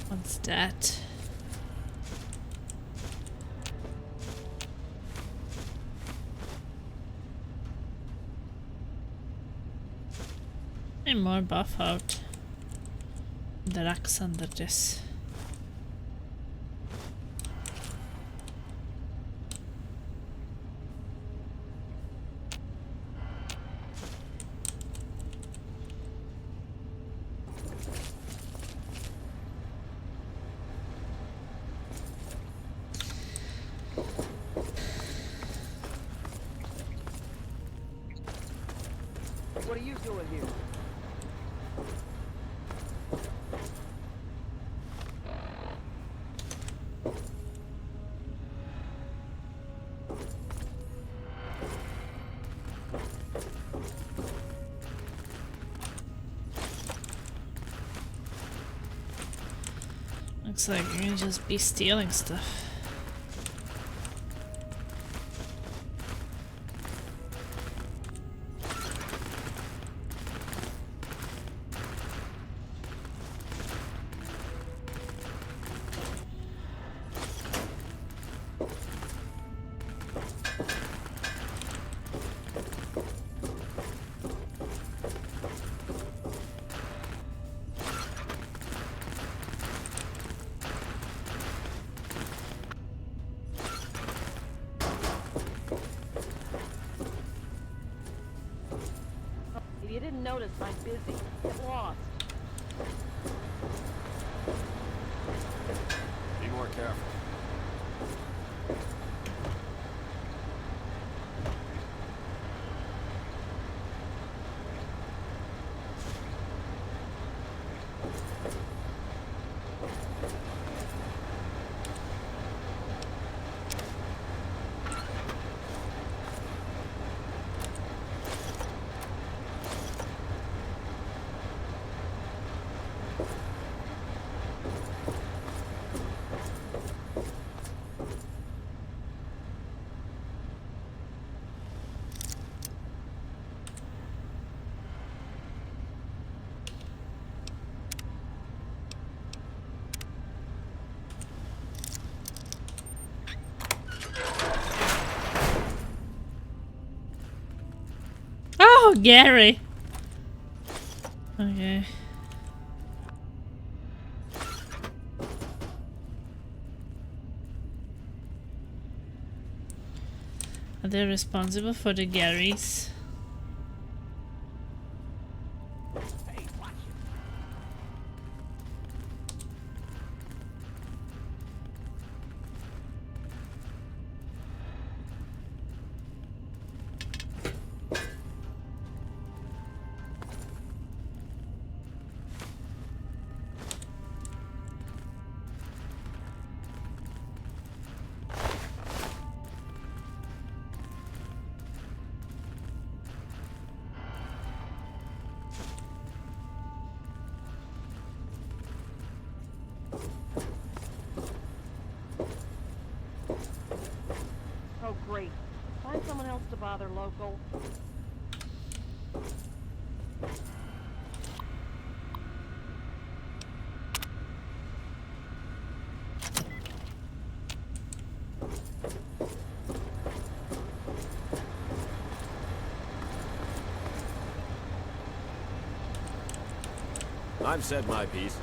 What's that? And more buff out. The racks under this. What are you doing here? Looks like you're gonna just be stealing stuff. If you didn't notice, I'm busy. Get lost. Be more careful. Oh, Gary. Okay. Are they responsible for the Garys? Oh, great. Find someone else to bother, local. I've said my piece.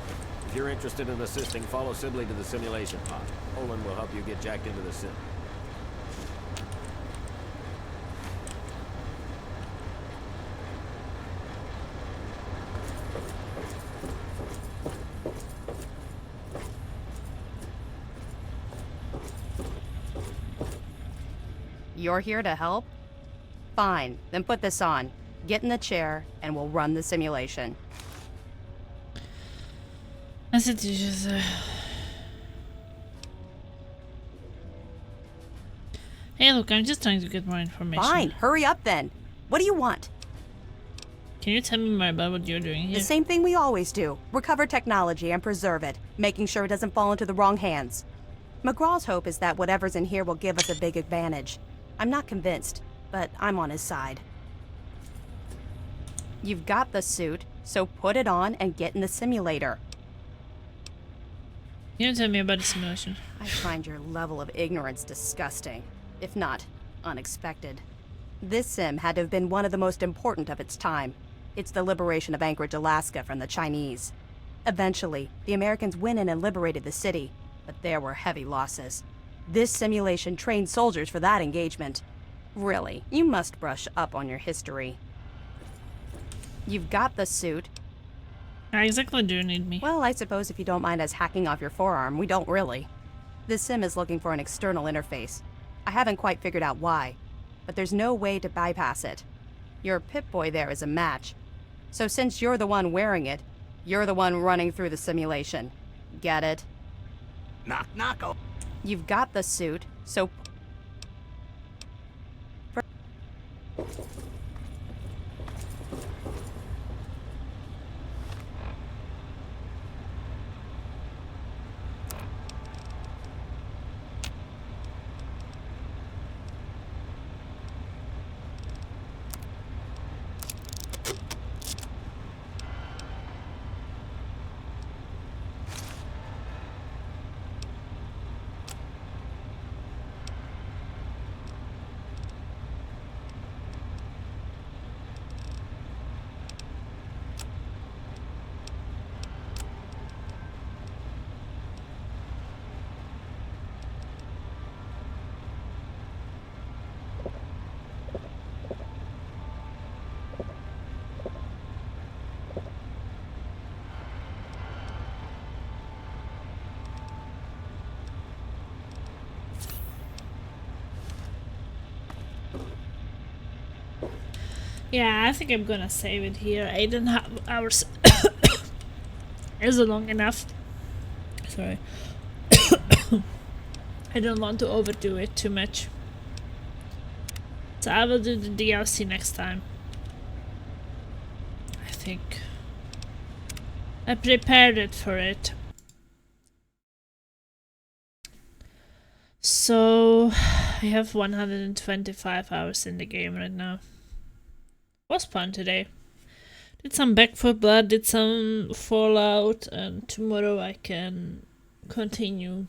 If you're interested in assisting, follow Sibley to the simulation pod. Olin will help you get jacked into the sim. You're here to help? Fine, then put this on. Get in the chair, and we'll run the simulation. I said to just Hey, look, I'm just trying to get more information. Fine, hurry up then. What do you want? Can you tell me more about what you're doing here? The same thing we always do. Recover technology and preserve it, making sure it doesn't fall into the wrong hands. McGraw's hope is that whatever's in here will give us a big advantage. I'm not convinced, but I'm on his side. You've got the suit, so put it on and get in the simulator. Can you tell me about the simulation? I find your level of ignorance disgusting, if not unexpected. This sim had to have been one of the most important of its time. It's the liberation of Anchorage, Alaska from the Chinese. Eventually, the Americans went in and liberated the city, but there were heavy losses. This simulation trained soldiers for that engagement. Really, you must brush up on your history. You've got the suit. How exactly do you need me? Well, I suppose if you don't mind us hacking off your forearm, we don't really. This sim is looking for an external interface. I haven't quite figured out why, but there's no way to bypass it. Your Pip-Boy there is a match. So since you're the one wearing it, you're the one running through the simulation. Get it? Knock, knock. Oh. You've got the suit, so... Yeah, I think I'm gonna save it here. 8.5 hours is long enough. Sorry. I don't want to overdo it too much. So I will do the DLC next time. I think. I prepared it for it. So I have 125 hours in the game right now. Was fun today. Did some Back 4 Blood, did some Fallout, and tomorrow I can continue.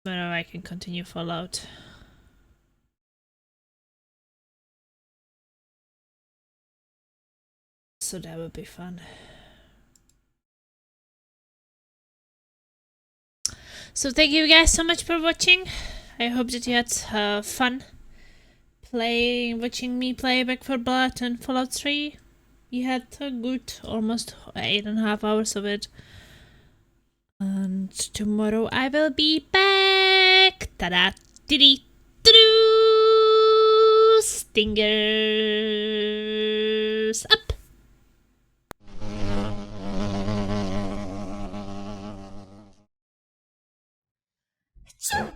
Tomorrow I can continue Fallout. So that would be fun. So thank you guys so much for watching. I hope that you had fun watching me play Back 4 Blood and Fallout 3. You had a good almost 8.5 hours of it. And tomorrow I will be back. Ta-da! Diddy! Doo-doo! Stingers up! So